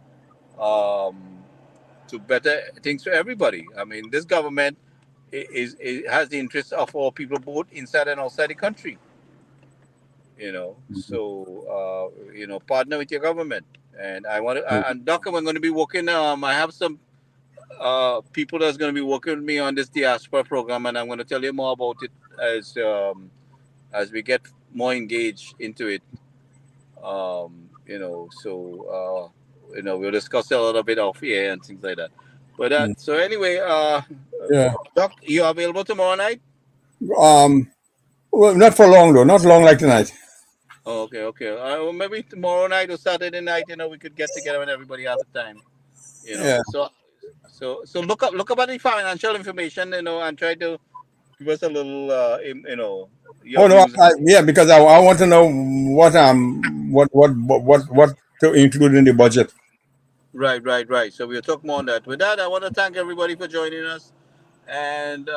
A: um, to better things for everybody. I mean, this government has the interests of all people, both inside and outside the country. So partner with your government. And I want to, and Doctor, I'm going to be working. I have some people that's going to be working with me on this diaspora program, and I'm going to tell you more about it as we get more engaged into it. So we'll discuss a little bit off here and things like that. But so anyway,
D: Yeah.
A: Doc, you available tomorrow night?
D: Well, not for long though. Not long like tonight.
A: Oh, okay. Well, maybe tomorrow night or Saturday night, we could get together when everybody has the time.
D: Yeah.
A: So look up the financial information, and try to give us a little, your
D: Oh no.
A: views.
D: Yeah, because I want to know what to include in the budget.
A: Right. So we'll talk more on that. With that, I want to thank everybody for joining us. And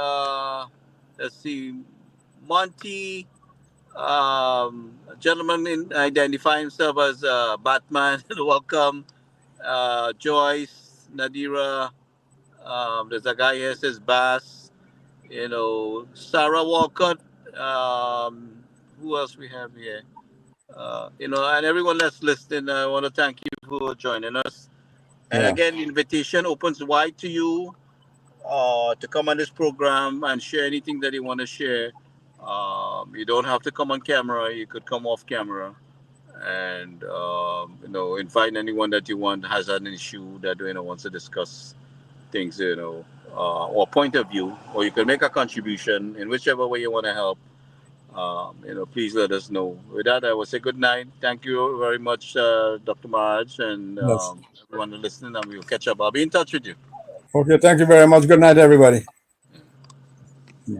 A: let's see, Monty, a gentleman identify himself as Batman. Welcome. Joyce, Nadira. There's a guy here says Bass. Sarah Walcott. Who else we have here? And everyone that's listening, I want to thank you for joining us. And
D: Yeah.
A: again, the invitation opens wide to you to come on this program and share anything that you want to share. You don't have to come on camera. You could come off camera, and invite anyone that you want has an issue that wants to discuss things, or point of view, or you can make a contribution in whichever way you want to help. Please let us know. With that, I will say good night. Thank you very much, Dr. Maraj, and
D: Yes.
A: everyone listening, and we'll catch up. I'll be in touch with you.
D: Okay. Thank you very much. Good night, everybody.